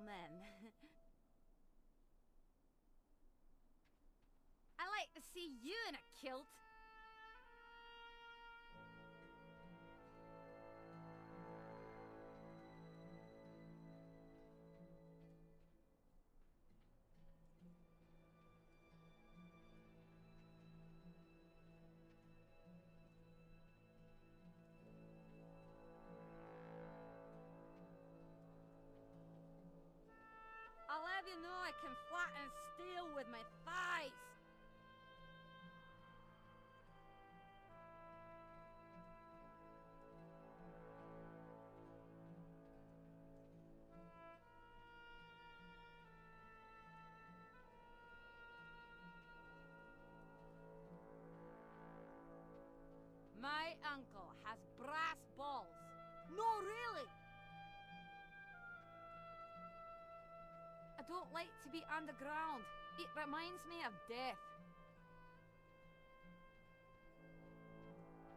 men. I like to see you in a kilt. I'll have you know I can flatten steel with my thighs. My uncle has brass balls. No, really. I don't like to be underground. It reminds me of death.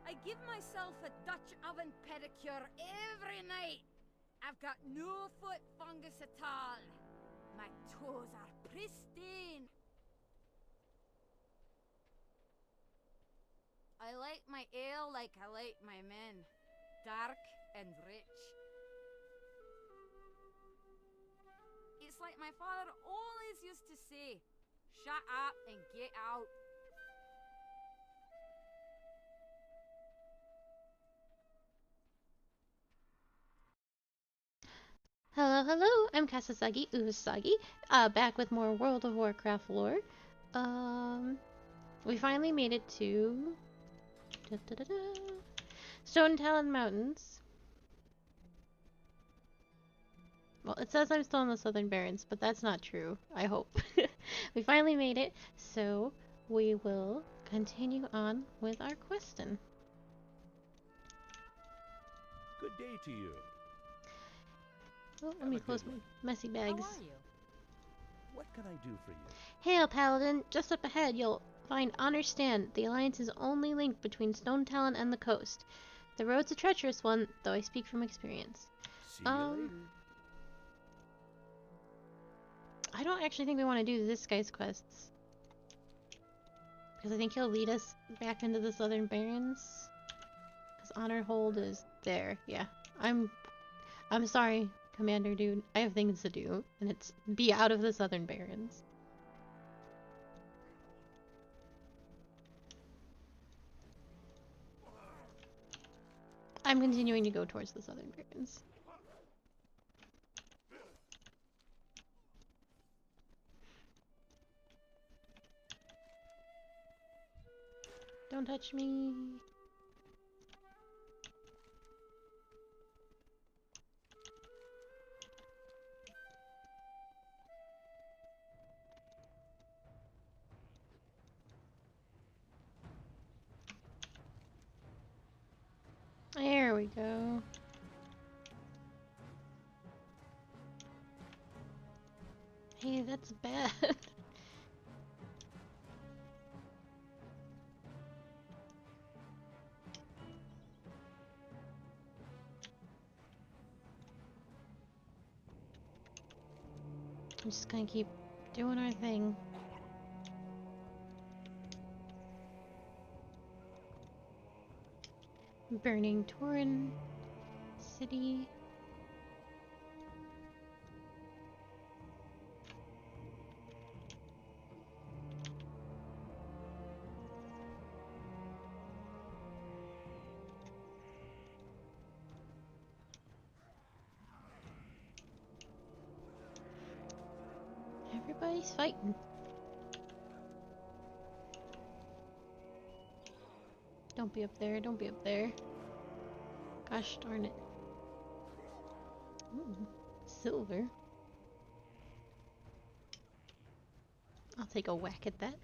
I give myself a Dutch oven pedicure every night. I've got no foot fungus at all. My toes are pristine. I like my ale like I like my men. Dark and rich. It's like my father always used to say, shut up and get out. Hello, hello, I'm Kasasagi Usagi, back with more World of Warcraft lore. We finally made it to... Stone Talon Mountains. Well, it says I'm still in the Southern Barrens, but that's not true, I hope. We finally made it, so we will continue on with our questing. Good day to you. Oh, let me close my messy bags. How are you? What can I do for you? Hail, Paladin! Just up ahead, you'll find Honor Stand, the Alliance's only link between Stone Talon and the coast. The road's a treacherous one, though I speak from experience. See you later. I don't actually think we want to do this guy's quests. Because I think he'll lead us back into the Southern Barrens. Because Honor Hold is there. Yeah. I'm sorry, Commander Dude. I have things to do. And it's be out of the Southern Barrens. I'm continuing to go towards the Southern Barrens. Don't touch me. There we go. Hey, that's bad. I'm just gonna keep doing our thing. Burning Torin City. Everybody's fighting. Don't be up there, don't be up there. Gosh darn it. Ooh, silver. I'll take a whack at that.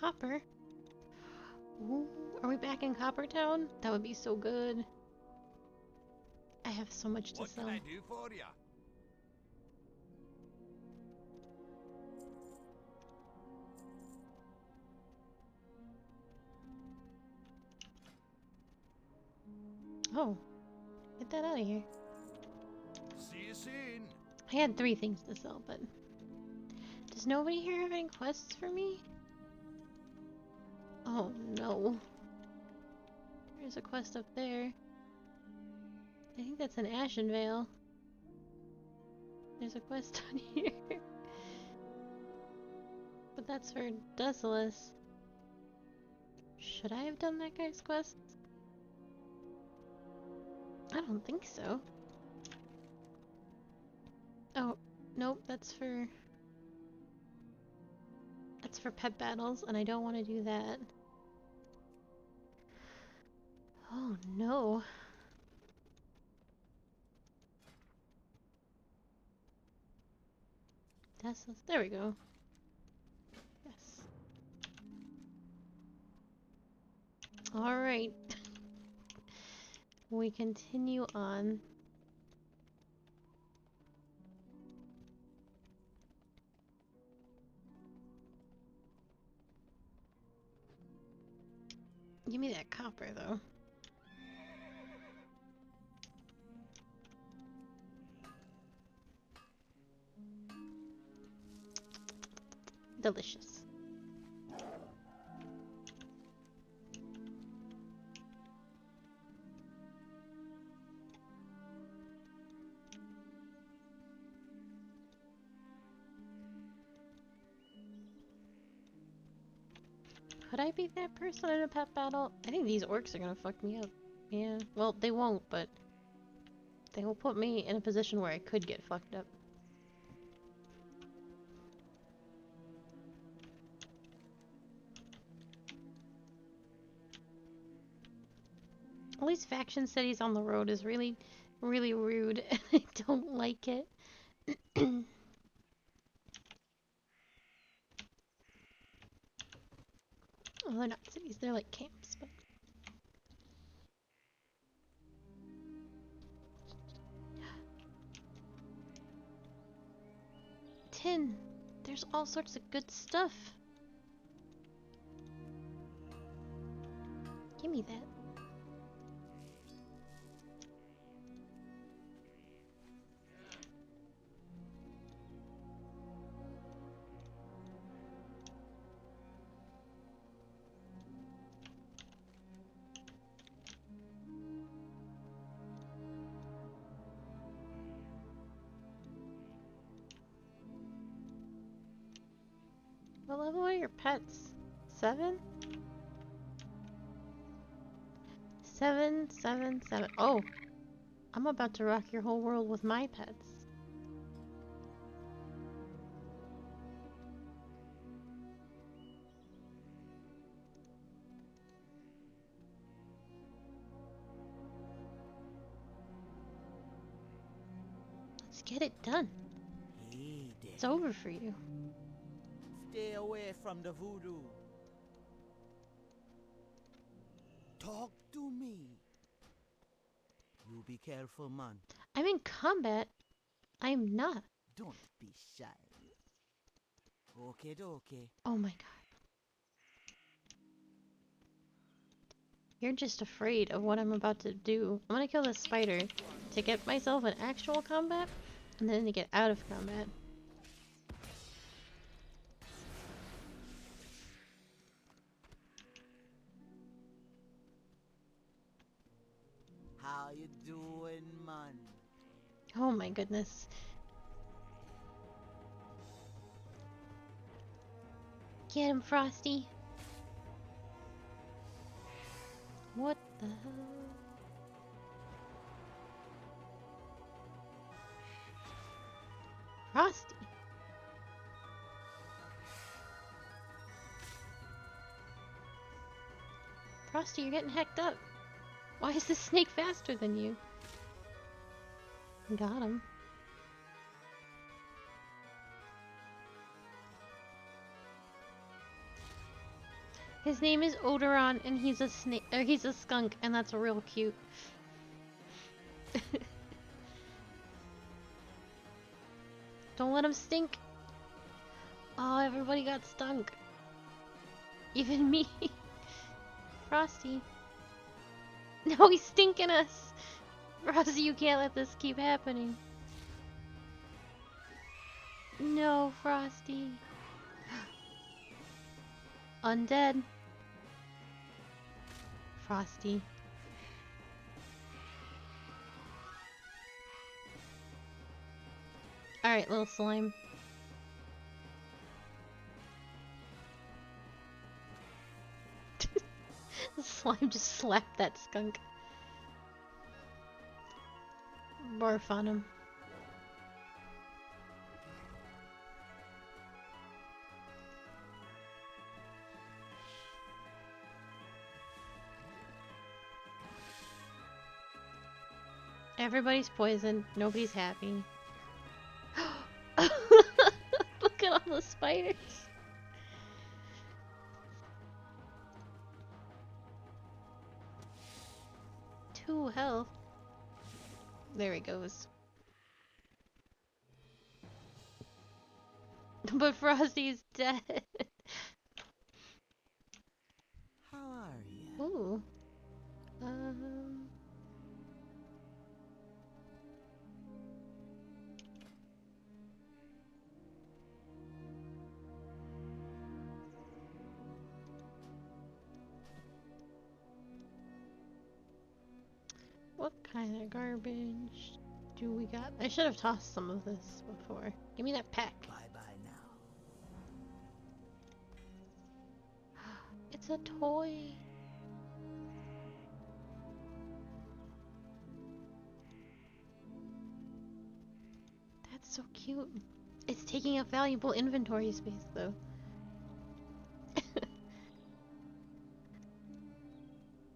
Copper. Ooh, Are we back in Coppertown? That would be so good. I have so much to What sell. can I do for you? Oh, get that out of here. See you soon. I had 3 things to sell, but... Does nobody here have any quests for me? Oh no. There's a quest up there. I think that's an Ashen Veil. There's a quest on here. But that's for Desolus. Should I have done that guy's quest? I don't think so. Oh, nope, that's for pet battles, and I don't want to do that. Oh no. There we go. Yes. Alright. We continue on. Give me that copper, though. Delicious. Could I beat that person in a pet battle? I think these orcs are gonna fuck me up. Yeah, well, they won't, but they will put me in a position where I could get fucked up. All these faction cities on the road is really, really rude, and I don't like it. Oh, they're not cities, they're like camps, but... Tin! There's all sorts of good stuff. Give me that. What level are your pets? 7? 7, 7, 7. Oh! I'm about to rock your whole world with my pets. Let's get it done. Hey there. It's over for you. Stay away from the voodoo. Talk to me. You be careful, man. I'm in combat. I'm not. Don't be shy. Okay, okay. Oh my god. You're just afraid of what I'm about to do. I'm gonna kill this spider to get myself in actual combat, and then to get out of combat. How you doing, man? Oh my goodness. Get him, Frosty. What the hell? Frosty. Frosty, you're getting hecked up. Why is this snake faster than you? Got him. His name is Odoron, and he's a snake, or he's a skunk, and that's real cute. Don't let him stink. Oh, everybody got stunk. Even me. Frosty. No, he's stinking us. Frosty, you can't let this keep happening. No, Frosty. Undead. Frosty. Alright, little slime. The slime just slapped that skunk. Barf on him. Everybody's poisoned. Nobody's happy. Look at all the spiders. 2 health. There he goes. But Frosty's dead. How are you? Ooh. What kind of garbage do we got? I should have tossed some of this before. Give me that pack. Bye-bye now. It's a toy. That's so cute. It's taking up valuable inventory space though.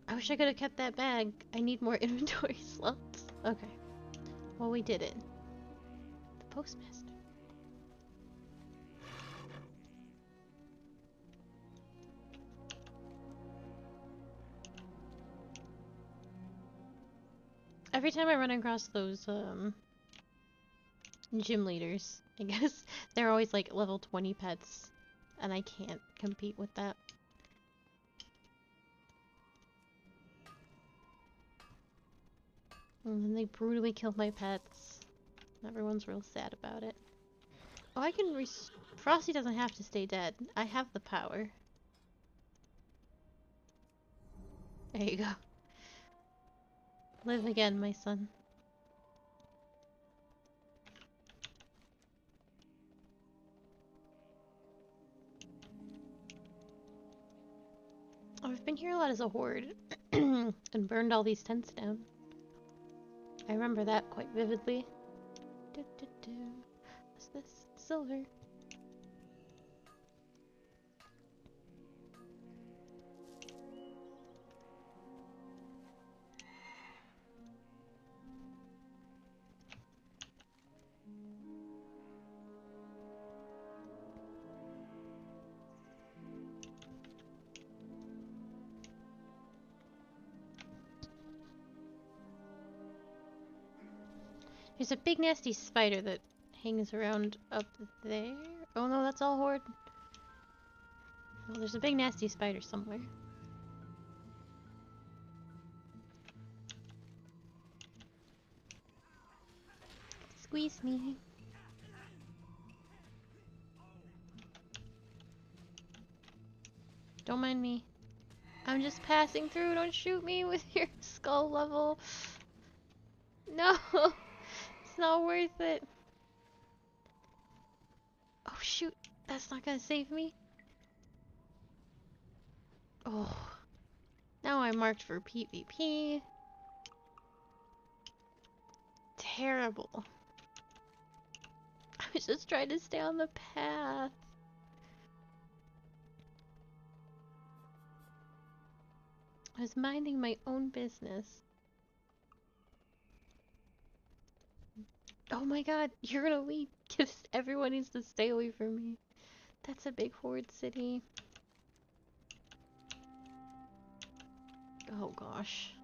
I wish I could have kept that bag. I need more inventory slots. Okay. Well, we did it. The postmaster. Every time I run across those, gym leaders, I guess, they're always like level 20 pets, and I can't compete with that. And then they brutally kill my pets. Everyone's real sad about it. Oh, I can Frosty doesn't have to stay dead. I have the power. There you go. Live again, my son. Oh, I've been here a lot as a horde and burned all these tents down. I remember that quite vividly. What's this? Silver. There's a big nasty spider that hangs around up there. Oh no, that's all horde. Well, there's a big nasty spider somewhere. Squeeze me. Don't mind me. I'm just passing through. Don't shoot me with your skull level. No! It's not worth it. Oh shoot, that's not gonna save me. Oh. Now I'm marked for PvP. Terrible. I was just trying to stay on the path. I was minding my own business. Oh my god, you're gonna leave. Everyone needs to stay away from me. That's a big horde city. Oh gosh.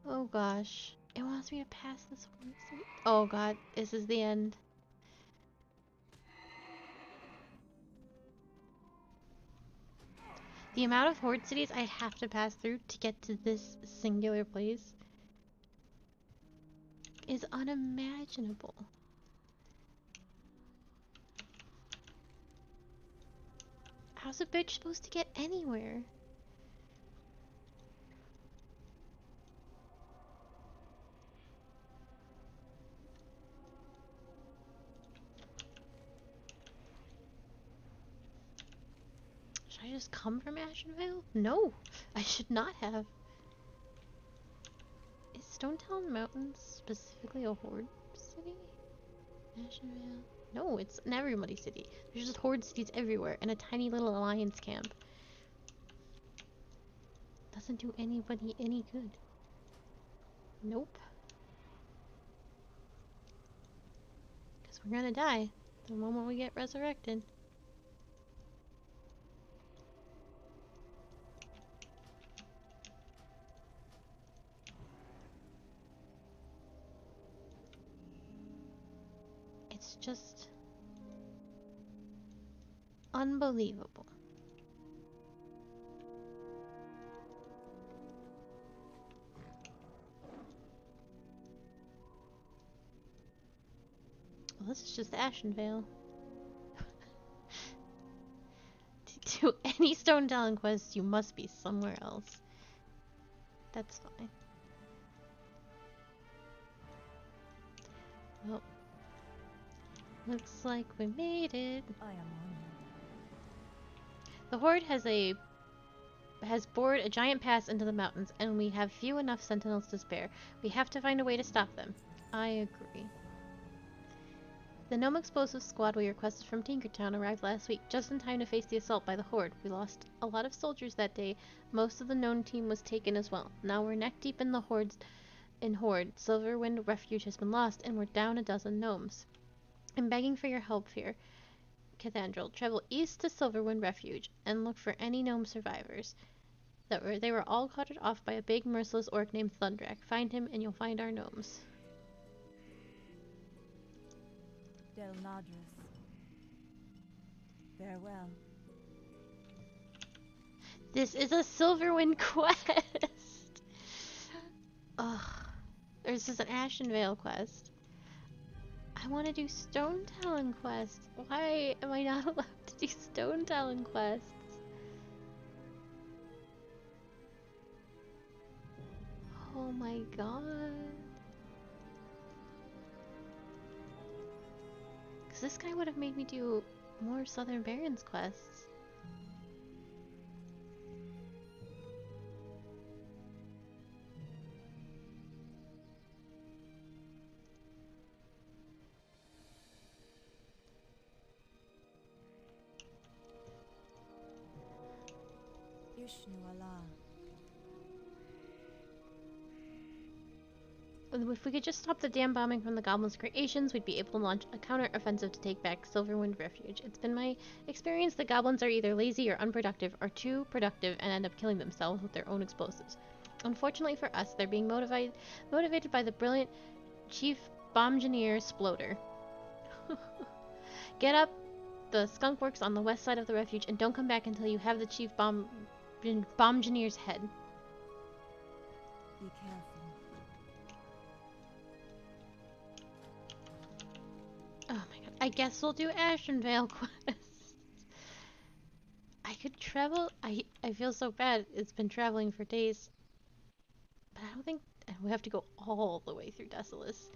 Oh gosh. It wants me to pass this one. Oh god, this is the end. The amount of horde cities I have to pass through to get to this singular place is unimaginable. How's a bitch supposed to get anywhere? Should I just come from Ashenvale? No, I should not have. Is Stonetown Mountains specifically a horde city? Ashenvale? No, it's an everybody city. There's just horde cities everywhere and a tiny little alliance camp. Doesn't do anybody any good. Nope. Because we're gonna die the moment we get resurrected. It's just unbelievable. Well, this is just Ashenvale. To do any Stone Talon quest, you must be somewhere else. That's fine. Well, looks like we made it. I am honored. The Horde has bored a giant pass into the mountains, and we have few enough sentinels to spare. We have to find a way to stop them. I agree. The Gnome Explosive Squad we requested from Tinkertown arrived last week, just in time to face the assault by the Horde. We lost a lot of soldiers that day. Most of the known team was taken as well. Now we're neck deep in the Horde. Silverwind Refuge has been lost, and we're down a dozen gnomes. I'm begging for your help here, Cathedral. Travel east to Silverwind Refuge, and look for any gnome survivors. They were all carted off by a big, merciless orc named Thundrak. Find him, and you'll find our gnomes. Del Nadras. Farewell. This is a Silverwind quest! Ugh. This is an Ashenvale quest. I want to do Stone Talon quests. Why am I not allowed to do Stone Talon quests? Oh my god. Because this guy would have made me do more Southern Barrens quests. Ishnu Allah. If we could just stop the damn bombing from the goblins' creations, we'd be able to launch a counter-offensive to take back Silverwind Refuge. It's been my experience that goblins are either lazy or unproductive, or too productive and end up killing themselves with their own explosives. Unfortunately for us, they're being motivated by the brilliant Chief Bombgineer Sploder. Get up the skunk works on the west side of the refuge and don't come back until you have the Chief Bombgineer's head. Be careful. Oh my god. I guess we'll do Ashenvale quests. I could travel. I feel so bad. It's been traveling for days. But I don't think we have to go all the way through Desolus.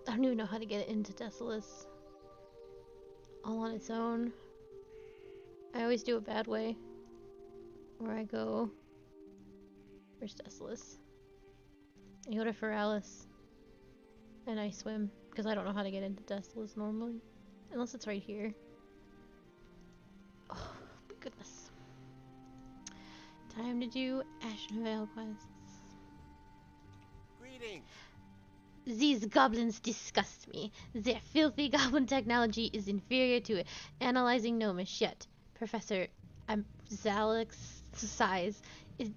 I don't even know how to get into Desolus all on its own. I always do a bad way. Where I go. Where's Desolus? I go to Feralis. And I swim. Because I don't know how to get into Desolus normally. Unless it's right here. Oh, my goodness. Time to do Ashenvale quests. Greetings. These goblins disgust me. Their filthy goblin technology is inferior to analyzing gnomish yet. Professor Zalix sighs. It,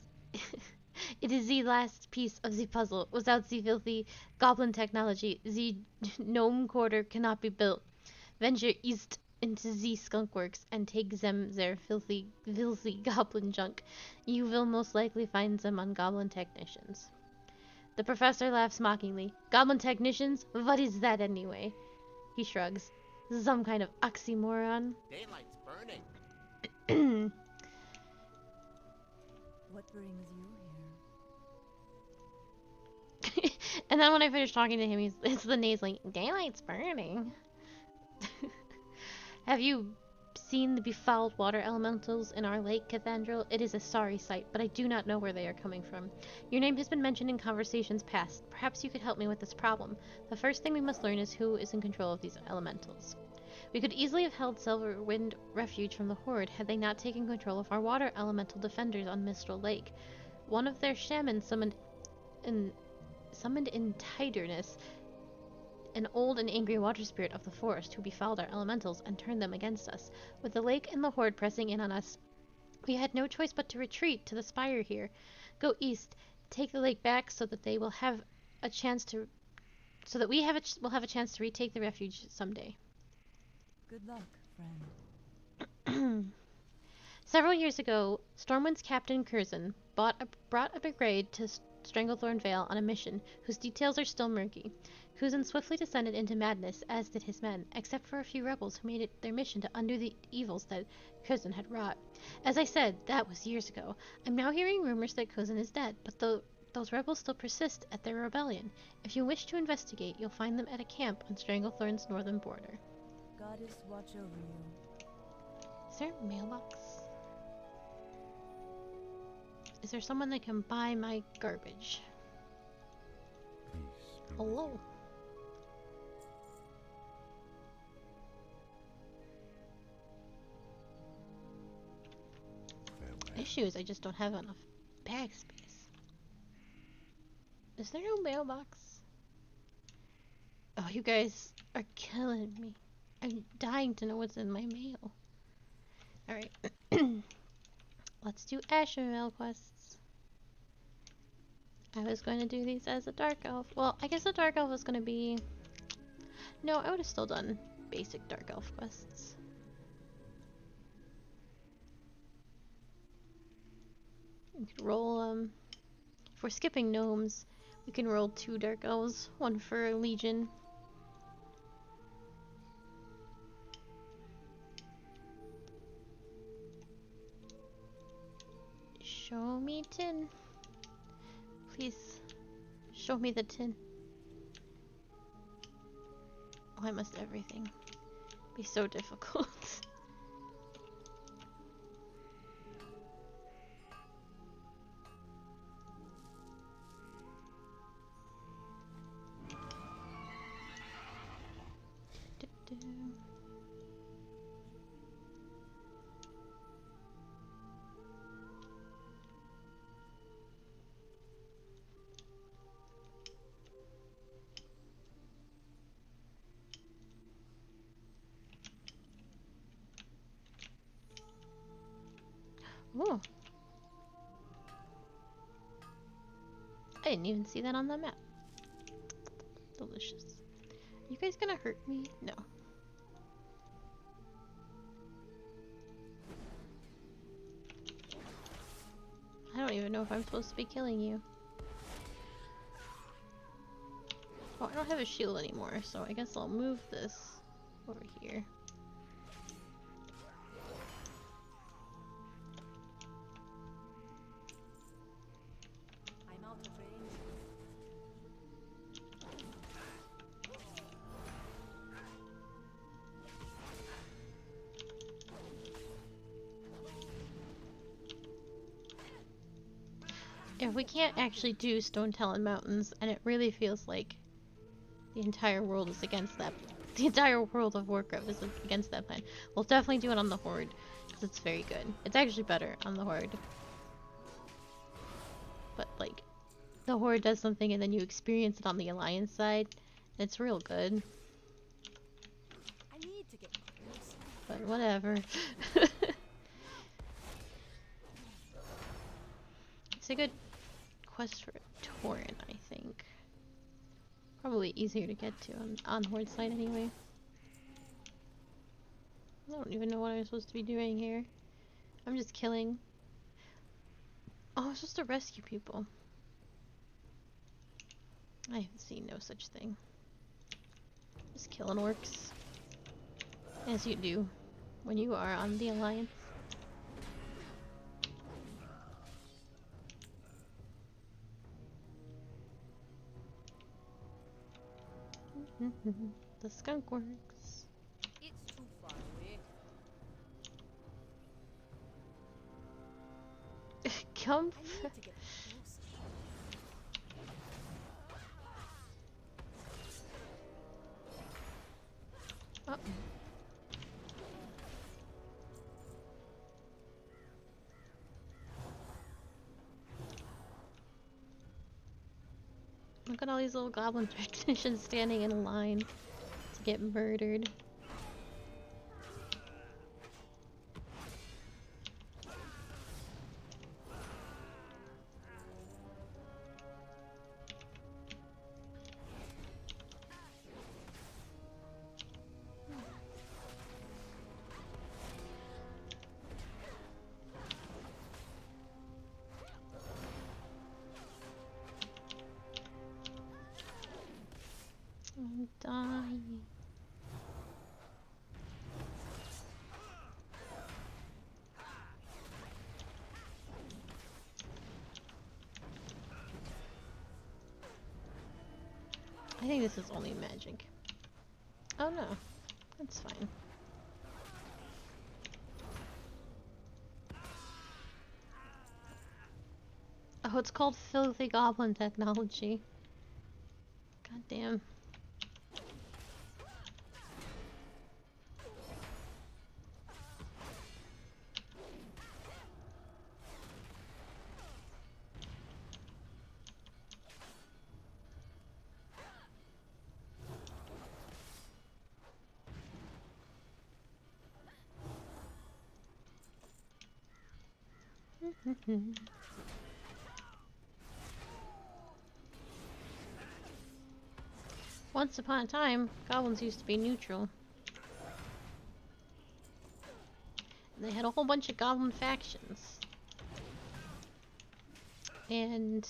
it is the last piece of the puzzle. Without the filthy goblin technology, the gnome quarter cannot be built. Venture east into the skunk works and take them their filthy goblin junk. You will most likely find them on goblin technicians. The professor laughs mockingly. Goblin technicians? What is that anyway? He shrugs. Some kind of oxymoron. Daylight's burning. What brings you here? And then when I finish talking to him, it's the nasally. Daylight's burning. Have you seen the befouled water elementals in our lake cathedral? It is a sorry sight, but I do not know where they are coming from. Your name has been mentioned in conversations past. Perhaps you could help me with this problem. The first thing we must learn is who is in control of these elementals. We could easily have held Silverwind Refuge from the Horde had they not taken control of our water elemental defenders on Mistral Lake. One of their shamans summoned in Tiderness, an old and angry water spirit of the forest who befouled our elementals and turned them against us. With the lake and the horde pressing in on us, we had no choice but to retreat to the spire here. Go east, take the lake back so that they will have a chance to will have a chance to retake the refuge someday. Good luck, friend. Several years ago, Stormwind's captain Curzon brought a brigade to Stranglethorn Vale on a mission whose details are still murky. Curzon swiftly descended into madness, as did his men, except for a few rebels who made it their mission to undo the evils that Curzon had wrought. As I said, that was years ago. I'm now hearing rumors that Curzon is dead, but those rebels still persist at their rebellion. If you wish to investigate, you'll find them at a camp on Stranglethorn's northern border. Goddess watch over you. Is there a mailbox? Is there someone that can buy my garbage? Peace be with Hello? you. Farewell. Issue is I just don't have enough bag space. Is there no mailbox? Oh, you guys are killing me. I'm dying to know what's in my mail. Alright. Let's do Ashervale quests. I was going to do these as a Dark Elf. Well, I guess the Dark Elf was going to be... No, I would have still done basic Dark Elf quests. We could roll, if we're skipping gnomes, we can roll 2 Dark Elves, 1 for Legion. Show me tin. Please, show me the tin. Oh, I must everything. Be so difficult. Oh. I didn't even see that on the map. Delicious. Are you guys gonna hurt me? No. I don't even know if I'm supposed to be killing you. Oh, I don't have a shield anymore, so I guess I'll move this over here. I'm out of range. If we can't actually do Stone Talon Mountains, and it really feels like the entire world is against that. The entire world of Warcraft is against that plan. We'll definitely do it on the Horde, because it's very good. It's actually better on the Horde. But, like, the Horde does something and then you experience it on the Alliance side. It's real good. I need to get closer. But whatever. It's a good quest for a Tauren, I think. Probably easier to get to on Horde side anyway. I don't even know what I'm supposed to be doing here. I'm just killing. Oh, I'm supposed to rescue people. I haven't seen no such thing. Just killing orcs. As you do when you are on the Alliance. The skunk works. It's too far away. Come. I need to get closer. Oh. Look at all these little goblin technicians standing in a line to get murdered. I'm dying. I think this is only magic. Oh no, that's fine. Oh, it's called filthy goblin technology. God damn. Once upon a time, goblins used to be neutral. They had a whole bunch of goblin factions. And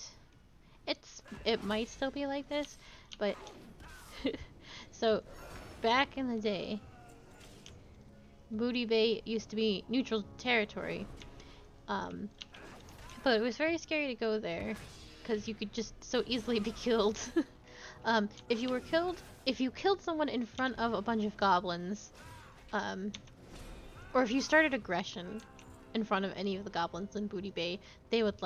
it might still be like this, but so back in the day, Booty Bay used to be neutral territory. But it was very scary to go there because you could just so easily be killed. If you killed someone in front of a bunch of goblins, or if you started aggression in front of any of the goblins in Booty Bay, they would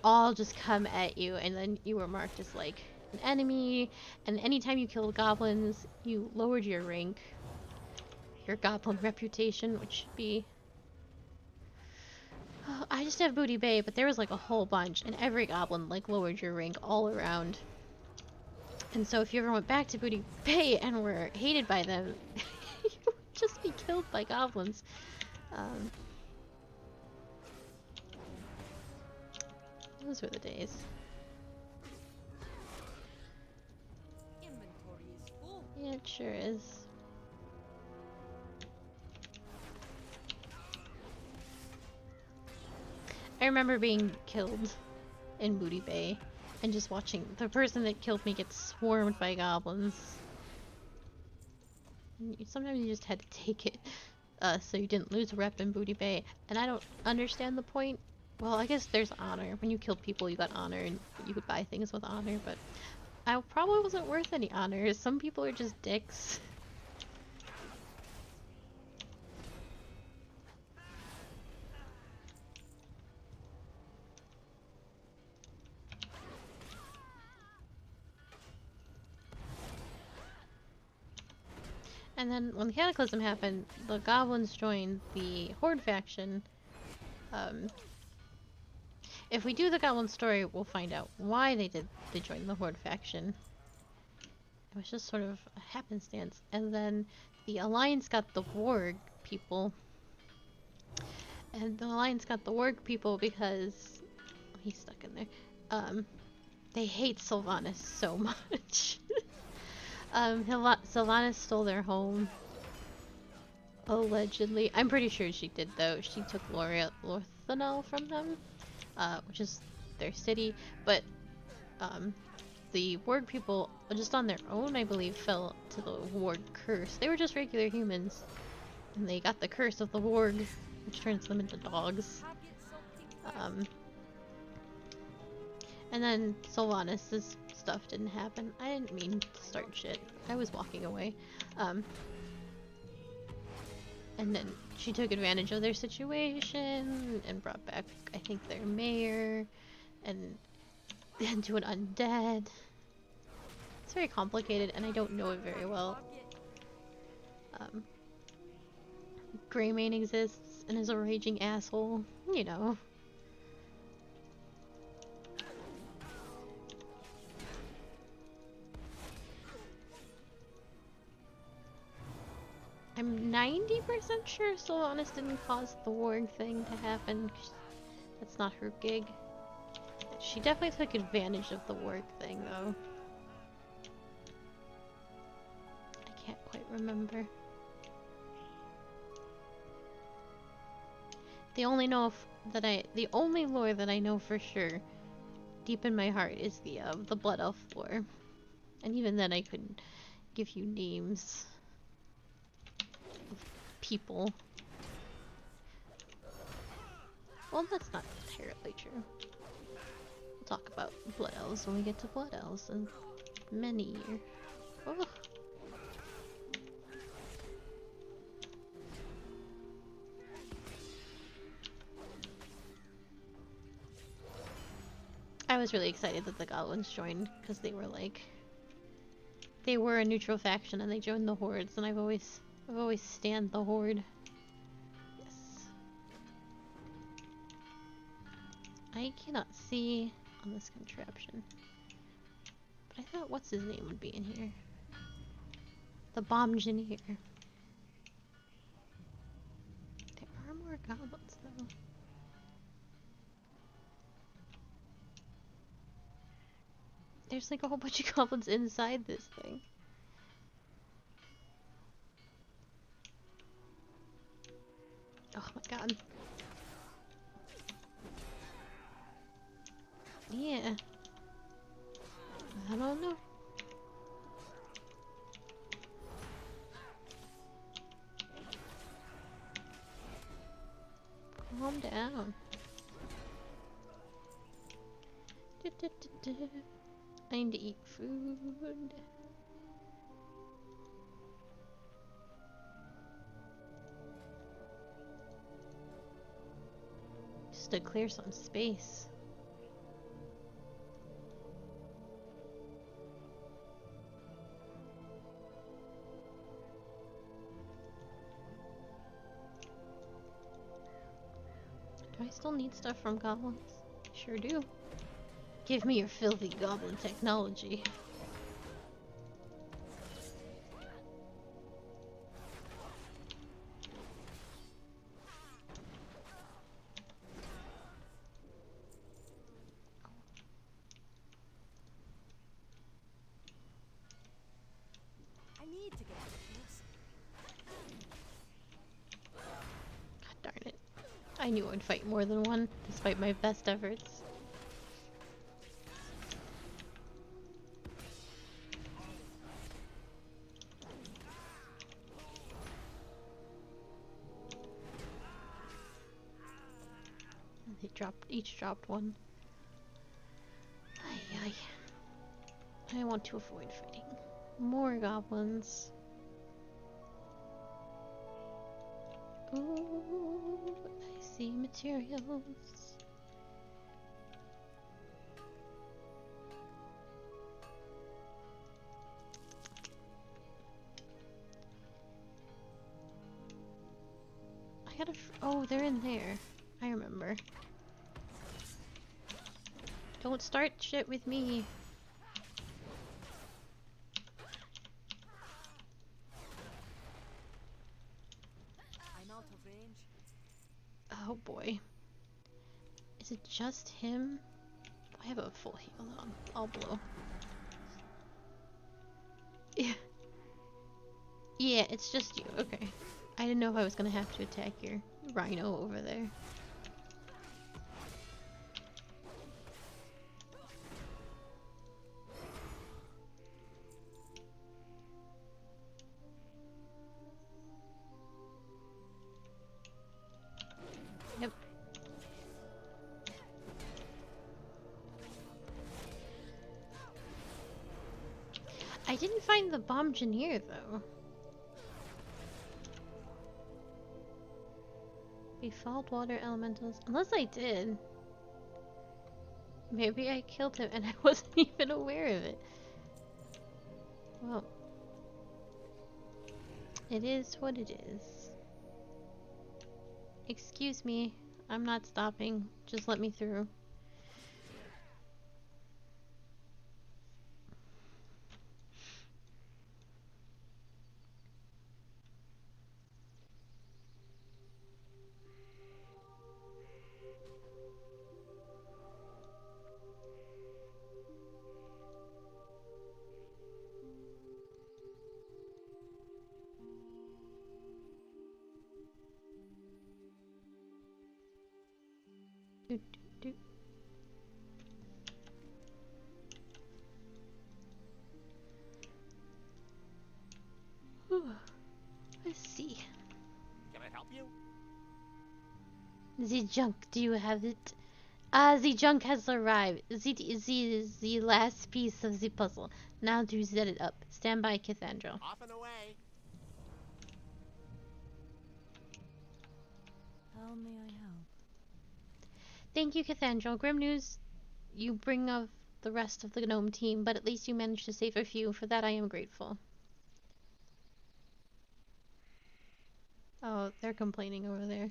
all just come at you, and then you were marked as like an enemy. And anytime you killed goblins, you lowered your rank, your goblin reputation, which should be. I just have Booty Bay, but there was like a whole bunch, and every goblin like lowered your rank all around. And so if you ever went back to Booty Bay and were hated by them, you would just be killed by goblins. Those were the days. Inventory is full. Yeah, it sure is. I remember being killed in Booty Bay and just watching the person that killed me get swarmed by goblins. And sometimes you just had to take it so you didn't lose a rep in Booty Bay. And I don't understand the point. Well, I guess there's honor. When you killed people, you got honor and you could buy things with honor, but I probably wasn't worth any honor. Some people are just dicks. And then when the Cataclysm happened, the goblins joined the Horde faction. If we do the Goblin story, we'll find out why they joined the Horde faction. It was just sort of a happenstance. And then the Alliance got the Warg people. And the Alliance got the Warg people because... he's stuck in there. They hate Sylvanas so much. Sylvanas stole their home. Allegedly. I'm pretty sure she did, though. She took Lorthanel from them, which is their city. But the Warg people, just on their own, I believe, fell to the Warg curse. They were just regular humans. And they got the curse of the Warg, which turns them into dogs. And then Sylvanas' stuff didn't happen. I didn't mean to start shit. I was walking away. And then she took advantage of their situation and brought back, I think, their mayor and into an undead. It's very complicated and I don't know it very well. Greymane exists and is a raging asshole, you know. I'm 90% sure Sylvanas didn't cause the Warg thing to happen. That's not her gig. She definitely took advantage of the Warg thing, though. I can't quite remember. The only lore that I know for sure, deep in my heart, is the Blood Elf lore. And even then, I couldn't give you names of people. Well, that's not entirely true. We'll talk about Blood Elves when we get to Blood Elves in many years. Oh. I was really excited that the Goblins joined because they were a neutral faction and they joined the Hordes, and I've always stanned the Horde. Yes. I cannot see on this contraption, but I thought what's his name would be in here. The Bomb Engineer. There are more goblins though. There's like a whole bunch of goblins inside this thing. Oh my god. Yeah. I don't know. Calm down. I need to eat food. Just to clear some space. Do I still need stuff from goblins? Sure do. Give me your filthy goblin technology. I need to get close. God darn it. I knew I'd fight more than one, despite my best efforts. Each dropped one. Ay. I want to avoid fighting more goblins. Ooh, I see materials. I gotta. Oh, they're in there. I remember. Don't start shit with me. I'm out of range. Oh boy. Is it just him? I have a full heal on. I'll blow. Yeah. Yeah, it's just you. Okay. I didn't know if I was gonna have to attack your rhino over there. Yep. I didn't find the bomb engineer though. Default water elementals. Unless I did. Maybe I killed him and I wasn't even aware of it. Well. It is what it is. Excuse me. I'm not stopping. Just let me through. Do, do, do. Whew. Let's see. Can I help you? The junk, do you have it? The junk has arrived. The last piece of the puzzle. Now to set it up. Stand by, Cathedral. Off and away. How may I help? Thank you, Cathedral. Grim news you bring of the rest of the gnome team, but at least you managed to save a few. For that I am grateful. Oh, they're complaining over there.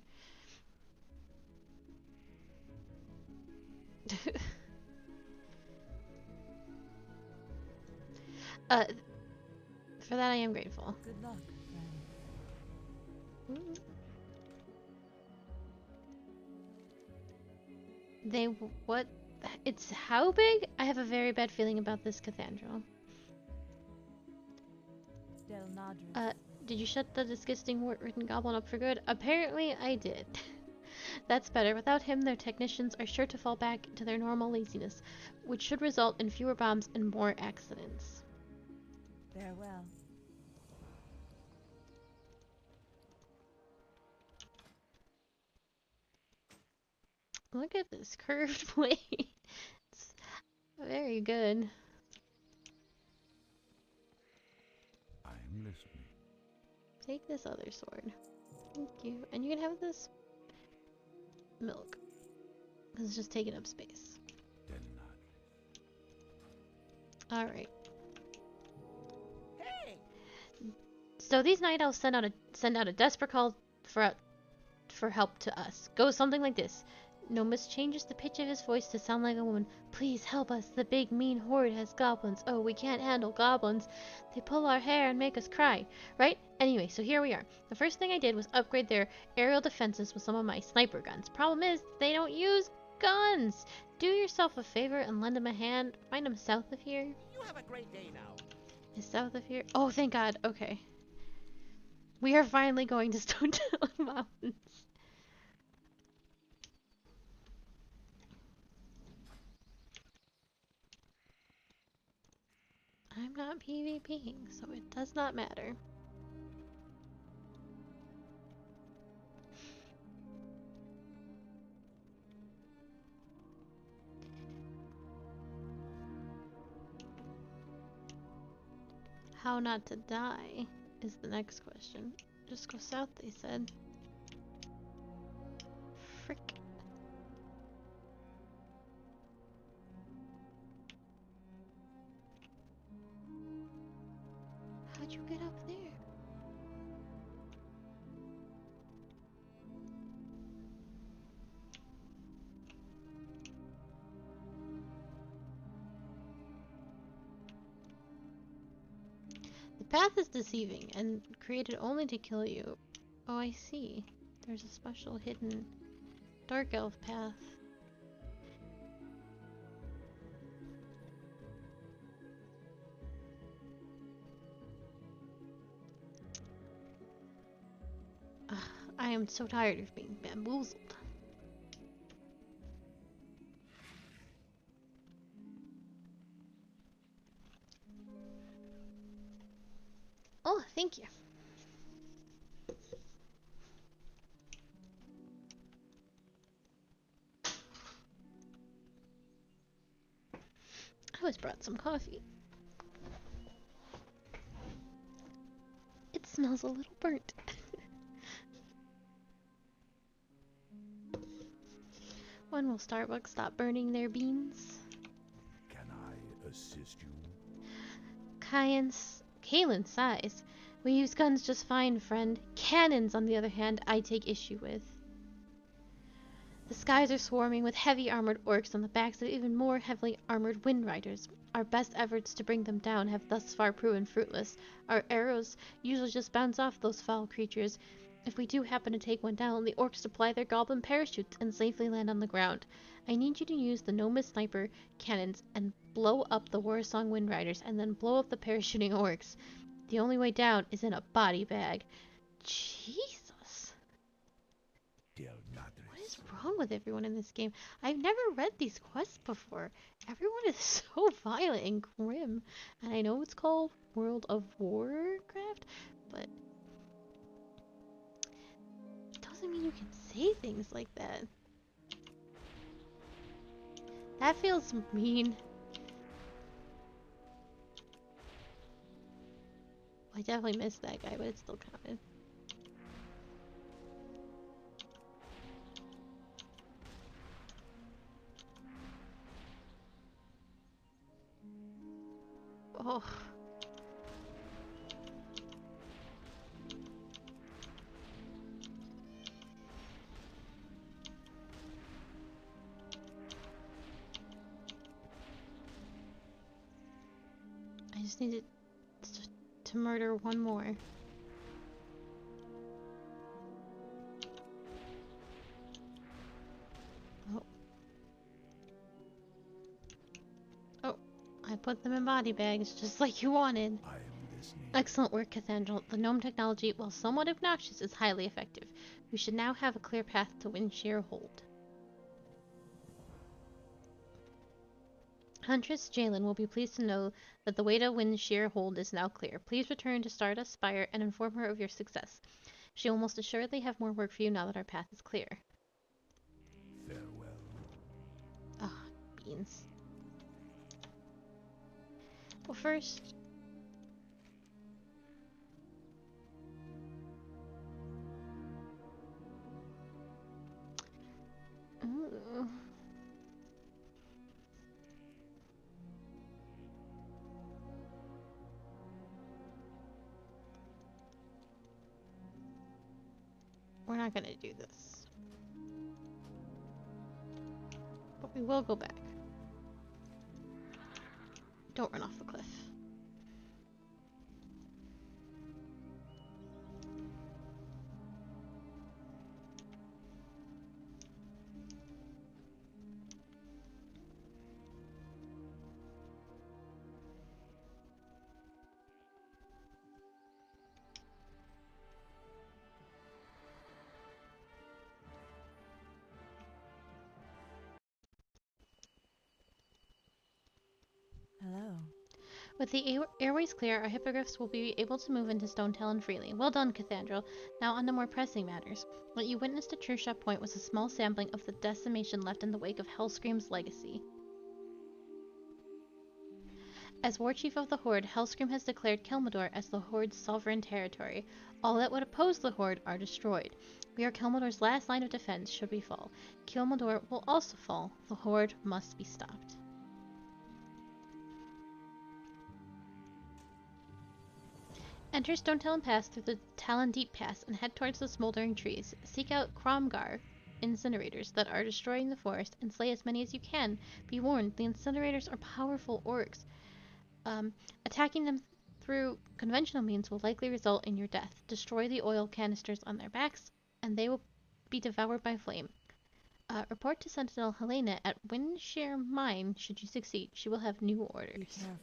uh, for that I am grateful. Good luck, friend. They what? It's how big? I have a very bad feeling about this cathedral. Del Nadris. Did you shut the disgusting wart-ridden goblin up for good? Apparently I did. That's better. Without him, their technicians are sure to fall back to their normal laziness, which should result in fewer bombs and more accidents. Farewell. Look at this curved blade. It's very good. I'm listening. Take this other sword. Thank you. And you can have this milk. This is just taking up space. Alright. Hey! So these night elves send out a desperate call for help to us. Goes something like this. Nomus changes the pitch of his voice to sound like a woman. Please help us. The big mean horde has goblins. Oh, we can't handle goblins. They pull our hair and make us cry. Right? Anyway, so here we are. The first thing I did was upgrade their aerial defenses with some of my sniper guns. Problem is, they don't use guns. Do yourself a favor and lend them a hand. Find them south of here. You have a great day now. Is south of here? Oh, thank God. Okay. We are finally going to Stone Mountains. I'm not PvPing, so it does not matter. How not to die is the next question. Just go south, they said. Frick. How'd you get up there? path is deceiving and created only to kill you. Oh, I see. There's a special hidden dark elf path. Ugh, I am so tired of being bamboozled. Oh, thank you. I was brought some coffee. It smells a little burnt. When will Starbucks stop burning their beans? Can I assist you? Kalen sighs. We use guns just fine, friend. Cannons, on the other hand, I take issue with. The skies are swarming with heavy armored orcs on the backs of even more heavily armored wind riders. Our best efforts to bring them down have thus far proven fruitless. Our arrows usually just bounce off those foul creatures. If we do happen to take one down, the orcs deploy their goblin parachutes and safely land on the ground. I need you to use the no-miss sniper cannons and blow up the Warsong wind riders and then blow up the parachuting orcs. The only way down is in a body bag. Jesus. What is wrong with everyone in this game? I've never read these quests before. Everyone is so violent and grim. And I know it's called World of Warcraft, but it doesn't mean you can say things like that. That feels mean. I definitely missed that guy, but it still counted. Oh. I just needed to murder one more. Oh. Oh, I put them in body bags just like you wanted. I am listening. Excellent work, Cathedral. The gnome technology, while somewhat obnoxious, is highly effective. We should now have a clear path to Windshear Hold. Huntress Jalen will be pleased to know that the way to Windshear Hold is now clear. Please return to Stardust Spire and inform her of your success. She will most assuredly have more work for you now that our path is clear. Farewell. Ah, beans. Well, first... Ooh. We're not gonna do this. But we will go back. Don't run off the cliff. Hello. With the airways clear, our hippogriffs will be able to move into Stone Talon freely. Well done, Cathedral. Now on to more pressing matters. What you witnessed at Trueshot Point was a small sampling of the decimation left in the wake of Hellscream's legacy. As War Chief of the Horde, Hellscream has declared Kelmador as the Horde's sovereign territory. All that would oppose the Horde are destroyed. We are Kelmador's last line of defense should we fall. Kelmador will also fall. The Horde must be stopped. Enter Stone Talon Pass through the Talon Deep Pass and head towards the smoldering trees. Seek out Kromgar incinerators that are destroying the forest and slay as many as you can. Be warned, the incinerators are powerful orcs. Attacking them through conventional means will likely result in your death. Destroy the oil canisters on their backs, and they will be devoured by flame. Report to Sentinel Helena at Windshare Mine should you succeed. She will have new orders. Be careful.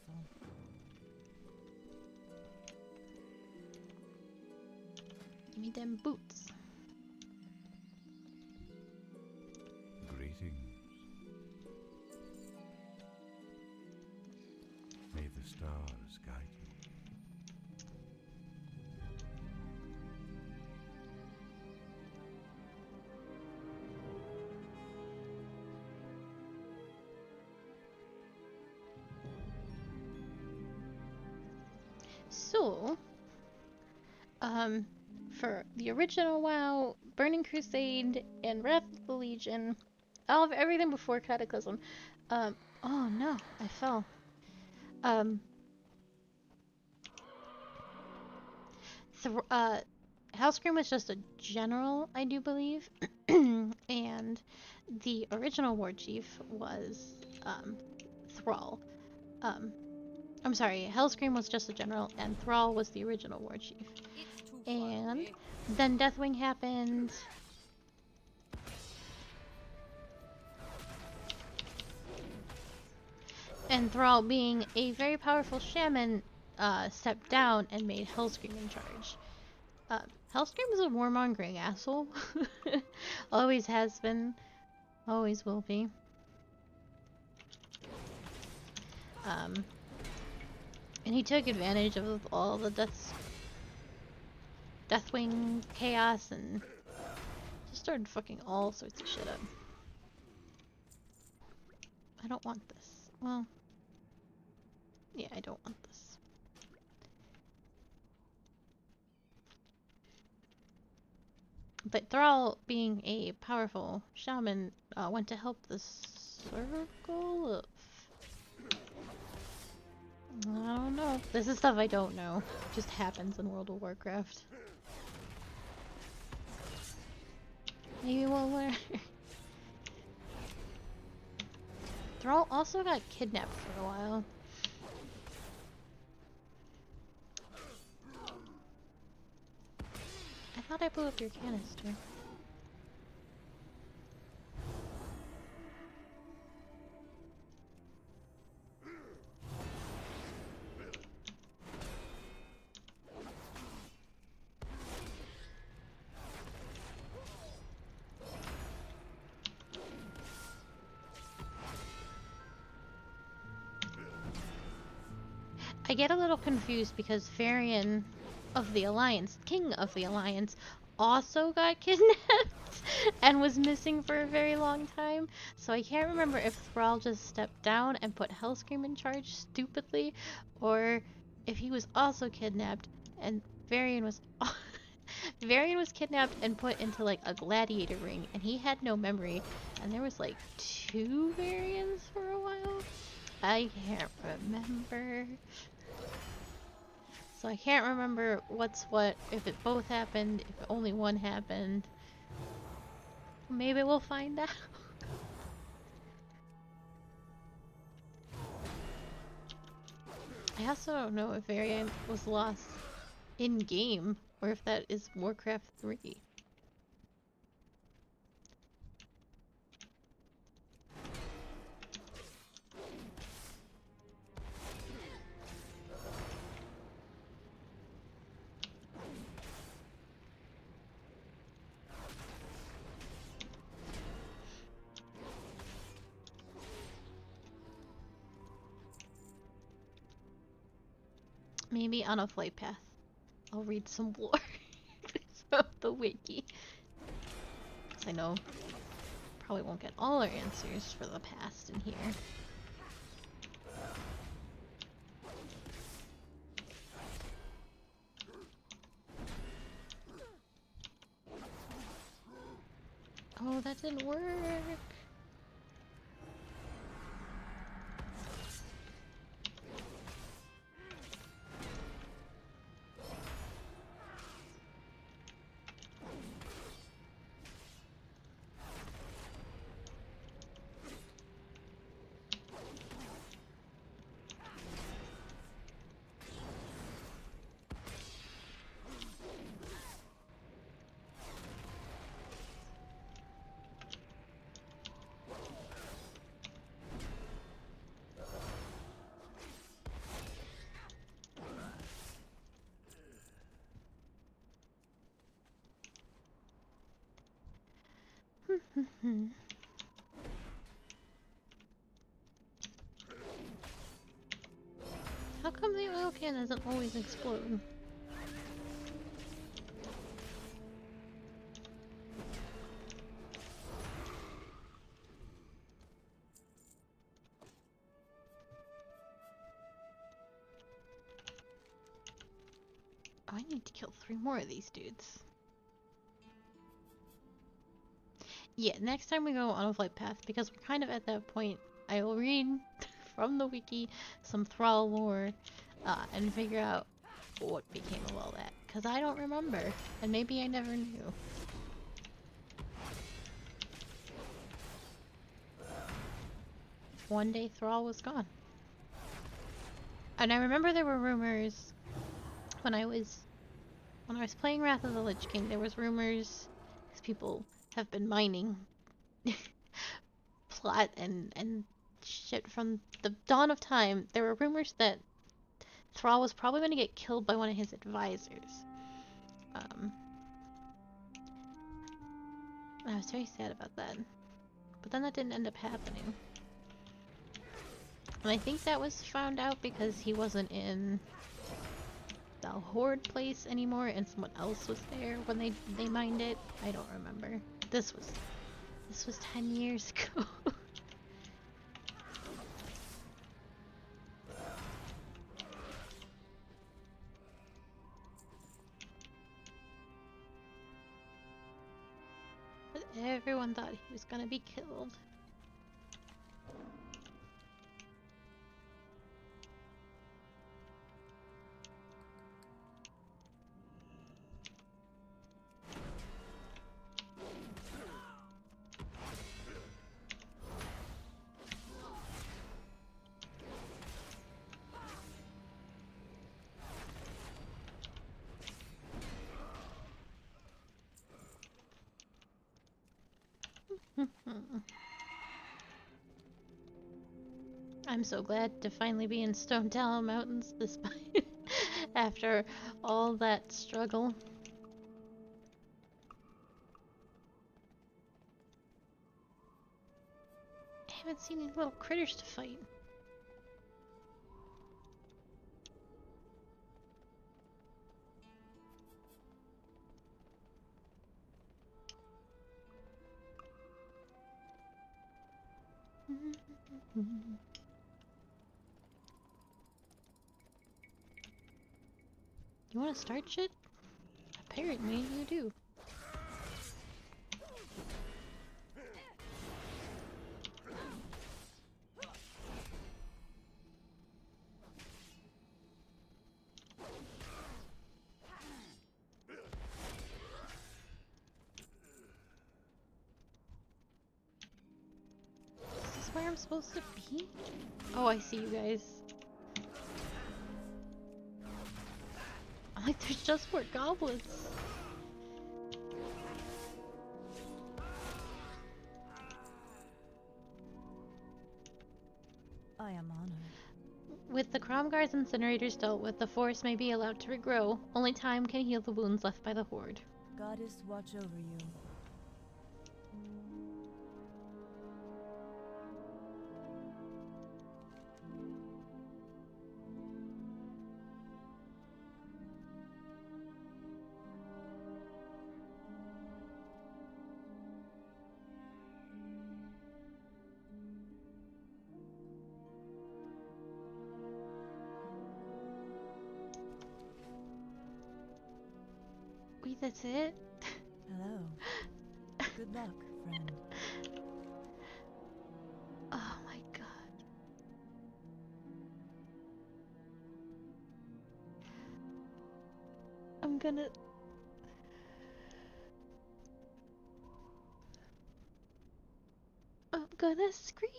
Give me them boots. Greetings. May the stars guide you. So, for the original WoW, Burning Crusade, and Wrath of the Legion, all of everything before Cataclysm, oh no, I fell. Hellscream was just a general, I do believe, and the original war chief was, Thrall. I'm sorry, Hellscream was just a general, and Thrall was the original war chief. It's too far And away. then Deathwing happened. And Thrall, being a very powerful shaman, stepped down and made Hellscream in charge. Hellscream is a warmongering asshole. Always has been. Always will be. And he took advantage of all the Deathwing chaos and just started fucking all sorts of shit up. I don't want this. Well, yeah, I don't want this. But Thrall, being a powerful shaman, went to help the Circle of... I don't know. This is stuff I don't know. It just happens in World of Warcraft. Maybe we'll learn. Thrall also got kidnapped for a while. I thought I blew up your canister. I get a little confused because Varian of the Alliance, King of the Alliance, also got kidnapped and was missing for a very long time. So I can't remember if Thrall just stepped down and put Hellscream in charge stupidly, or if he was also kidnapped and Varian was Varian was kidnapped and put into like a gladiator ring, and he had no memory, and there was like 2 Varians for a while. I can't remember. So I can't remember what's what, if it both happened, if only one happened. Maybe we'll find out. I also don't know if Variant was lost in-game, or if that is Warcraft 3. Maybe on a flight path, I'll read some lore from the wiki. 'Cause I know probably won't get all our answers for the past in here. Oh, that didn't work. How come the oil can doesn't always explode? Oh, I need to kill 3 more of these dudes. Yeah, next time we go on a flight path, because we're kind of at that point, I will read from the wiki some Thrall lore and figure out what became of all that. Because I don't remember, and maybe I never knew. One day Thrall was gone. And I remember there were rumors when I was playing Wrath of the Lich King, there was rumors, because people have been mining plot and shit from the dawn of time. There were rumors that Thrall was probably going to get killed by one of his advisors. I was very sad about that. But then that didn't end up happening. And I think that was found out because he wasn't in the Horde place anymore and someone else was there when they mined it. I don't remember. This was 10 years ago. But everyone thought he was gonna be killed. I'm so glad to finally be in Stone Talon Mountains despite after all that struggle. I haven't seen any little critters to fight. You want to start shit? Apparently you do. Is this where I'm supposed to be? Oh, I see you guys. I'm like, there's just more goblins. I am honored. With the Kromgar's incinerators dealt with, the forest may be allowed to regrow. Only time can heal the wounds left by the Horde. Goddess, watch over you. Wait, that's it? Hello. Good luck, friend. Oh my god. I'm gonna scream.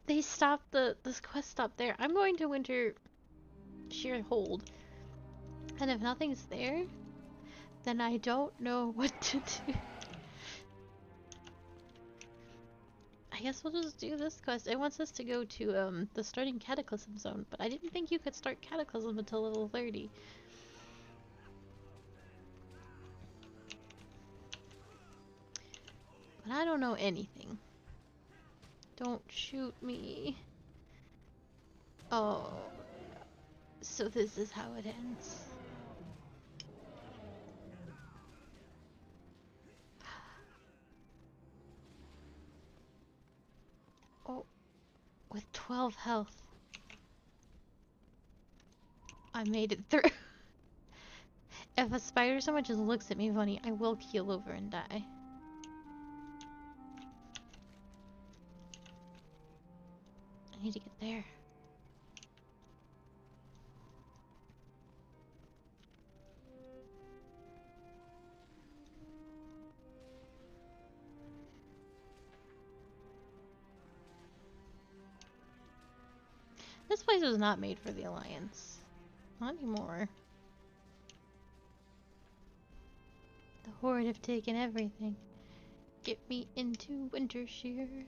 They stopped this quest stop there. I'm going to Winter Sheer Hold. And if nothing's there, then I don't know what to do. I guess we'll just do this quest. It wants us to go to the starting Cataclysm zone, but I didn't think you could start Cataclysm until level 30. But I don't know anything. Don't shoot me. Oh. So this is how it ends. Oh. With 12 health. I made it through. If a spider so much as looks at me funny, I will keel over and die. I need to get there. This place was not made for the Alliance. Not anymore. The Horde have taken everything. Get me into Wintershire.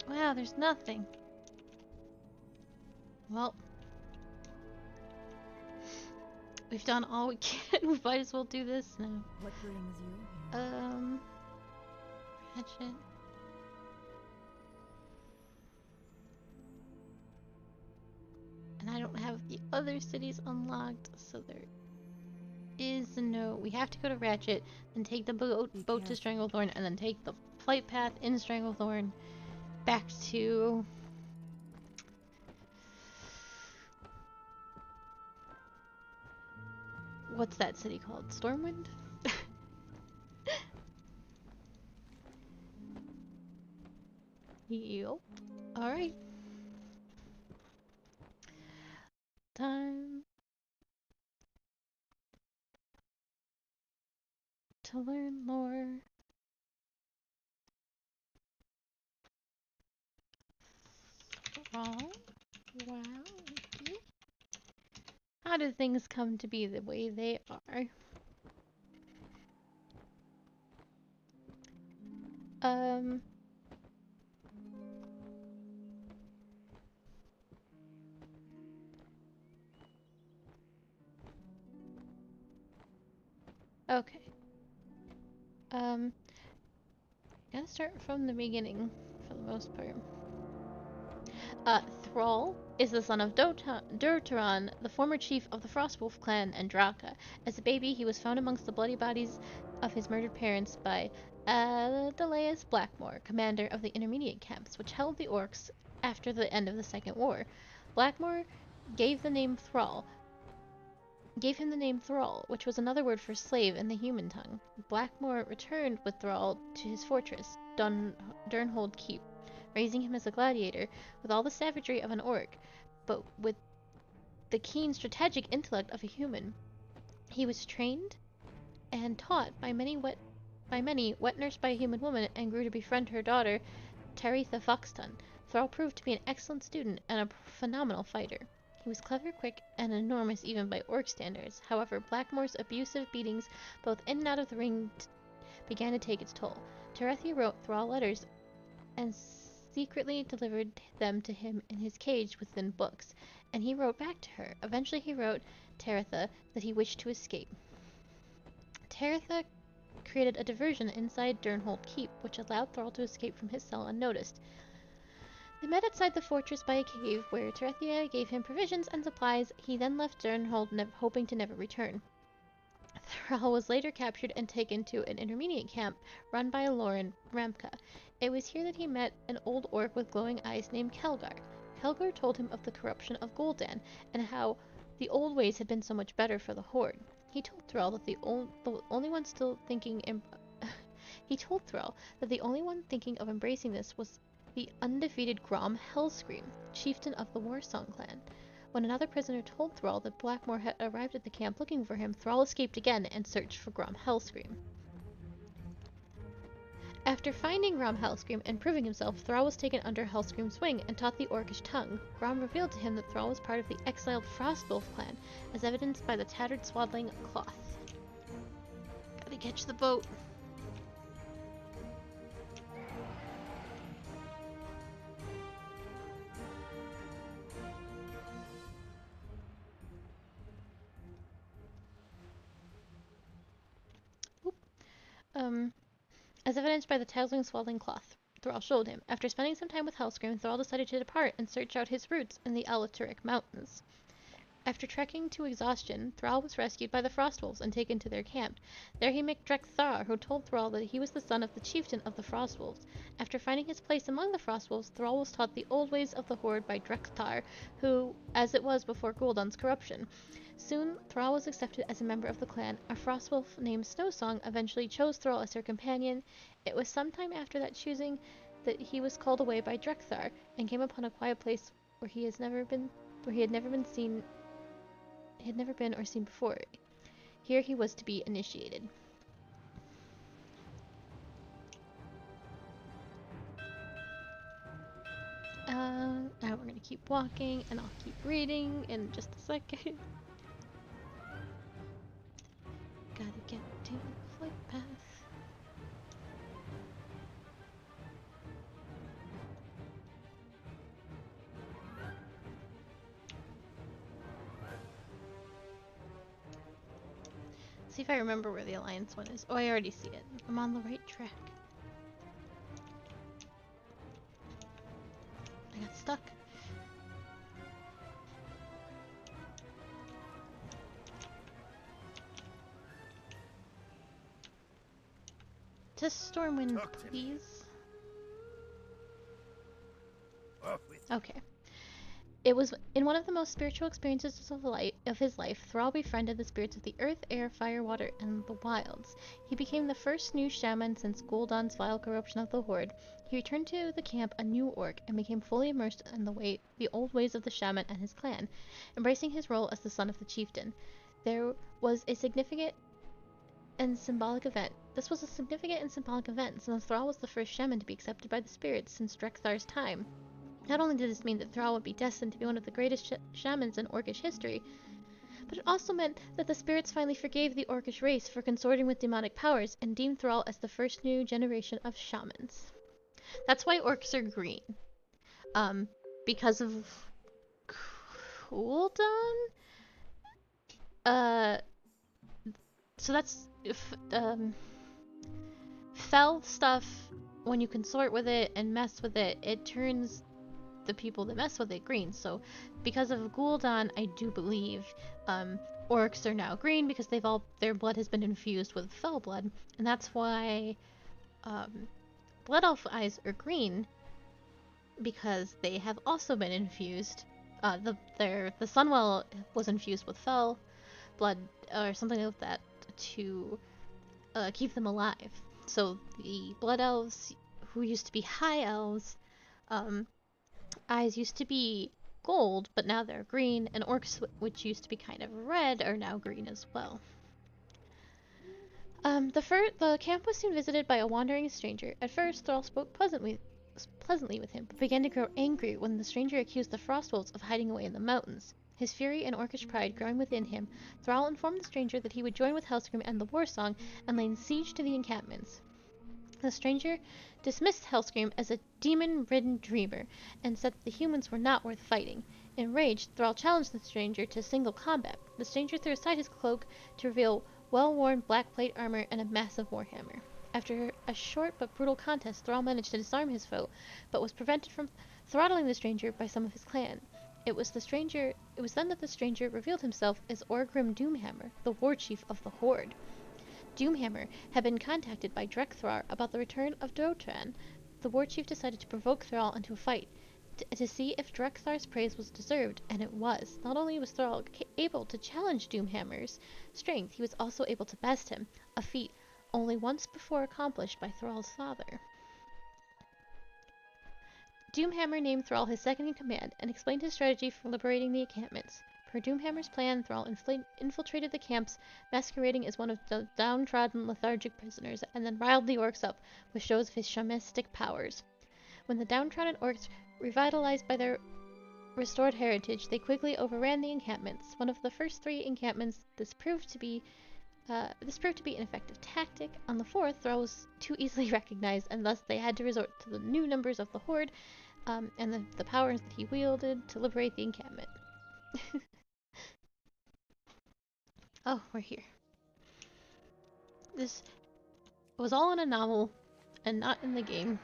Wow, there's nothing. Well, we've done all we can. We might as well do this now. What brings you here? Hatchet. And I don't have the other cities unlocked, so there is no... We have to go to Ratchet, then take the boat to Stranglethorn, and then take the flight path in Stranglethorn back to... What's that city called? Stormwind? Yup. Alright. Time to learn lore. Oh, wow. Okay. How do things come to be the way they are? Okay. Gotta start from the beginning, for the most part. Thrall is the son of Durtaron, the former chief of the Frostwolf clan and Draka. As a baby, he was found amongst the bloody bodies of his murdered parents by Adelaus Blackmore, commander of the intermediate camps, which held the orcs after the end of the Second War. Blackmore gave him the name Thrall, which was another word for slave in the human tongue. Blackmore returned with Thrall to his fortress, Durnhold Keep, raising him as a gladiator with all the savagery of an orc, but with the keen strategic intellect of a human. He was trained and taught by many, wet nursed by a human woman, and grew to befriend her daughter, Taritha Foxton. Thrall proved to be an excellent student and a phenomenal fighter. He was clever, quick, and enormous even by orc standards. However, Blackmore's abusive beatings, both in and out of the ring, began to take its toll. Taritha wrote Thrall letters and secretly delivered them to him in his cage within books, and he wrote back to her. Eventually he wrote Taritha that he wished to escape. Taritha created a diversion inside Durnhold Keep, which allowed Thrall to escape from his cell unnoticed. They met outside the fortress by a cave, where Taritha gave him provisions and supplies. He then left Durnhold, hoping to never return. Thrall was later captured and taken to an intermediate camp run by Lauren Ramka. It was here that he met an old orc with glowing eyes named Kelgar. Kelgar told him of the corruption of Gul'dan and how the old ways had been so much better for the Horde. He told Thrall that the only one thinking of embracing this was the undefeated Grom Hellscream, chieftain of the Warsong clan. When another prisoner told Thrall that Blackmore had arrived at the camp looking for him, Thrall escaped again and searched for Grom Hellscream. After finding Grom Hellscream and proving himself, Thrall was taken under Hellscream's wing and taught the Orcish tongue. Grom revealed to him that Thrall was part of the exiled Frostwolf clan, as evidenced by the tattered swaddling cloth. Gotta catch the boat. as evidenced by the dazzling swaddling cloth Thrall showed him. After spending some time with Hellscream, Thrall decided to depart and search out his roots in the Alaturek Mountains. After trekking to exhaustion, Thrall was rescued by the Frostwolves and taken to their camp. There he met Drek-Thar, who told Thrall that he was the son of the chieftain of the Frostwolves. After finding his place among the Frostwolves, Thrall was taught the old ways of the Horde by Drek-Thar, who, as it was before Gul'dan's corruption. Soon, Thrall was accepted as a member of the clan. A Frostwolf named Snowsong eventually chose Thrall as her companion. It was sometime after that choosing that he was called away by Drek-Thar and came upon a quiet place where he had never been or seen before. Here he was to be initiated. Now we're gonna keep walking, and I'll keep reading in just a second. Gotta get to the flight path. See if I remember where the Alliance one is. Oh, I already see it. I'm on the right track. I got stuck. Just Stormwind, please. Okay. It was in one of the most spiritual experiences of his life, Thrall befriended the spirits of the earth, air, fire, water, and the wilds. He became the first new shaman since Gul'dan's vile corruption of the Horde. He returned to the camp a new orc and became fully immersed in the old ways of the shaman and his clan, embracing his role as the son of the chieftain. There was a significant and symbolic event. This was a significant and symbolic event, since Thrall was the first shaman to be accepted by the spirits since Drek-Thar's time. Not only did this mean that Thrall would be destined to be one of the greatest shamans in Orcish history, but it also meant that the spirits finally forgave the Orcish race for consorting with demonic powers and deemed Thrall as the first new generation of shamans. That's why orcs are green. Because of Gul'dan? So that's fell stuff. When you consort with it and mess with it, it turns the people that mess with it green. So because of Gul'dan, I do believe orcs are now green because their blood has been infused with fell blood, and that's why blood elf eyes are green, because they have also been infused. The Sunwell was infused with fell blood or something like that to keep them alive. So the blood elves, who used to be high elves, eyes used to be gold, but now they're green, and orcs, which used to be kind of red, are now green as well. The camp was soon visited by a wandering stranger. At first, Thrall spoke pleasantly with him, but began to grow angry when the stranger accused the Frostwolves of hiding away in the mountains. His fury and orcish pride growing within him, Thrall informed the stranger that he would join with Hellscream and the Warsong and lay siege to the encampments. The stranger dismissed Hellscream as a demon-ridden dreamer and said that the humans were not worth fighting. Enraged, Thrall challenged the stranger to single combat. The stranger threw aside his cloak to reveal well-worn black plate armor and a massive warhammer. After a short but brutal contest, Thrall managed to disarm his foe, but was prevented from throttling the stranger by some of his clan. It was then that the stranger revealed himself as Orgrim Doomhammer, the war chief of the Horde. Doomhammer had been contacted by Drek-Thar about the return of Dotran. The war chief decided to provoke Thrall into a fight to see if Drek-Thar's praise was deserved, and it was. Not only was Thrall able to challenge Doomhammer's strength, he was also able to best him, a feat only once before accomplished by Thrall's father. Doomhammer named Thrall his second-in-command and explained his strategy for liberating the encampments. Per Doomhammer's plan, Thrall infiltrated the camps, masquerading as one of the downtrodden, lethargic prisoners, and then riled the orcs up with shows of his shamanistic powers. When the downtrodden orcs, revitalized by their restored heritage, they quickly overran the encampments. One of the first 3 encampments, this proved to be an effective tactic. On the 4th, Thrall was too easily recognized, and thus they had to resort to the new numbers of the Horde and the powers that he wielded to liberate the encampment. Oh, we're here. was all in a novel and not in the game.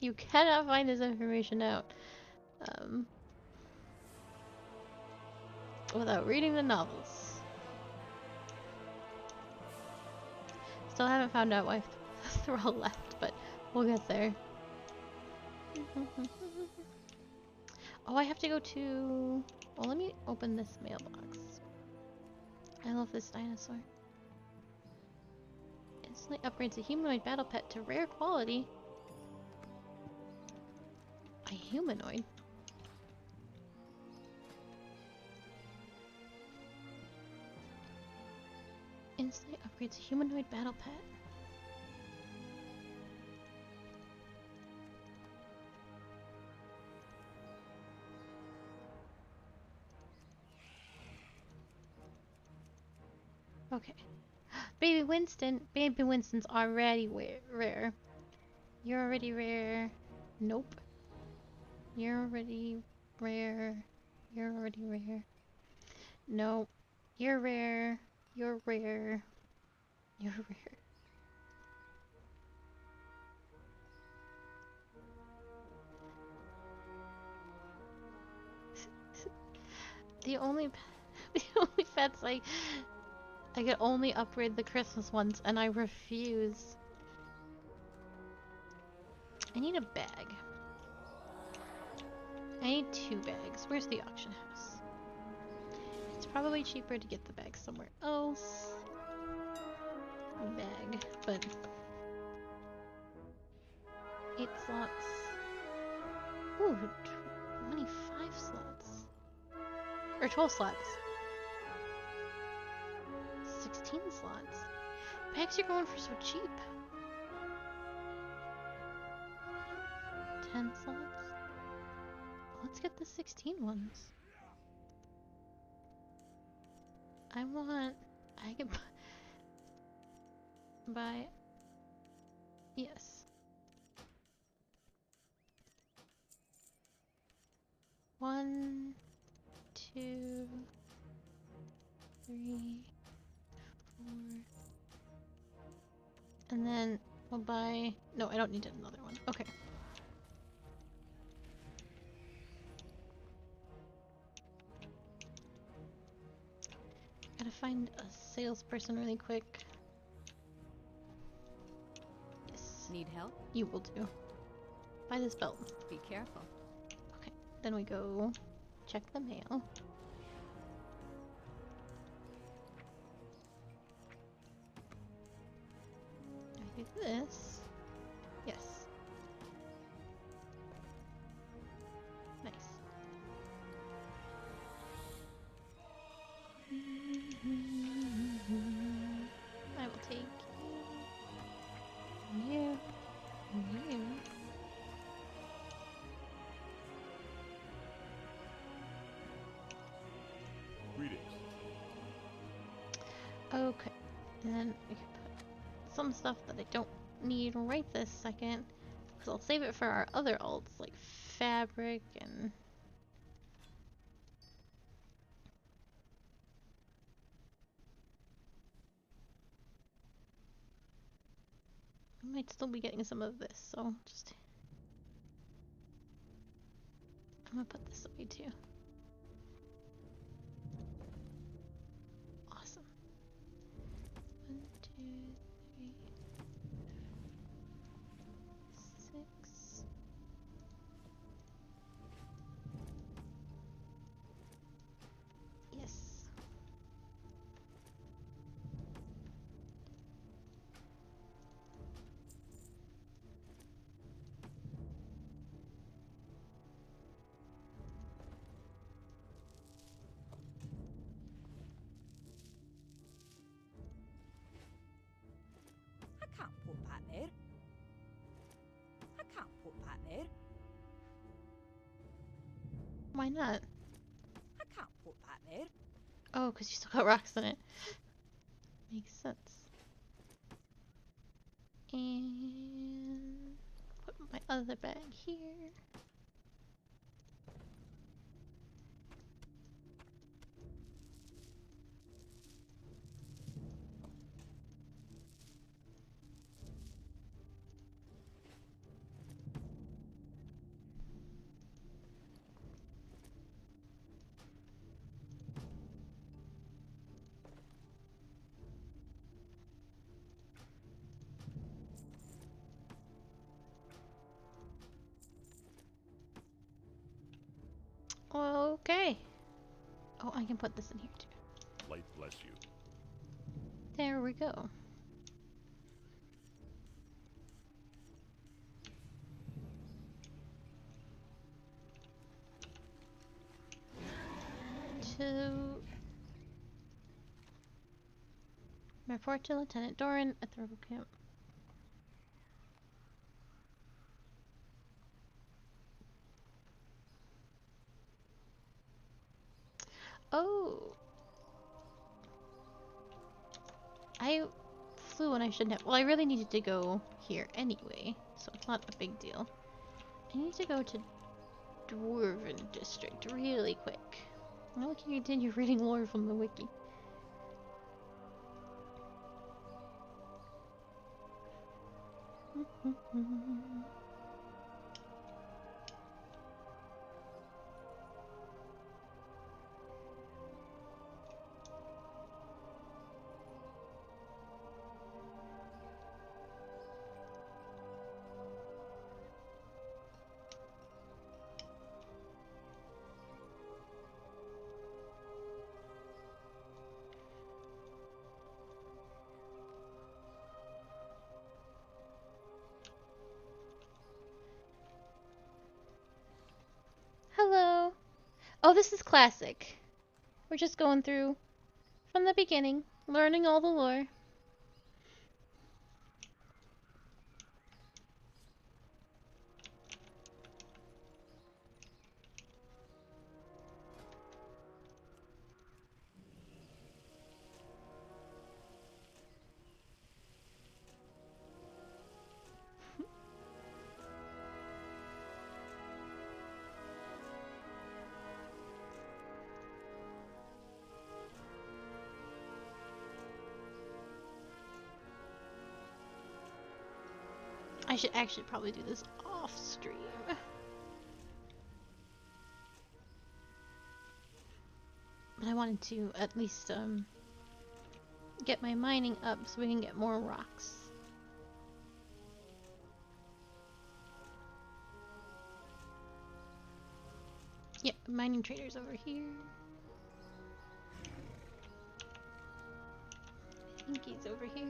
You cannot find this information out without reading the novels. Still haven't found out why Thrall left, but we'll get there. Oh, I have to go to... Well, let me open this mailbox. I love this dinosaur. Instantly upgrades a humanoid battle pet to rare quality. A humanoid? Instantly upgrades a humanoid battle pet. Okay. Baby Winston. Baby Winston's already rare. You're already rare. Nope. You're already rare. You're already rare. Nope. You're rare. You're rare. You're rare. The only pets I could only upgrade the Christmas ones, and I refuse. I need a bag. I need 2 bags. Where's the auction house? It's probably cheaper to get the bag somewhere else. Bag, but 8 slots. Ooh, 25 slots. Or 12 slots. 16 slots. Bags are going for so cheap. 10 slots. Let's get the 16 ones. I can buy. Yes. 1, 2, 3, 4. And then we'll buy. No, I don't need another one. Okay. Gotta find a salesperson really quick. Yes. Need help? You will do. Buy this belt. Be careful. Okay. Then we go check the mail. I do this. Yes. Nice. I will take you. You. Greetings. Okay. And then we can put some stuff that I don't need right this second. Because I'll save it for our other alts, like fabric and... I might still be getting some of this, so just... I'm gonna put this away too. Awesome. 1, 2, 3, 6. Yes. I can't put that there. I can't put that there. Why not? I can't put that there. Oh, because you still got rocks in it. Makes sense. And put my other bag here. Okay. Oh, I can put this in here too. Light bless you. There we go. To report to Lieutenant Doran at the rebel camp. Oh, I flew when I shouldn't have. Well, I really needed to go here anyway, so it's not a big deal. I need to go to Dwarven District really quick. Now we can continue reading lore from the wiki. Hello. Oh, this is classic. We're just going through from the beginning, learning all the lore. I should actually probably do this off stream. But I wanted to at least get my mining up so we can get more rocks. Yep, mining traders over here. I think he's over here.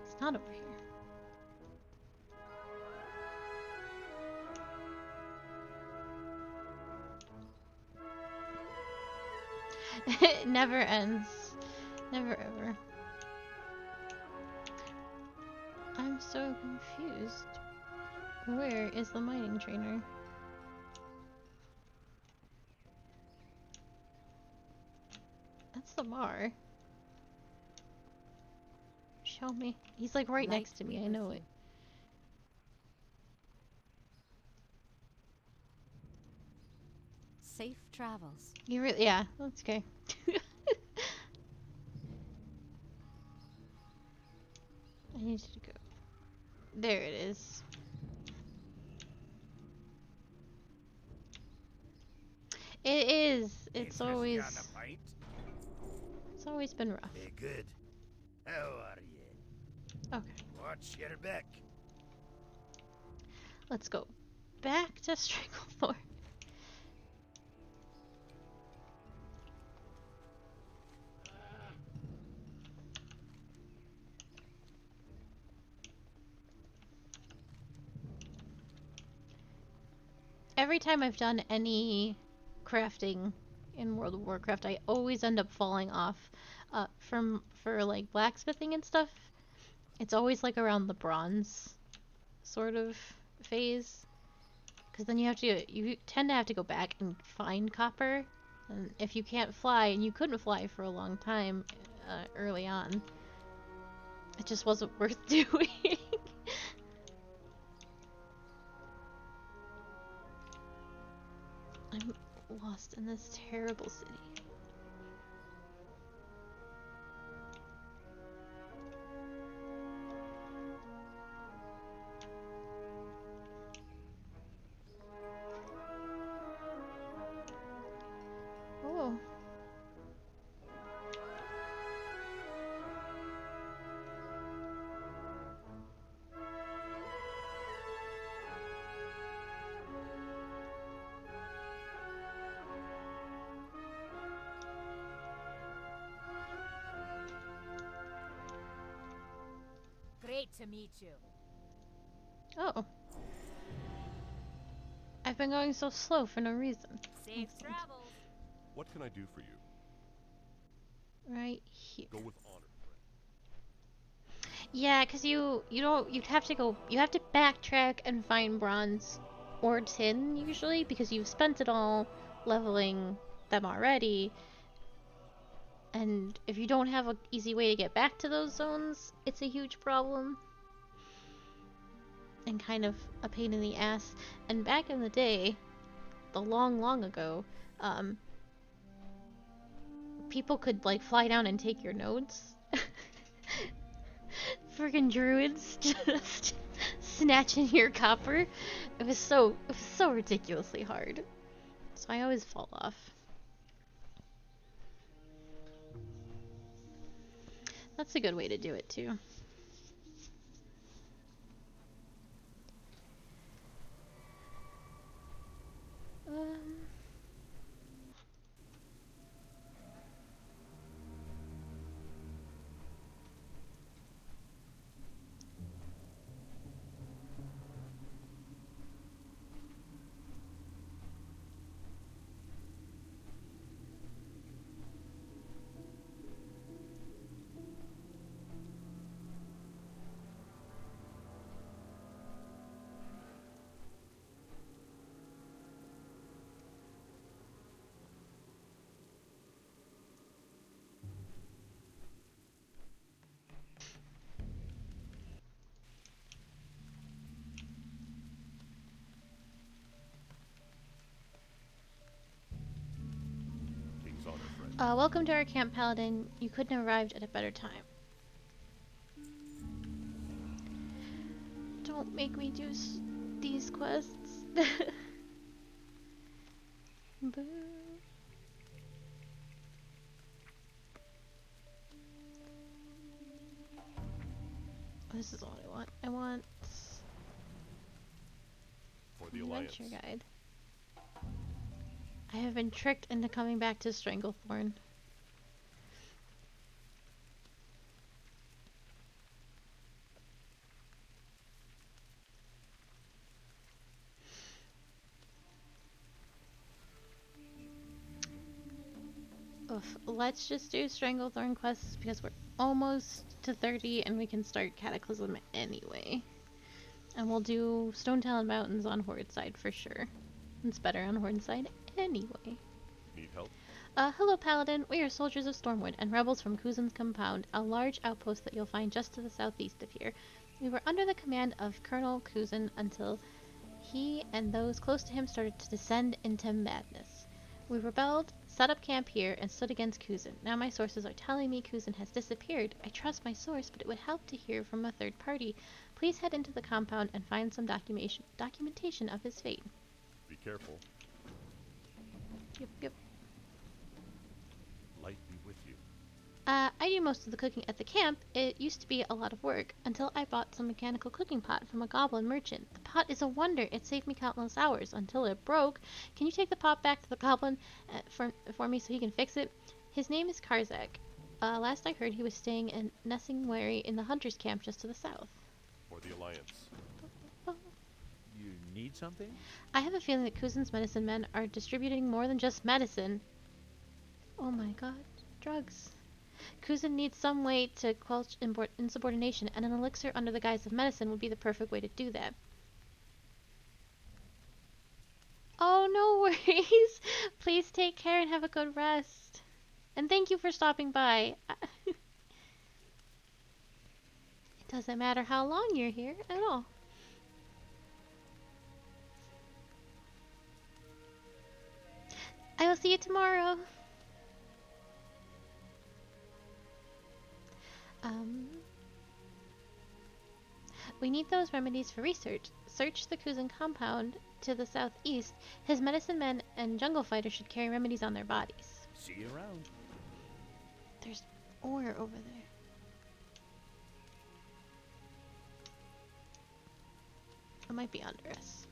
It's not over here. It never ends. Never ever. I'm so confused. Where is the mining trainer? That's the bar. Show me. He's like right next to me, I know it. Safe travels. You really, yeah, that's okay. I need you to go. There it is. It is. It's always been rough. Hey, good. How are you? Okay, Watch your back. let's go back to Stranglethorn. Every time I've done any crafting in World of Warcraft, I always end up falling off for like blacksmithing and stuff. It's always like around the bronze sort of phase, because then you tend to have to go back and find copper, and if you can't fly, and you couldn't fly for a long time early on, it just wasn't worth doing. I'm lost in this terrible city. Oh. to meet you. Oh. I've been going so slow for no reason. Safe travels. What can I do for you? Right here. Go with honor, friend. Yeah, cause you'd have to go. You have to backtrack and find bronze or tin usually because you've spent it all leveling them already. And if you don't have an easy way to get back to those zones, it's a huge problem. And kind of a pain in the ass. And back in the day, the long ago, people could like fly down and take your nodes. Friggin' druids just snatching your copper. It was so ridiculously hard. So I always fall off. That's a good way to do it too. King's honor, friend. Welcome to our camp, Paladin. You couldn't have arrived at a better time. Don't make me do these quests. Boo. This is all I want. I want For the Alliance. adventure guide. I have been tricked into coming back to Stranglethorn. Oof. Let's just do Stranglethorn quests because we're almost to 30 and we can start Cataclysm anyway. And we'll do Stone Talon Mountains on Horde side for sure. It's better on Horde side anyway. Need help? Hello Paladin, we are soldiers of Stormwood and rebels from Kuzen's Compound, a large outpost that you'll find just to the southeast of here. We were under the command of Colonel Kuzen until he and those close to him started to descend into madness. We rebelled, set up camp here, and stood against Kuzen. Now my sources are telling me Kuzen has disappeared. I trust my source, but it would help to hear from a third party. Please head into the compound and find some documentation of his fate. Be careful. Yep. Light be with you. I do most of the cooking at the camp. It used to be a lot of work, until I bought some mechanical cooking pot from a goblin merchant. The pot is a wonder. It saved me countless hours, until it broke. Can you take the pot back to the goblin for me so he can fix it? His name is Karzak. Last I heard he was staying in Nessingwary in the hunter's camp just to the south. For the Alliance. You need something? I have a feeling that Kuzen's medicine men are distributing more than just medicine. Oh my god, drugs. Kuzen needs some way to quell insubordination, and an elixir under the guise of medicine would be the perfect way to do that. Oh, no worries. Please take care and have a good rest. And thank you for stopping by. It doesn't matter how long you're here at all. I will see you tomorrow. We need those remedies for research. Search the Kuzen compound to the southeast. His medicine men and jungle fighters should carry remedies on their bodies. See you around. There's ore over there. It might be under us.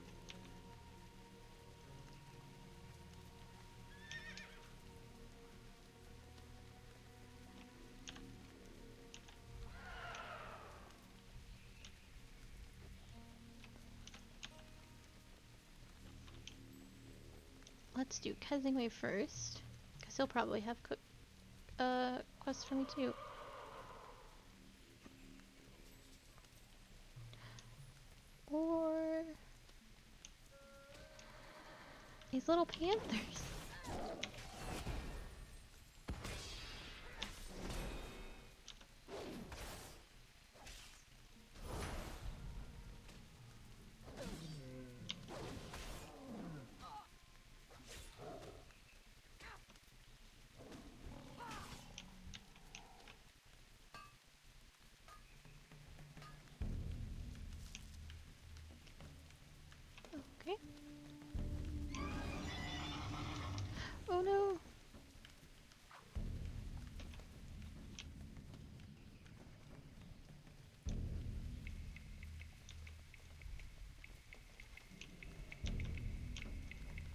let's do Kezingway first, because he'll probably have quests for me too. Or these little panthers. Okay. Oh no.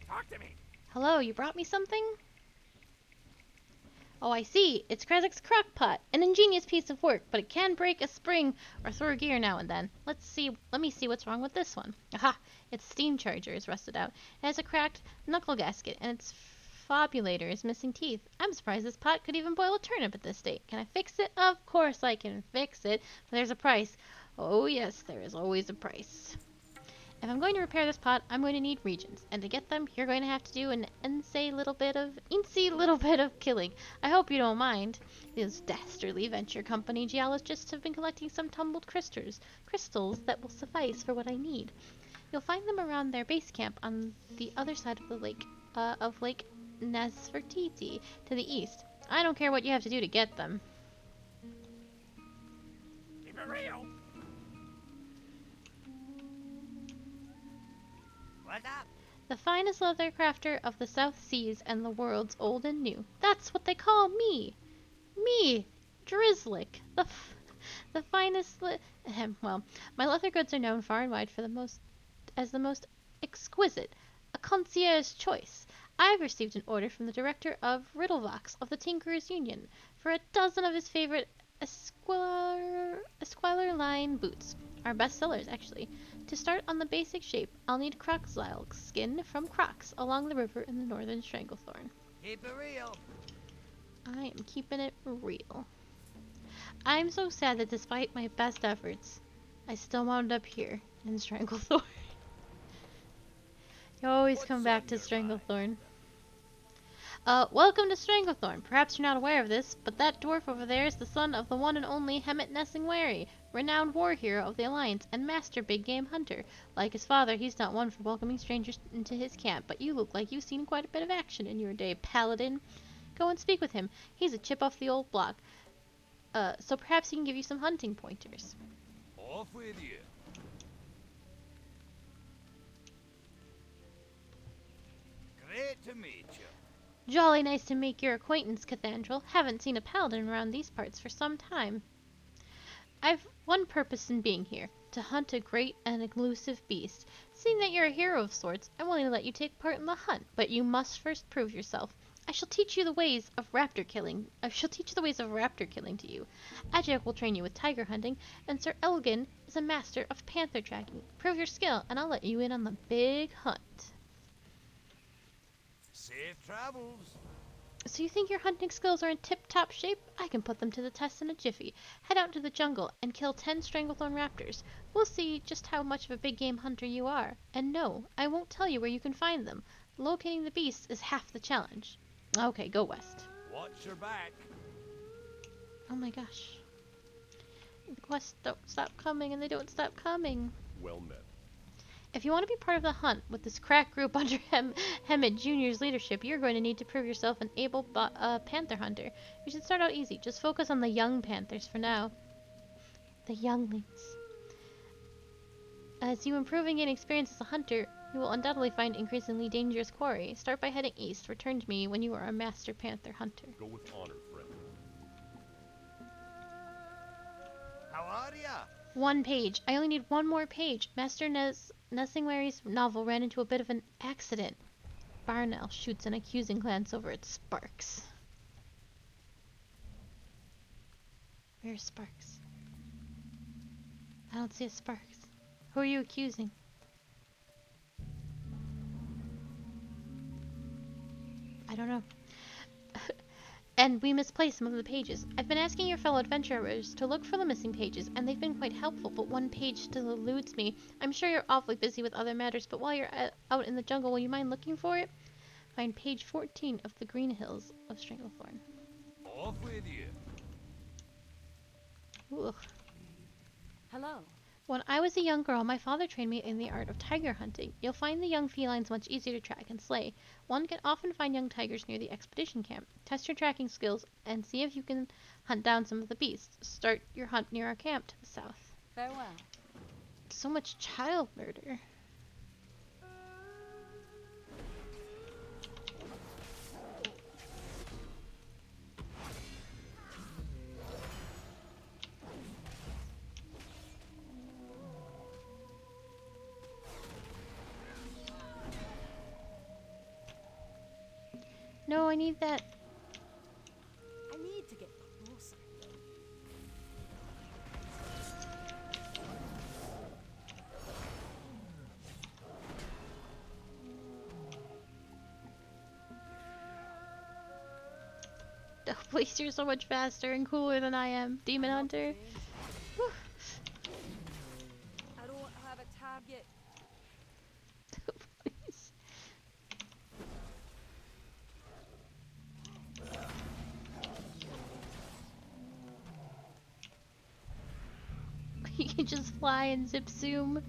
Talk to me. Hello, you brought me something? Oh, I see. It's Krazik's crockpot. An ingenious piece of work, but it can break a spring or throw a gear now and then. Let me see what's wrong with this one. Aha! Its steam charger is rusted out. It has a cracked knuckle gasket, and its fobulator is missing teeth. I'm surprised this pot could even boil a turnip at this state. Can I fix it? Of course I can fix it, but there's a price. Oh yes, there is always a price. If I'm going to repair this pot, I'm going to need regions, and to get them, you're going to have to do an insane little bit of killing. I hope you don't mind. These dastardly venture company geologists have been collecting some tumbled crystals that will suffice for what I need. You'll find them around their base camp on the other side of the lake, Lake Nesfertiti, to the east. I don't care what you have to do to get them. Keep it real. What's up? The finest leather crafter of the South Seas and the world's old and new. That's what they call me. Me, Drizzlick. The finest well, my leather goods are known far and wide for the most exquisite, a concierge choice. I've received an order from the director of Riddlevox of the Tinkerers Union for a dozen of his favorite Esquire line boots. Our best sellers, actually. To start on the basic shape, I'll need crocodile skin from crocs along the river in the northern Stranglethorn. Keep it real. I am keeping it real. I'm so sad that despite my best efforts, I still wound up here in Stranglethorn. You always come back to Stranglethorn. Welcome to Stranglethorn. Perhaps you're not aware of this, but that dwarf over there is the son of the one and only Hemet Nessingwary, renowned war hero of the Alliance and master big game hunter. Like his father, he's not one for welcoming strangers into his camp, but you look like you've seen quite a bit of action in your day, paladin. Go and speak with him. He's a chip off the old block. So perhaps he can give you some hunting pointers. Off with you. Great to meet you. Jolly nice to make your acquaintance, Cathedral. Haven't seen a paladin around these parts for some time. I've one purpose in being here, to hunt a great and elusive beast. Seeing that you're a hero of sorts, I'm willing to let you take part in the hunt, but you must first prove yourself. I shall teach you the ways of raptor killing. To you. Ajak will train you with tiger hunting, and Sir Elgin is a master of panther tracking. Prove your skill, and I'll let you in on the big hunt. Safe travels. So you think your hunting skills are in tip-top shape? I can put them to the test in a jiffy. Head out into the jungle and kill 10 Stranglethorn raptors. We'll see just how much of a big game hunter you are. And no, I won't tell you where you can find them. Locating the beasts is half the challenge. Okay, go west. Watch your back. Oh my gosh. The quests don't stop coming and they don't stop coming. Well met. If you want to be part of the hunt with this crack group under Hemet Jr.'s leadership, you're going to need to prove yourself an able panther hunter. You should start out easy. Just focus on the young panthers for now. The younglings. As you improve and gain experience as a hunter, you will undoubtedly find increasingly dangerous quarry. Start by heading east. Return to me when you are a master panther hunter. Go with honor, friend. How are ya? 1 page. I only need 1 more page. Master Nessingwary's novel ran into a bit of an accident. Barnell shoots an accusing glance over at Sparks. Where's Sparks? I don't see a Sparks. Who are you accusing? don't know. And we misplaced some of the pages. I've been asking your fellow adventurers to look for the missing pages, and they've been quite helpful, but one page still eludes me. I'm sure you're awfully busy with other matters, but while you're out in the jungle, will you mind looking for it? Find page 14 of the Green Hills of Stranglethorn. Off with you. Ooh. Hello. When I was a young girl, my father trained me in the art of tiger hunting. You'll find the young felines much easier to track and slay. One can often find young tigers near the expedition camp. Test your tracking skills and see if you can hunt down some of the beasts. Start your hunt near our camp to the south. Farewell. So much child murder. No, I need that. I need to get closer. Oh, please, you're so much faster and cooler than I am, Demon Hunter. Whew. I don't have a target. Please. You can just fly and zip zoom.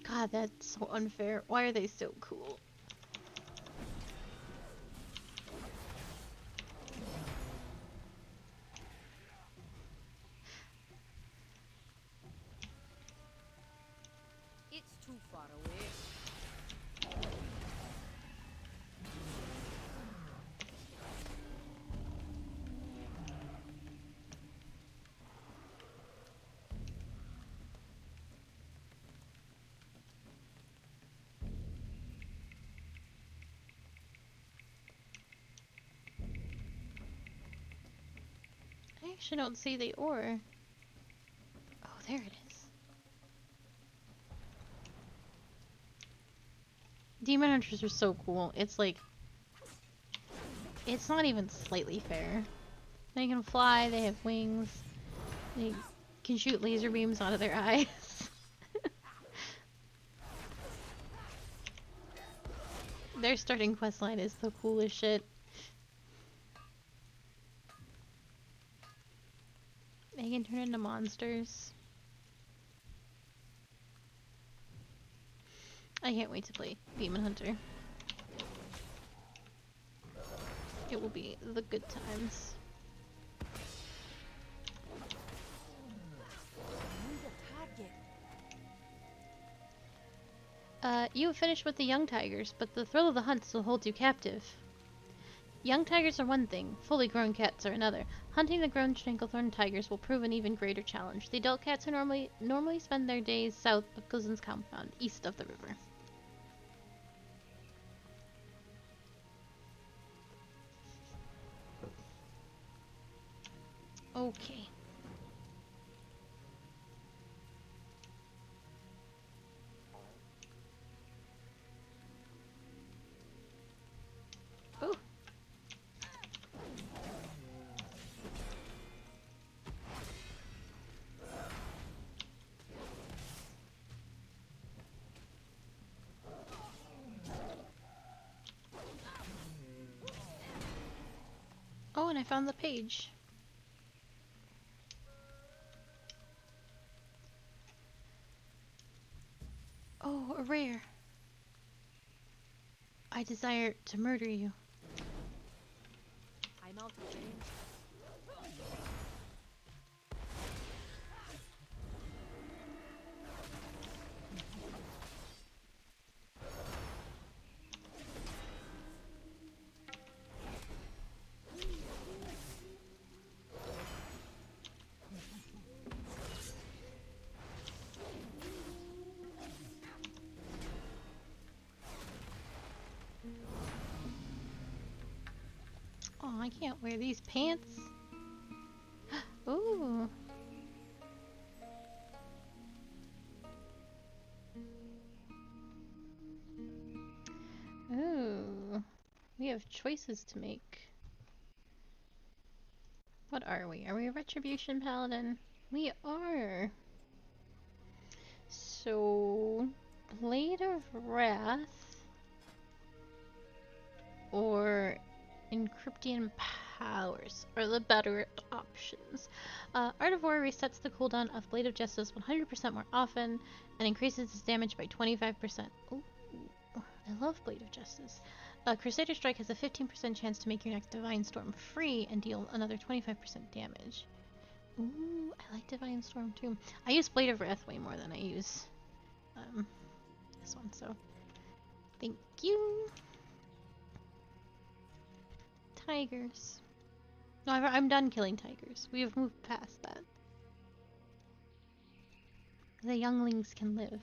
God, that's so unfair. Why are they so cool? It's too far away. I actually don't see the ore. Oh, there it is. Demon Hunters are so cool. It's like... It's not even slightly fair. They can fly, they have wings, they can shoot laser beams out of their eyes. Their starting questline is the coolest shit. They can turn into monsters. I can't wait to play Demon Hunter. It will be the good times. I need a target. You have finished with the young tigers, but the thrill of the hunt still holds you captive. Young tigers are one thing, fully grown cats are another. Hunting the grown Stranglethorn tigers will prove an even greater challenge. The adult cats are normally spend their days south of Cousin's compound, east of the river. Okay. Oh. Oh, and I found the page. Oh, a rare. I desire to murder you. I'm out of range. Oh, I can't wear these pants. Ooh. of choices to make. What are we? Are we a Retribution Paladin? We are! So... Blade of Wrath... or Encryptian Powers are the better options. Art of War resets the cooldown of Blade of Justice 100% more often and increases its damage by 25%. Ooh, I love Blade of Justice. Crusader Strike has a 15% chance to make your next Divine Storm free and deal another 25% damage. Ooh, I like Divine Storm too. I use Blade of Wrath way more than I use this one, so thank you. Tigers. No, I'm done killing tigers. We have moved past that. The younglings can live.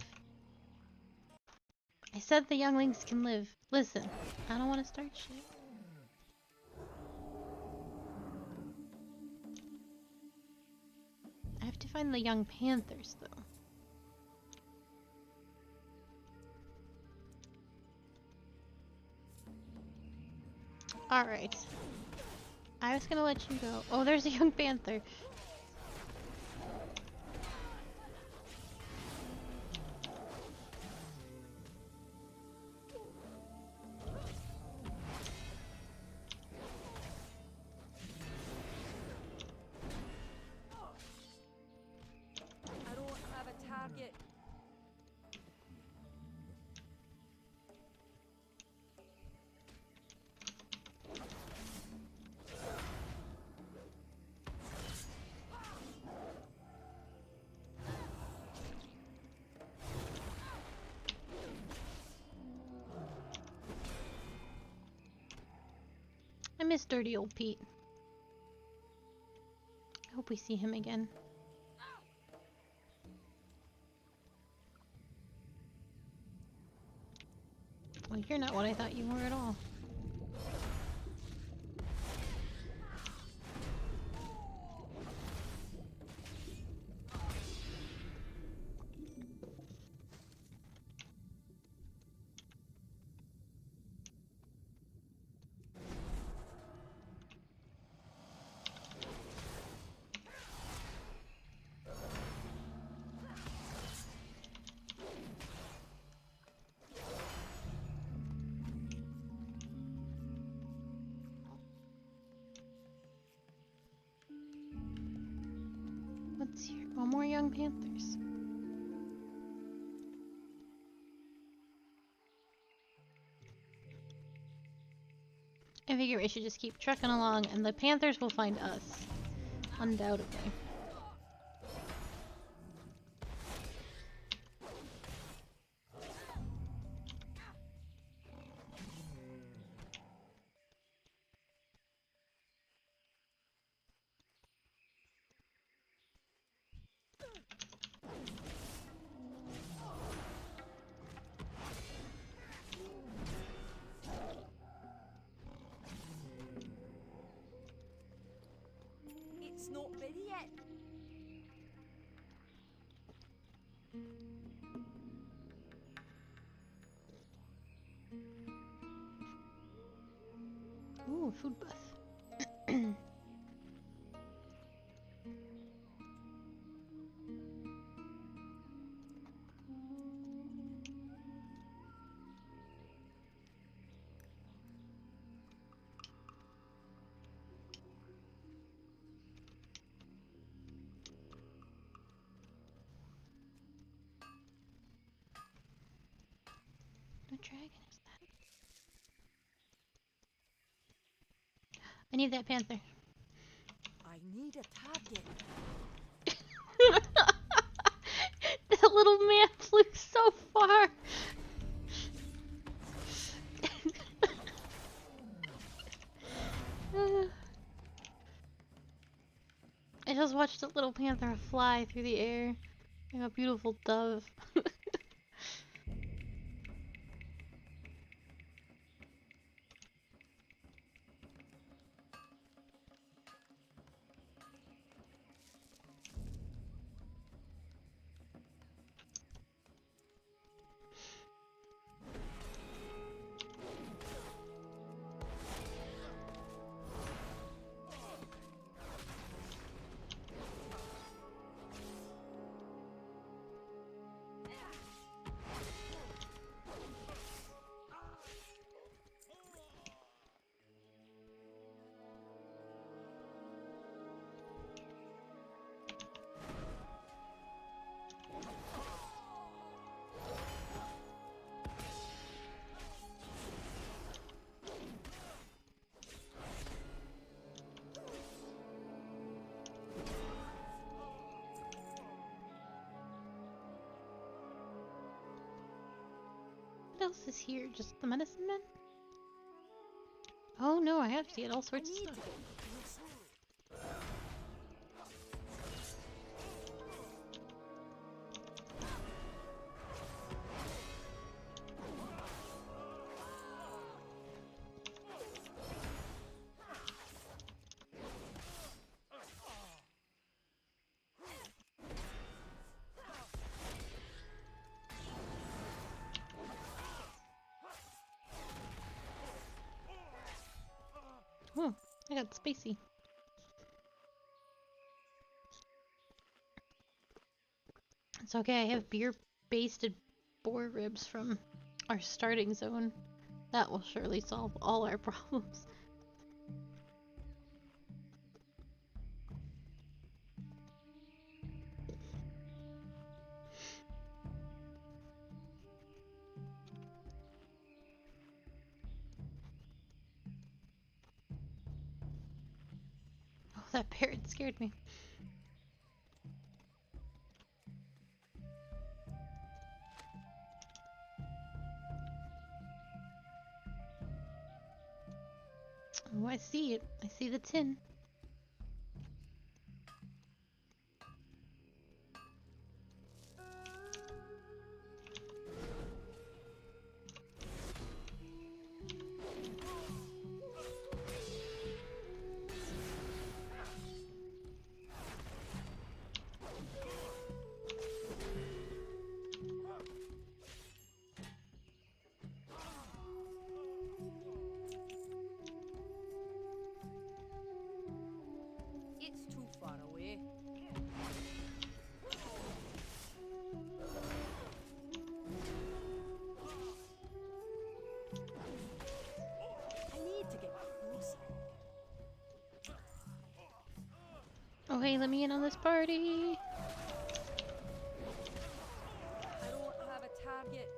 I said the younglings can live. Listen, I don't want to start shit. I have to find the young panthers, though. Alright. I was gonna let you go. Oh, there's a young panther. I don't have a target. I miss dirty old Pete. I hope we see him again. Well, you're not what I thought you were at all. What's here? Oh, more young panthers. I figure we should just keep trucking along and the panthers will find us. Undoubtedly. It's not ready yet. Ooh, food buff. What dragon is that? I need that panther. I need a target. That little man flew so far. I just watched a little panther fly through the air like a beautiful dove. else is here? Just the medicine men? Oh no, I have to get all sorts of stuff. Oh, I got spacey. It's okay, I have beer-basted boar ribs from our starting zone. That will surely solve all our problems. Oh, that parrot scared me. Oh, I see it. I see the tin. It's too far away. I need to get closer. Oh hey, let me in on this party! I don't have a target.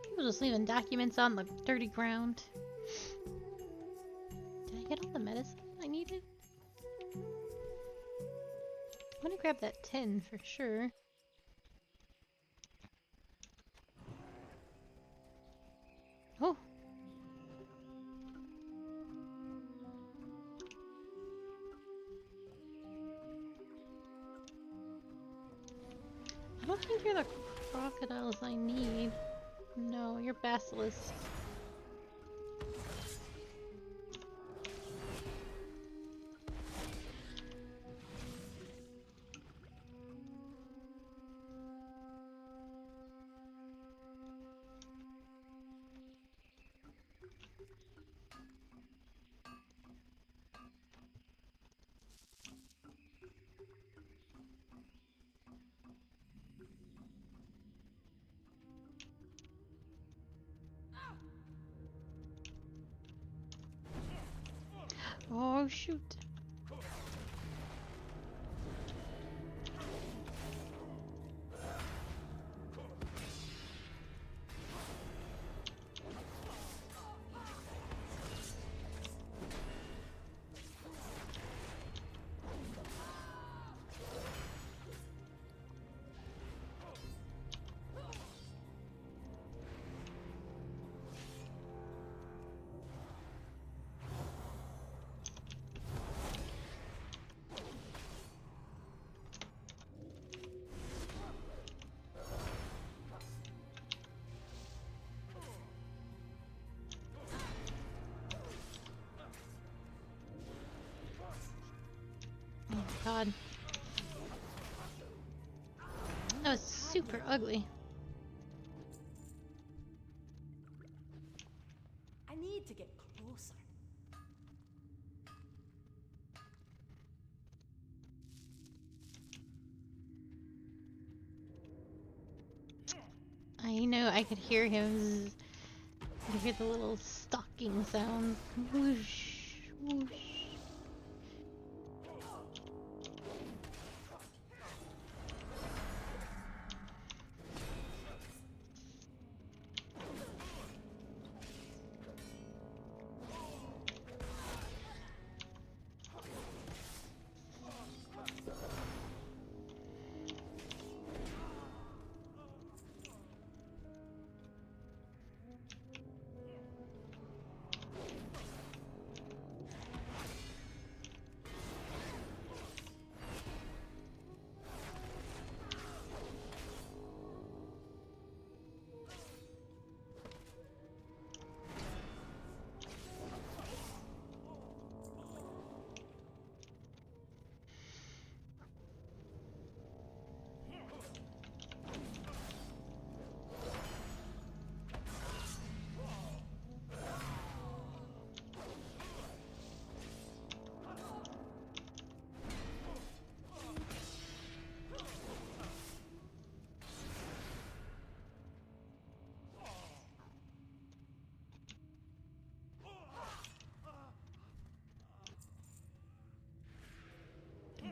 People just leaving documents on the dirty ground. Did I get all the medicine I needed? I'm gonna grab that tin for sure. Oh! I don't think you're the crocodiles I need. No, you're basilisks. Oh shoot. Oh god. That was super ugly. I need to get closer. I know, I I could hear him. Zzz. I could hear the little stalking sounds. Whoosh, whoosh.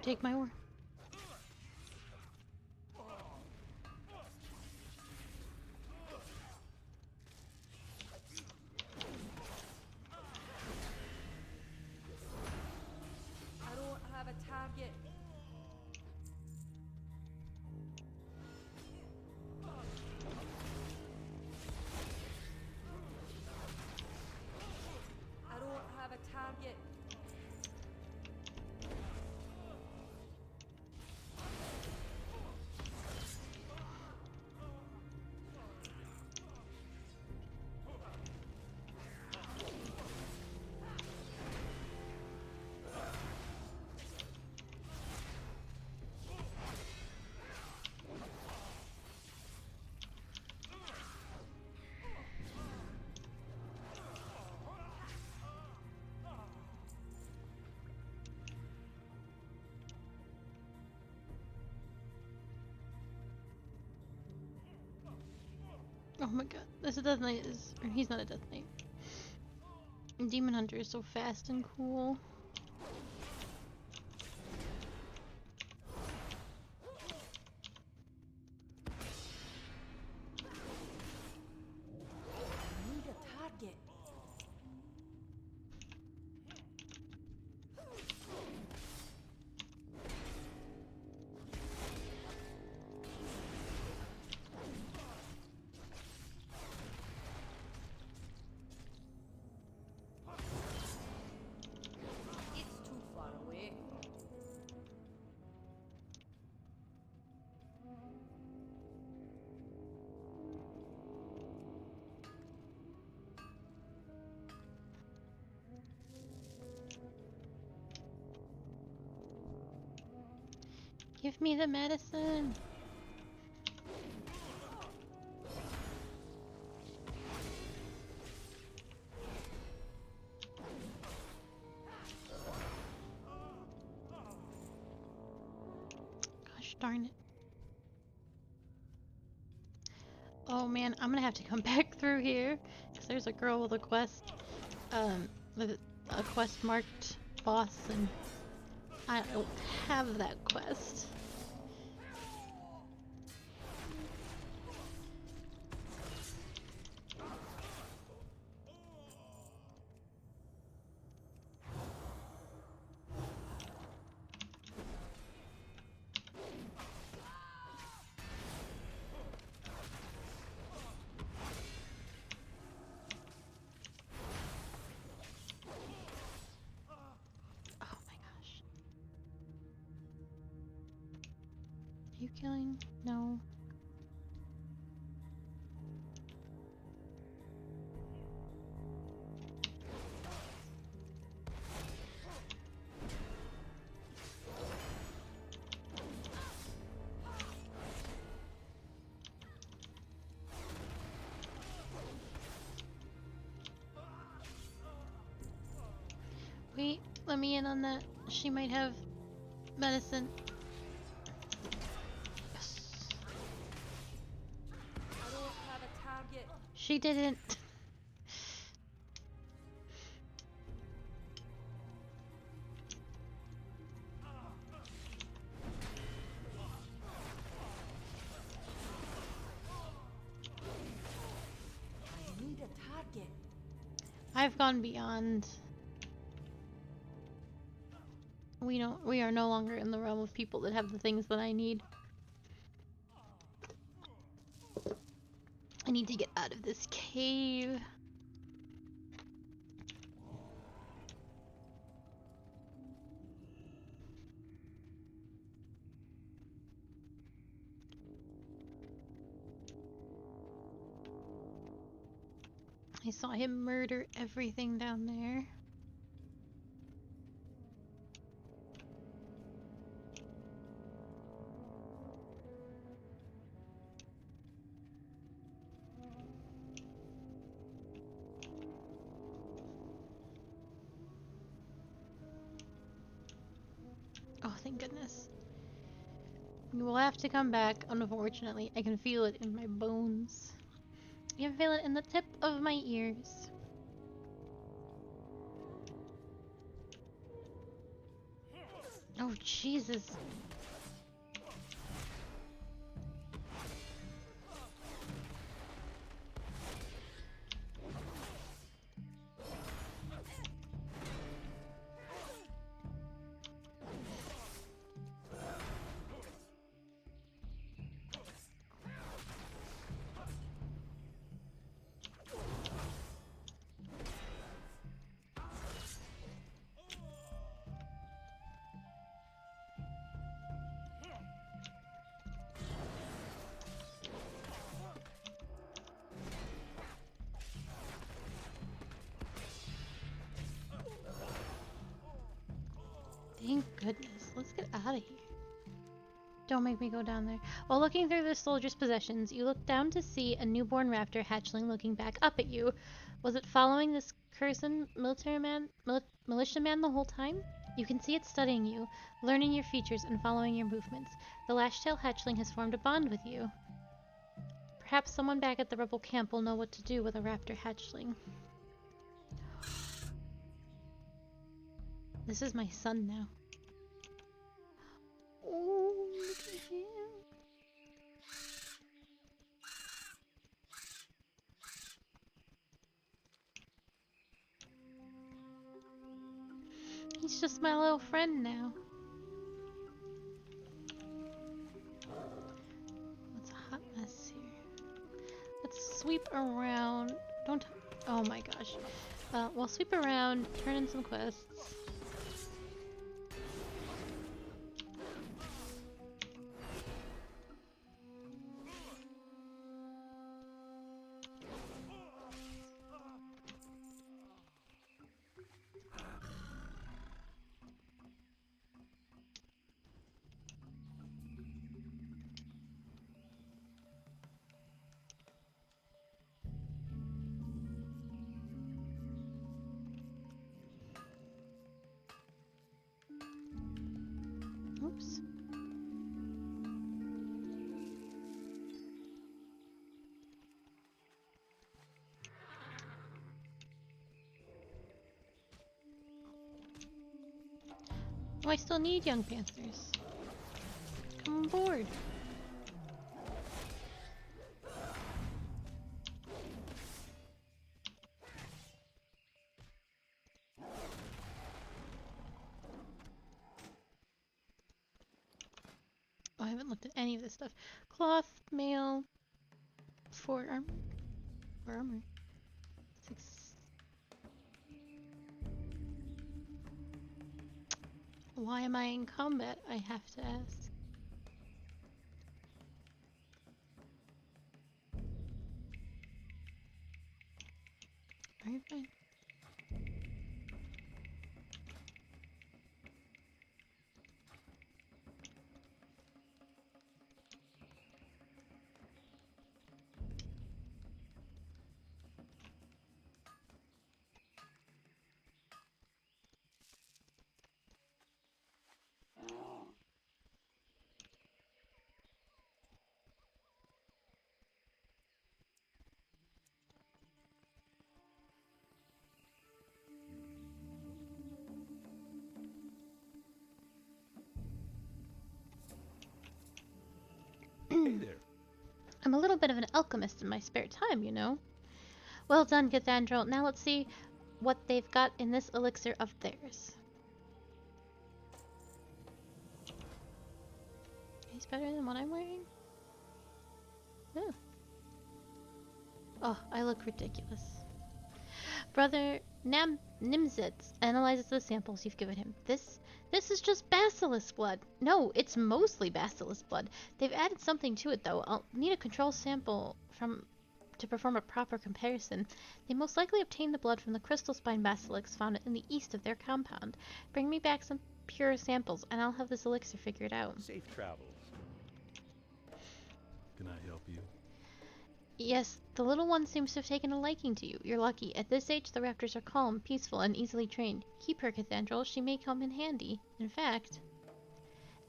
Take my word. I don't have a target. I don't have a target. Oh my god, this is Death Knight is, or he's not a Death Knight. Demon Hunter is so fast and cool. I need a target. It's too far away. Give me the medicine. Gosh darn it. Oh man, I'm gonna have to come back through here because there's a girl with a quest, with a quest marked boss, and I don't have that quest. Oh my gosh. Are you killing? No. Wait, let me in on that. She might have medicine. Yes. I don't have a She didn't. I need a target. I've gone beyond. We are no longer in the realm of people that have the things that I need. I need to get out of this cave. I saw him murder everything down there. Oh, thank goodness. You will have to come back, unfortunately. I can feel it in my bones. I can feel it in the tip of my ears. Oh, Jesus. Thank goodness. Let's get out of here. Don't make me go down there. While looking through the soldier's possessions, you look down to see a newborn raptor hatchling looking back up at you. Was it following this cursed militia man the whole time? You can see it studying you, learning your features and following your movements. The lash-tail hatchling has formed a bond with you. Perhaps someone back at the rebel camp will know what to do with a raptor hatchling. This is my son now. Oh, look at him. He's just my little friend now. What's a hot mess here? Let's sweep around. Don't. Oh my gosh. We'll sweep around, turn in some quests. Oops. Oh, I still need young panthers. Come on board. Oh, I haven't looked at any of this stuff. Cloth, mail, forearm, armor. 6. Why am I in combat? I have to ask. Alright, fine. Hey there. I'm a little bit of an alchemist in my spare time, you know. Well done, Cathedral. Now let's see what they've got in this elixir of theirs. He's better than what I'm wearing? Oh. Oh, I look ridiculous. Brother Nimzitz analyzes the samples you've given him. This is just basilisk blood. No, it's mostly basilisk blood. They've added something to it, though. I'll need a control sample to perform a proper comparison. They most likely obtained the blood from the crystal spine basilisks found in the east of their compound. Bring me back some pure samples, and I'll have this elixir figured out. Safe travels. Can I help you? Yes, the little one seems to have taken a liking to you. You're lucky. At this age, the raptors are calm, peaceful, and easily trained. Keep her, Cathedral. She may come in handy. In fact,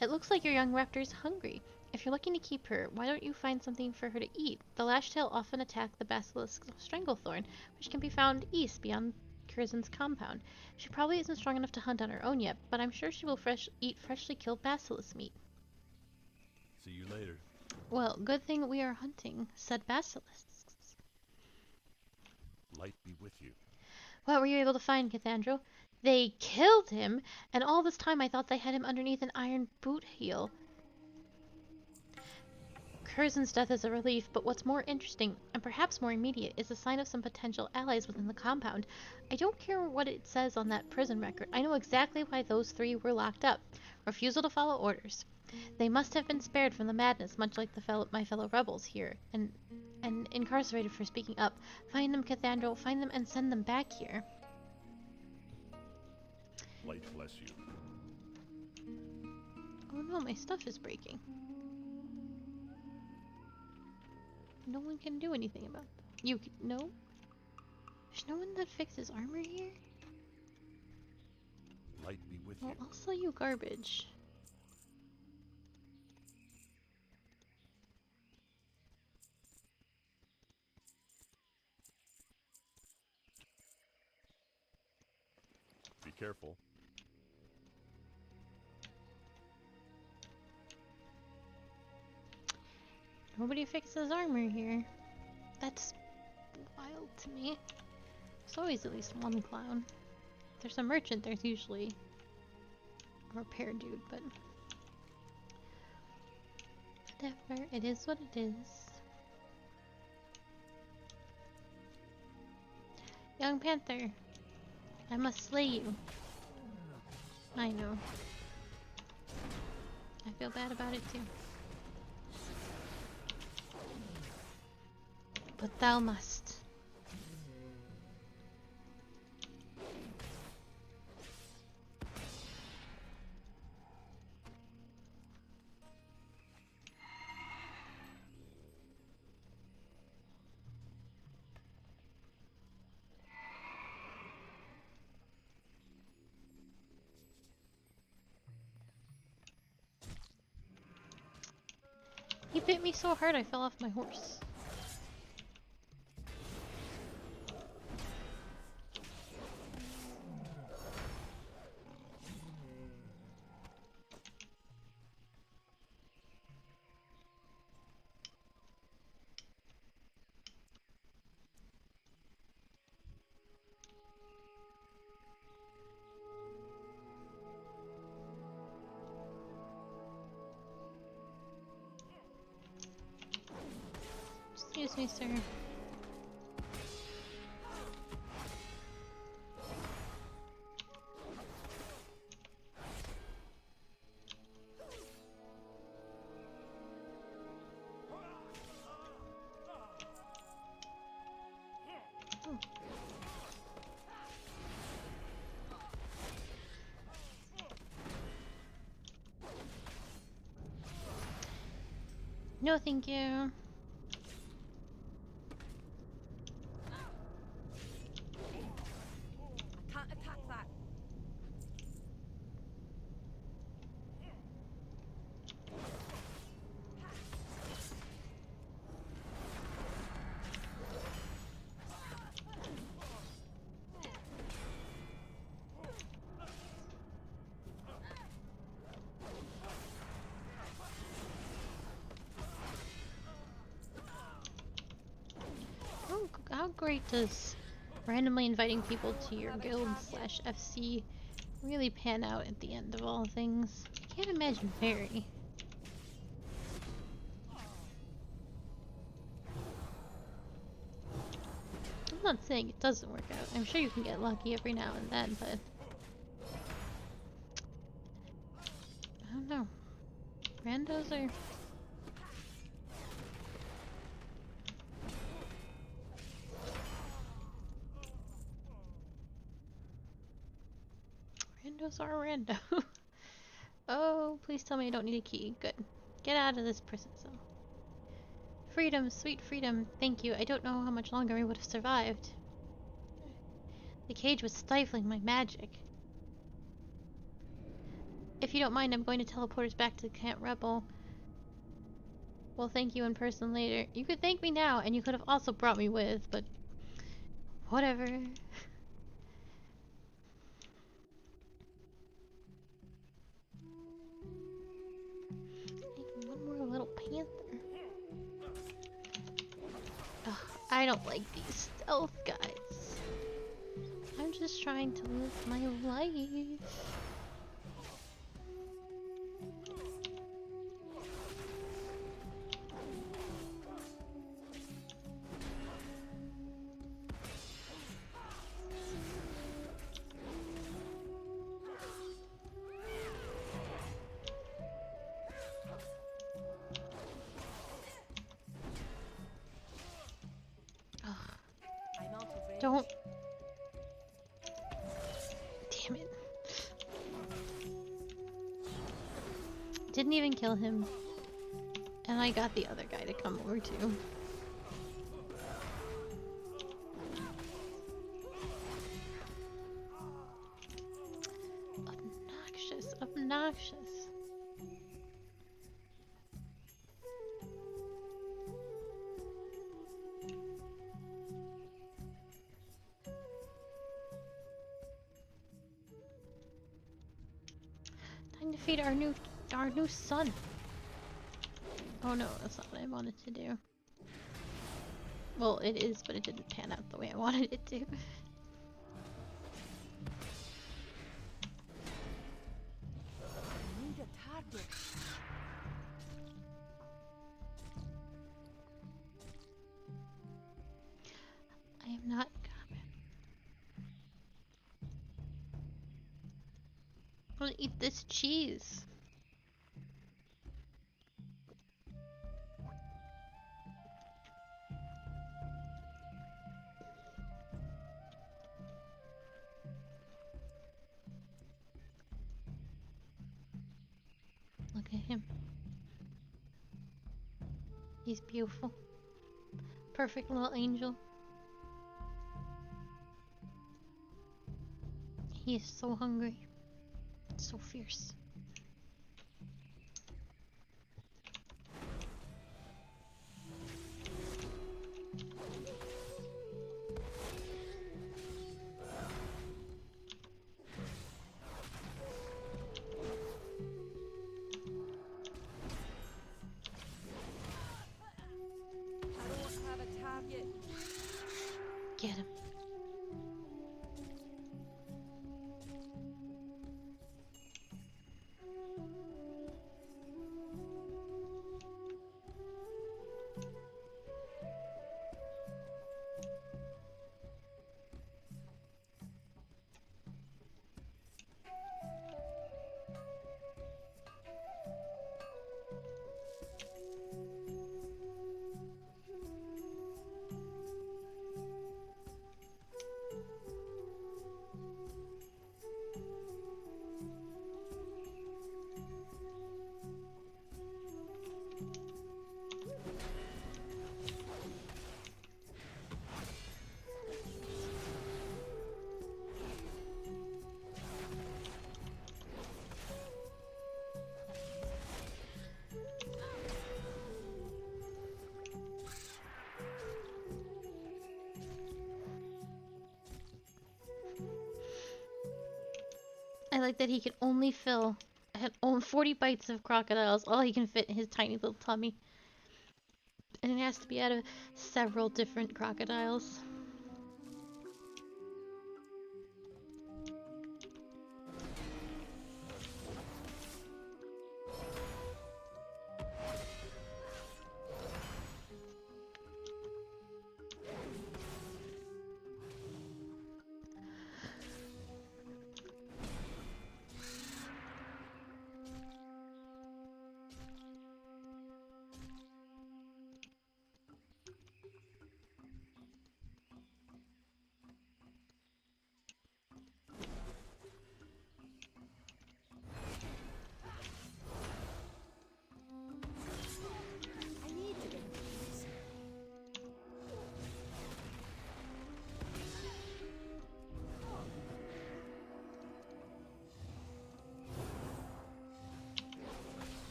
it looks like your young raptor is hungry. If you're looking to keep her, why don't you find something for her to eat? The lashtail often attack the basilisk's stranglethorn, which can be found east beyond Curzon's compound. She probably isn't strong enough to hunt on her own yet, but I'm sure she will eat freshly killed basilisk meat. See you later. Well, good thing we are hunting said basilisks. Light be with you. What were you able to find, Cathedral? They killed him, and all this time I thought they had him underneath an iron boot heel. Curzon's death is a relief, but what's more interesting, and perhaps more immediate, is the sign of some potential allies within the compound. I don't care what it says on that prison record. I know exactly why those three were locked up. Refusal to follow orders. They must have been spared from the madness, much like my fellow rebels here, and incarcerated for speaking up. Find them, Cathedral. Find them and send them back here. Light bless you. Oh no, my stuff is breaking. No one can do anything about that. No? There's no one that fixes armor here? Light be with Well, you. I'll sell you garbage. Be careful. Nobody fixes armor here. That's wild to me. There's always at least one clown. If there's a merchant, there's usually a repair dude, but whatever. It is what it is. Young Panther, I must slay you. I know. I feel bad about it too. But thou must. He bit me so hard I fell off my horse. Excuse me, sir. Oh. No, thank you. I can't attack that. great does randomly inviting people to your guild slash FC really pan out at the end of all things? I can't imagine very. I'm not saying it doesn't work out. I'm sure you can get lucky every now and then, but I don't know. Randos are... Randos are rando. Oh, please tell me I don't need a key. Good. Get out of this prison cell. Freedom, sweet freedom. Thank you. I don't know how much longer I would have survived. The cage was stifling my magic. If you don't mind, I'm going to teleport us back to Camp Rebel. Well, thank you in person later. You could thank me now, and you could have also brought me with, but... whatever. One more little panther. Ugh, I don't like these stealth guys. I'm just trying to live my life. Don't. Damn it. Didn't even kill him. And I got the other guy to come over too. Obnoxious, obnoxious. Time to feed our new son. Oh no, that's not what I wanted to do. Well, it is, but it didn't pan out the way I wanted it to. I need a target. I am not in combat. I want to eat this cheese. Look at him. He's beautiful. Perfect little angel. He is so hungry. So fierce. I don't have a target. Get him. I like that he can only fill 40 bites of crocodiles, all he can fit in his tiny little tummy. And it has to be out of several different crocodiles.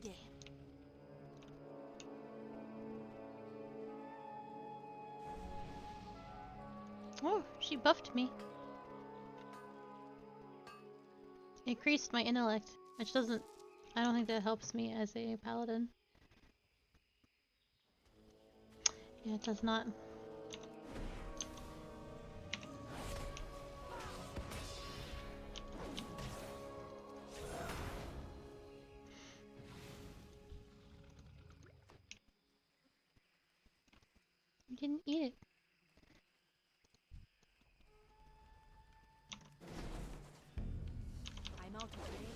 target. Oh, she buffed me. Increased my intellect, which doesn't... I don't think that helps me as a paladin. Yeah, it does not. You didn't eat it. I'm out of range.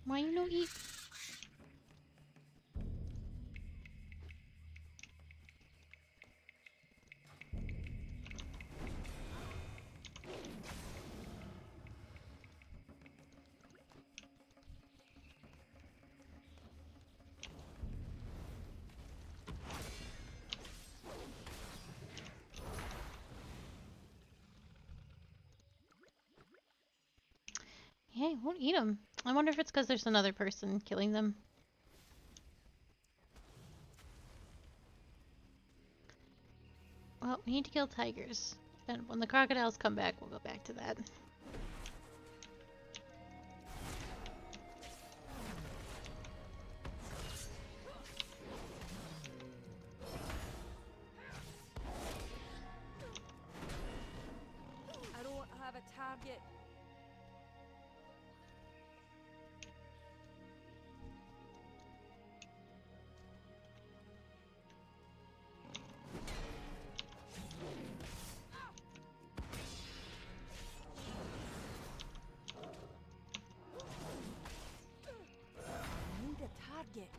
Why you no eat? Yeah, won't eat them. I wonder if it's because there's another person killing them. Well, we need to kill tigers. And when the crocodiles come back, we'll go back to that. I don't have a target. I need a target.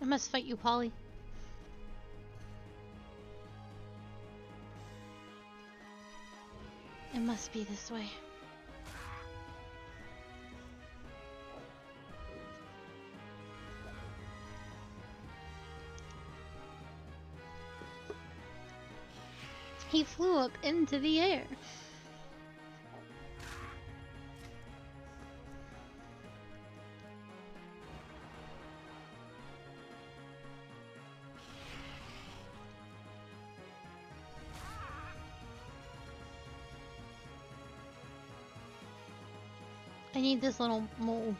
I must fight you, Polly. It must be this way. He flew up into the air. I need this little mole.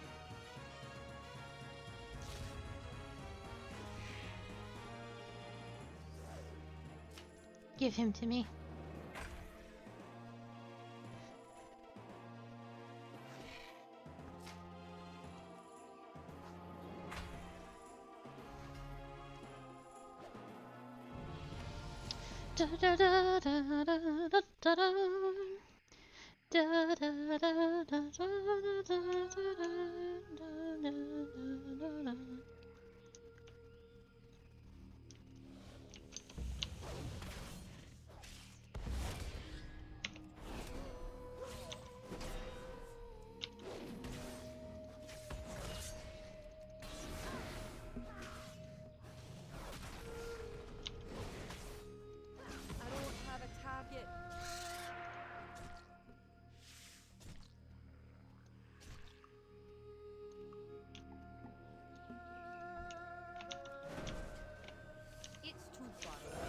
Give him to me. Da da da da da da da da. Da da da da da da da. I don't have a target. It's too far away.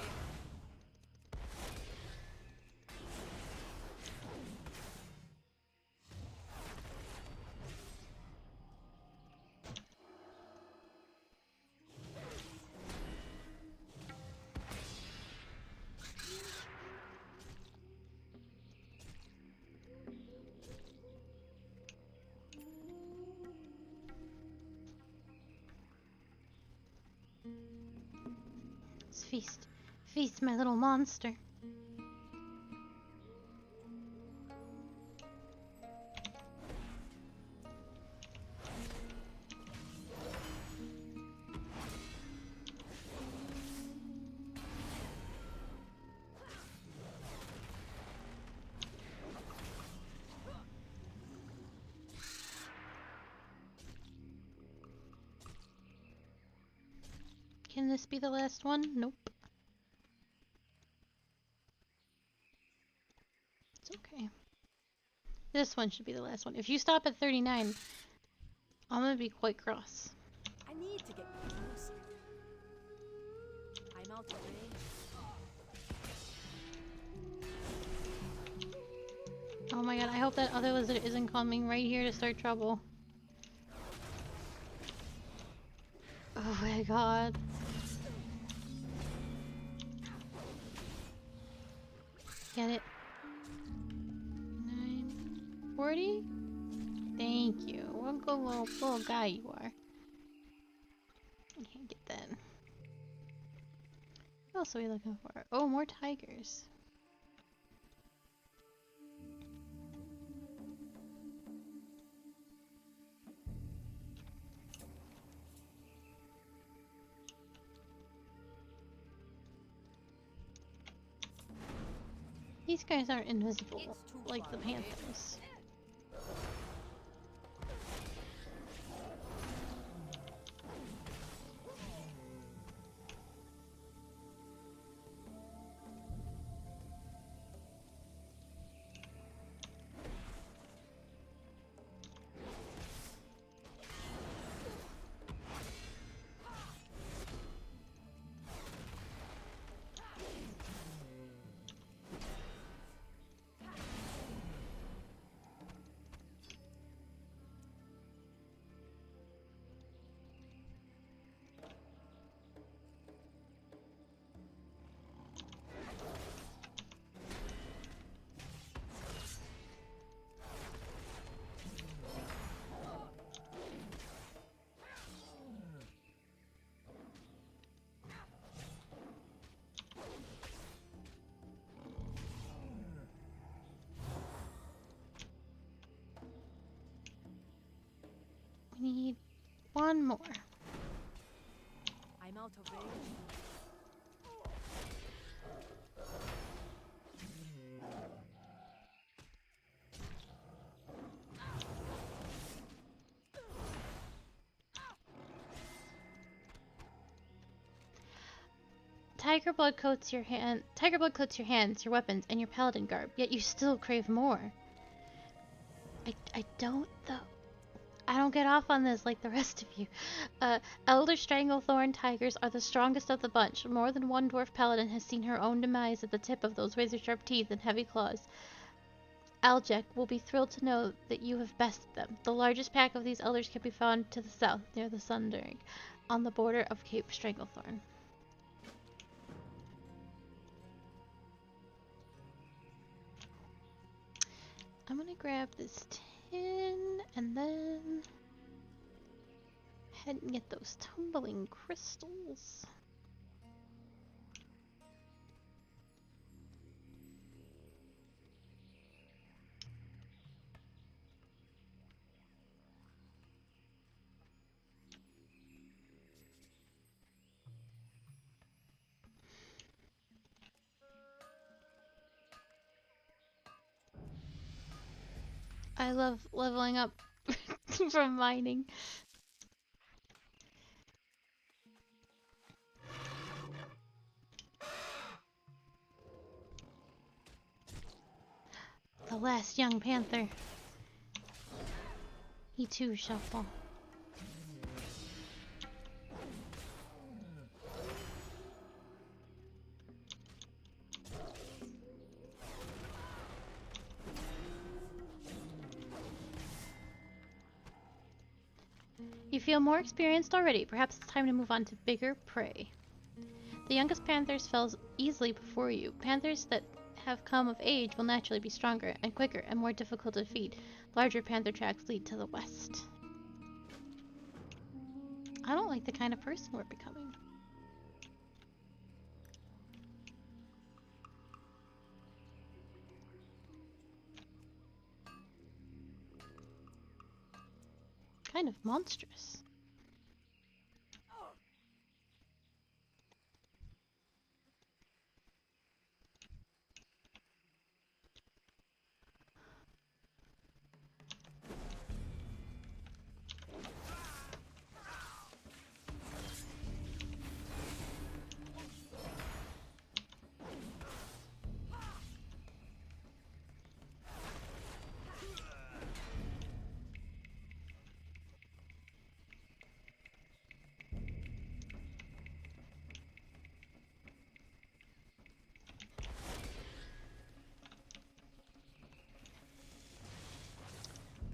Let's feast. Feast, my little monster. Can this be the last one? Nope. It's okay. This one should be the last one. If you stop at 39, I'm gonna be quite cross. I need to get closer. I'm out of range. Oh my god, I hope that other lizard isn't coming right here to start trouble. Oh my god. Get it. 940? Thank you. What a good little guy you are. I can't get that. What else are we looking for? Oh, more tigers. These guys aren't invisible like the panthers. We need one more. I'm out of range. Tiger blood coats your hands, your weapons, and your paladin garb, yet you still crave more. I don't though. I don't get off on this like the rest of you. Elder Stranglethorn tigers are the strongest of the bunch. More than one dwarf paladin has seen her own demise at the tip of those razor-sharp teeth and heavy claws. Aljek will be thrilled to know that you have bested them. The largest pack of these elders can be found to the south, near the Sundering, on the border of Cape Stranglethorn. I'm gonna grab this tin and then head and get those tumbling crystals. I love leveling up from mining. The last young panther. He too shall fall. You feel more experienced already. Perhaps it's time to move on to bigger prey. The youngest panthers fell easily before you. Panthers that have come of age will naturally be stronger and quicker and more difficult to feed. Larger panther tracks lead to the west. I don't like the kind of person we're becoming. Kind of monstrous.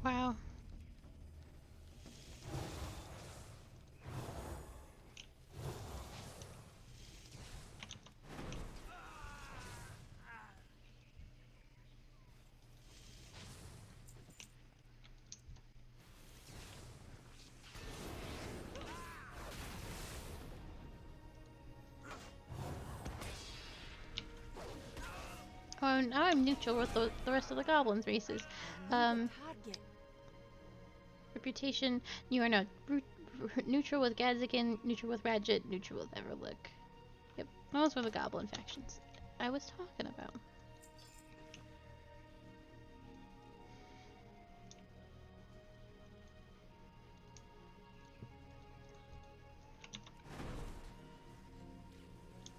Wow. Oh, now I'm neutral with the rest of the goblins races. Target. Reputation, you are now neutral with Gazakin, neutral with Radjet, neutral with Everlook. Yep, those were the goblin factions I was talking about.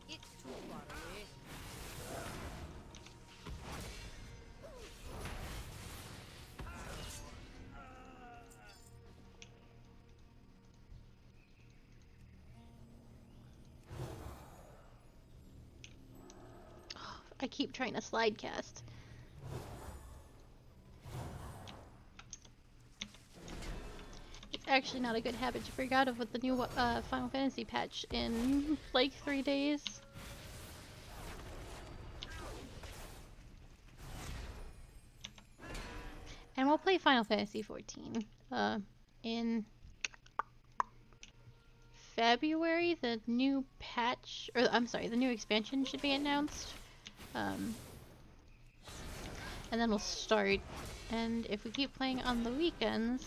It's too far away. I keep trying to slide cast. It's actually not a good habit to break out of with the new Final Fantasy patch in like 3 days. And we'll play Final Fantasy 14 in February. The new patch, or I'm sorry, the new expansion should be announced. And then we'll start. And if we keep playing on the weekends,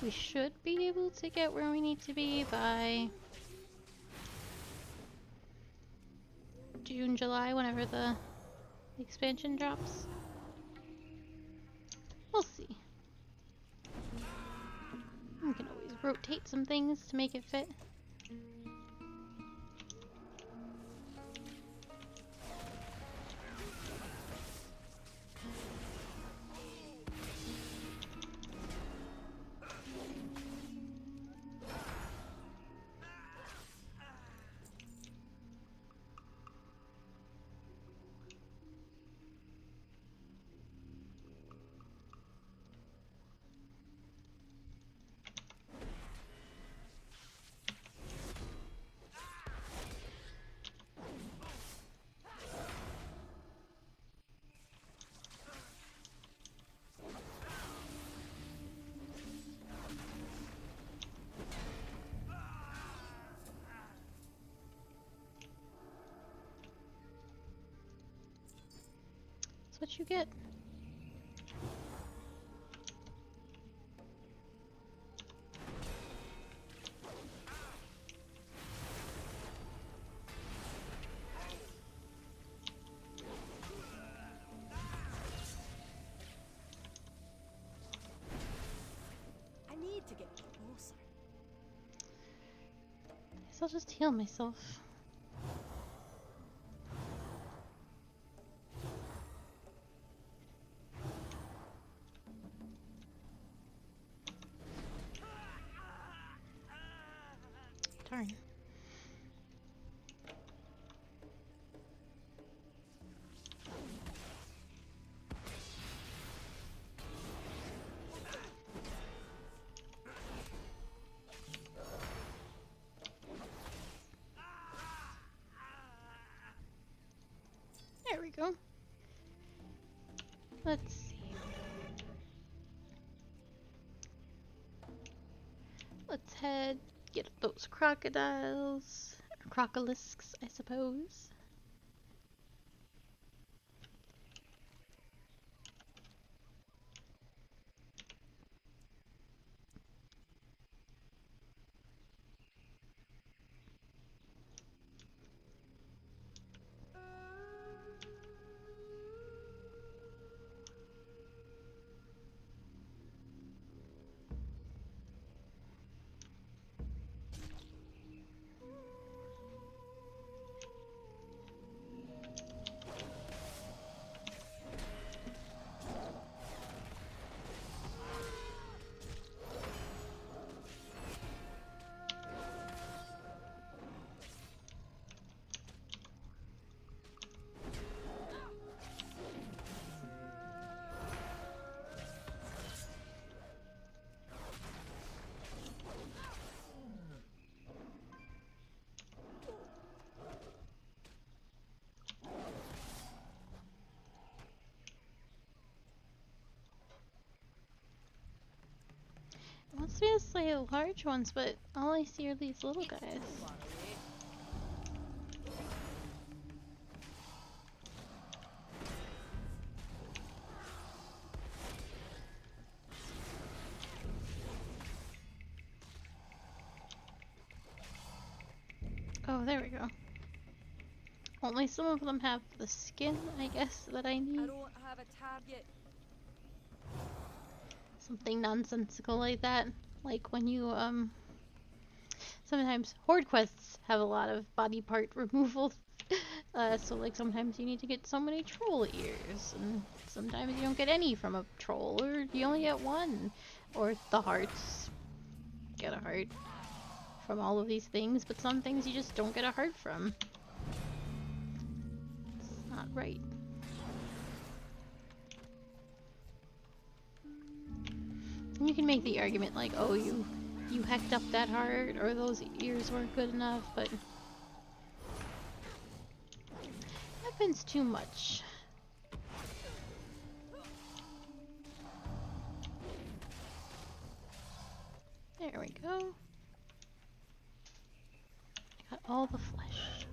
we should be able to get where we need to be by June, July, whenever the expansion drops. We'll see. We can always rotate some things to make it fit. That's what you get. Guess I'll just heal myself. Darn. There we go. Let's see. Let's head get those crocodiles. Or crocolisks, I suppose. It wants me to slay large ones, but all I see are these little guys. Oh, there we go. Only some of them have the skin, I guess, that I need. I don't have a target. Something nonsensical like that. Like when you, sometimes horde quests have a lot of body part removal. So like sometimes you need to get so many troll ears, and sometimes you don't get any from a troll, or you only get one. Or the hearts. Get a heart from all of these things, but some things you just don't get a heart from. It's not right. And you can make the argument like, oh, you hacked up that heart, or those ears weren't good enough, but happens too much. There we go. Got all the flesh.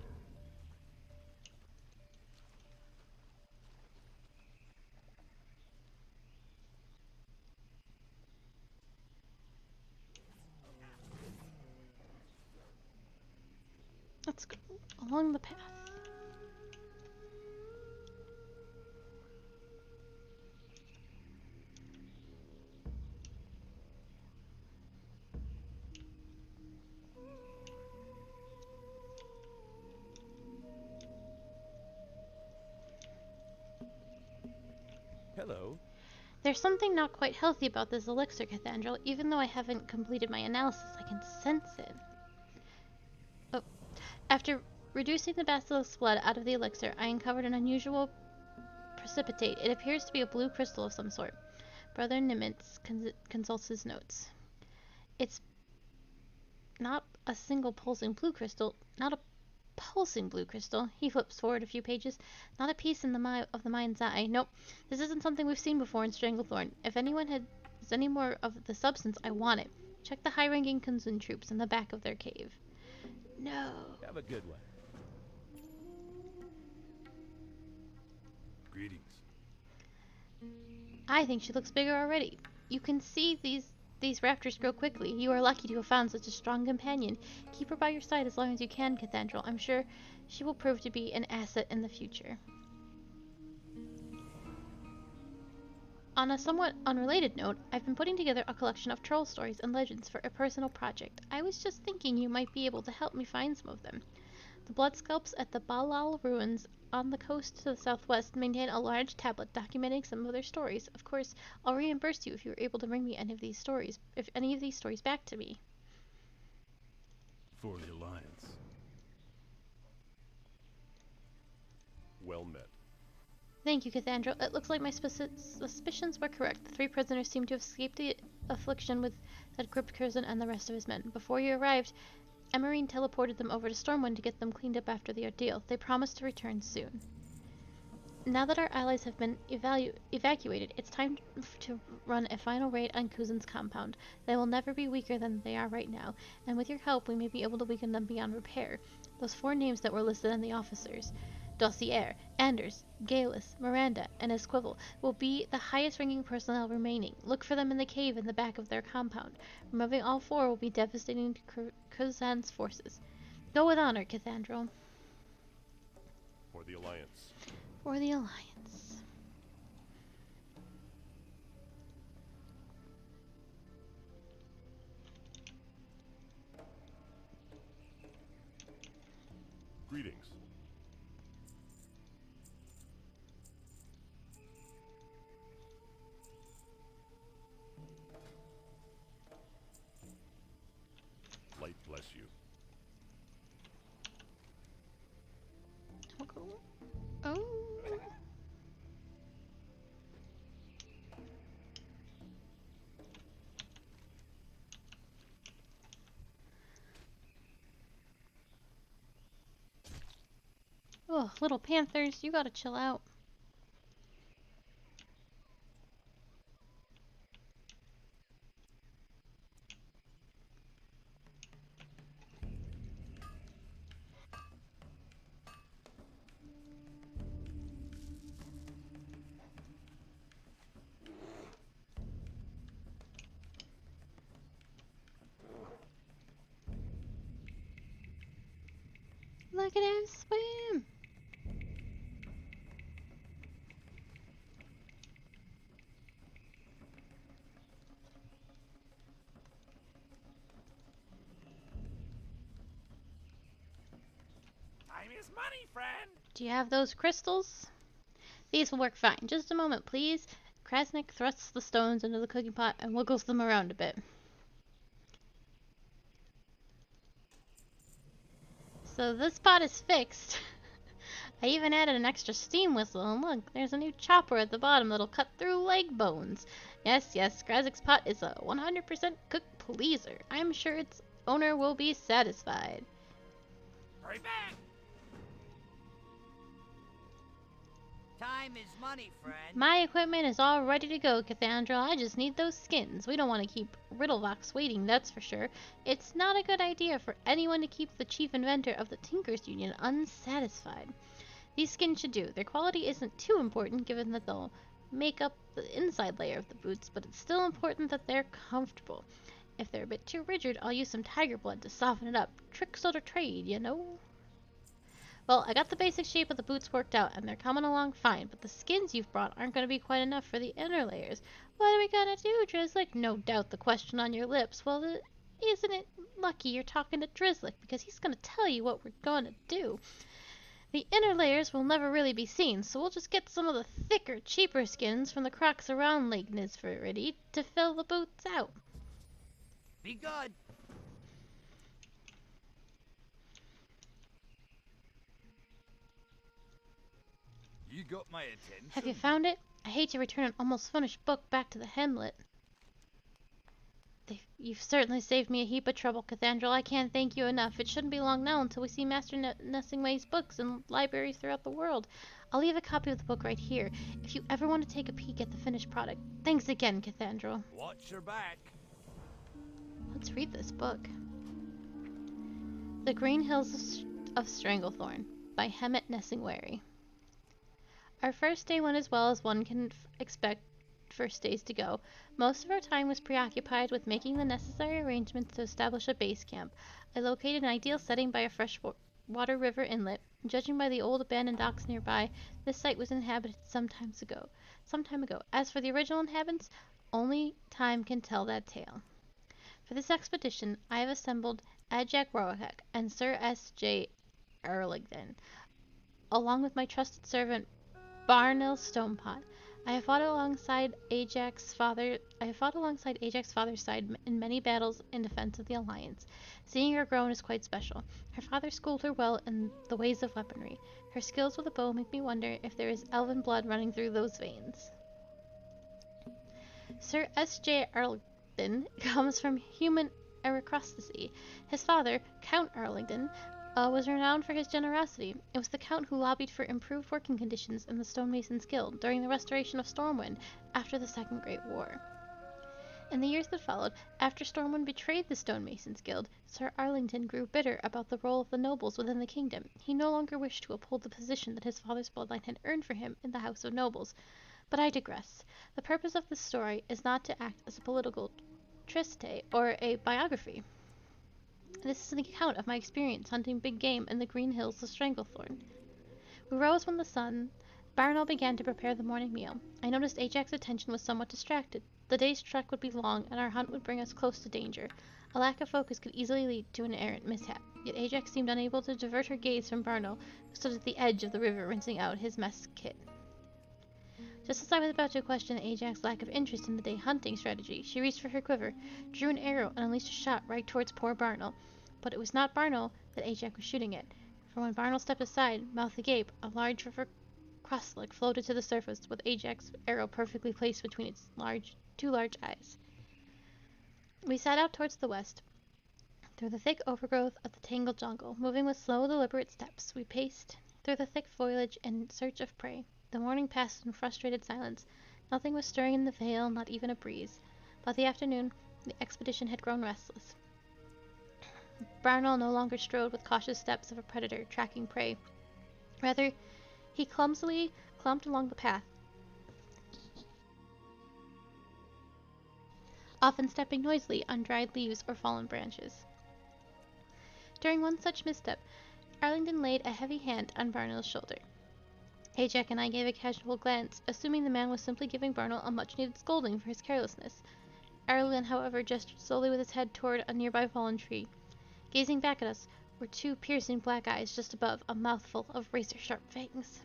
Let's go along the path. Hello. There's something not quite healthy about this elixir, Cathedral. Even though I haven't completed my analysis, I can sense it. Oh. After reducing the basilisk's blood out of the elixir, I uncovered an unusual precipitate. It appears to be a blue crystal of some sort. Brother Nimitz consults his notes. It's not a single pulsing blue crystal, not a pulsing blue crystal. He flips forward a few pages. Not a piece in of the mind's eye. Nope, this isn't something we've seen before in Stranglethorn. If anyone has any more of the substance, I want it. Check the high-ranking Kunzun troops in the back of their cave. No. Have a good one. Greetings. I think she looks bigger already. You can see these raptors grow quickly. You are lucky to have found such a strong companion. Keep her by your side as long as you can, Cathedral. I'm sure she will prove to be an asset in the future. On a somewhat unrelated note, I've been putting together a collection of troll stories and legends for a personal project. I was just thinking you might be able to help me find some of them. The blood sculpts at the Balal ruins on the coast to the southwest maintain a large tablet documenting some of their stories. Of course, I'll reimburse you if you're able to bring me any of these stories back to me. For the Alliance. Well met. Thank you, Cathedral. It looks like my suspicions were correct. The 3 prisoners seem to have escaped the affliction that gripped Curzon and the rest of his men. Before you arrived, Emerine teleported them over to Stormwind to get them cleaned up after the ordeal. They promised to return soon. Now that our allies have been evacuated, it's time to run a final raid on Curzon's compound. They will never be weaker than they are right now, and with your help we may be able to weaken them beyond repair. Those 4 names that were listed in the officers, Dossier, Anders, Galus, Miranda, and Esquivel, will be the highest-ranking personnel remaining. Look for them in the cave in the back of their compound. Removing all 4 will be devastating to Curzon's forces. Go with honor, Cathedral. For the Alliance. For the Alliance. Greetings. Light bless you. Oh. Oh, little panthers, you gotta chill out. Look at him swim! Time is money, friend. Do you have those crystals? These will work fine. Just a moment, please. Krasnik thrusts the stones into the cooking pot and wiggles them around a bit. So this pot is fixed. I even added an extra steam whistle, and look, there's a new chopper at the bottom that'll cut through leg bones. Yes, Krasnik's pot is a 100% cook pleaser. I'm sure its owner will be satisfied. Hurry back. Time is money, friend. My equipment is all ready to go, Cathedral. I just need those skins. We don't want to keep Riddlevox waiting, that's for sure. It's not a good idea for anyone to keep the chief inventor of the Tinkers Union unsatisfied. These skins should do. Their quality isn't too important, given that they'll make up the inside layer of the boots, but it's still important that they're comfortable. If they're a bit too rigid, I'll use some tiger blood to soften it up. Tricks of the trade, you know? Well, I got the basic shape of the boots worked out, and they're coming along fine, but the skins you've brought aren't going to be quite enough for the inner layers. What are we going to do, Drizzlick? No doubt the question on your lips. Well, isn't it lucky you're talking to Drizzlick, because he's going to tell you what we're going to do. The inner layers will never really be seen, so we'll just get some of the thicker, cheaper skins from the crocks around Lake Nisvaridi to fill the boots out. Be good. You got my attention. Have you found it? I hate to return an almost finished book back to the Hamlet. You've certainly saved me a heap of trouble, Cathedral. I can't thank you enough. It shouldn't be long now until we see Master Nessingway's books in libraries throughout the world. I'll leave a copy of the book right here, if you ever want to take a peek at the finished product. Thanks again, Cathedral. Watch your back. Let's read this book. The Green Hills of Stranglethorn by Hemet Nessingwary. Our first day went as well as one can expect first days to go. Most of our time was preoccupied with making the necessary arrangements to establish a base camp. I located an ideal setting by a Water River Inlet. Judging by the old abandoned docks nearby, this site was inhabited some time ago. As for the original inhabitants, only time can tell that tale. For this expedition, I have assembled Ajak Roahek and Sir S.J. Erlington, along with my trusted servant Barnil Stonepot. I have fought alongside Ajax's father's side in many battles in defense of the Alliance. Seeing her grown is quite special. Her father schooled her well in the ways of weaponry. Her skills with a bow make me wonder if there is elven blood running through those veins. Sir S.J. Arlington comes from human aristocracy. His father, Count Arlington, was renowned for his generosity. It was the Count who lobbied for improved working conditions in the Stonemasons Guild during the restoration of Stormwind after the Second Great War. In the years that followed, after Stormwind betrayed the Stonemasons Guild, Sir Arlington grew bitter about the role of the nobles within the kingdom. He no longer wished to uphold the position that his father's bloodline had earned for him in the House of Nobles. But I digress. The purpose of this story is not to act as a political triste or a biography. This is an account of my experience hunting big game in the green hills of Stranglethorn. We rose when the sun. Barnell began to prepare the morning meal. I noticed Ajax's attention was somewhat distracted. The day's trek would be long, and our hunt would bring us close to danger. A lack of focus could easily lead to an errant mishap, yet Ajax seemed unable to divert her gaze from Barnell, who stood at the edge of the river rinsing out his mess kit. Just as I was about to question Ajax's lack of interest in the day hunting strategy, she reached for her quiver, drew an arrow, and unleashed a shot right towards poor Barnell. But it was not Barnell that Ajax was shooting at, for when Barnell stepped aside, mouth agape, a large river crossleg floated to the surface, with Ajax's arrow perfectly placed between its two large eyes. We set out towards the west, through the thick overgrowth of the tangled jungle. Moving with slow, deliberate steps, we paced through the thick foliage in search of prey. The morning passed in frustrated silence. Nothing was stirring in the vale, not even a breeze. By the afternoon, the expedition had grown restless. Barnell no longer strode with cautious steps of a predator tracking prey. Rather, he clumsily clumped along the path, often stepping noisily on dried leaves or fallen branches. During one such misstep, Arlington laid a heavy hand on Barnell's shoulder. Ajax and I gave a casual glance, assuming the man was simply giving Barnell a much-needed scolding for his carelessness. Arlington, however, gestured slowly with his head toward a nearby fallen tree. Gazing back at us were two piercing black eyes just above a mouthful of razor-sharp fangs.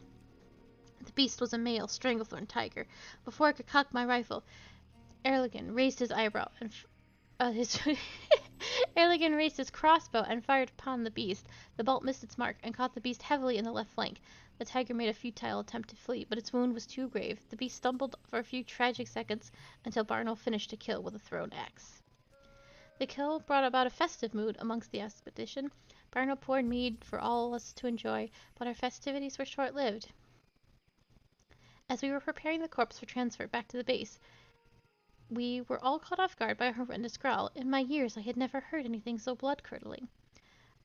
The beast was a male Stranglethorn tiger. Before I could cock my rifle, Erligan raised his eyebrow and Erligan raised his crossbow and fired upon the beast. The bolt missed its mark and caught the beast heavily in the left flank. The tiger made a futile attempt to flee, but its wound was too grave. The beast stumbled for a few tragic seconds until Barnell finished the kill with a thrown axe. The kill brought about a festive mood amongst the expedition. Barnell poured mead for all of us to enjoy, but our festivities were short-lived. As we were preparing the corpse for transfer back to the base, we were all caught off guard by a horrendous growl. In my years, I had never heard anything so blood-curdling.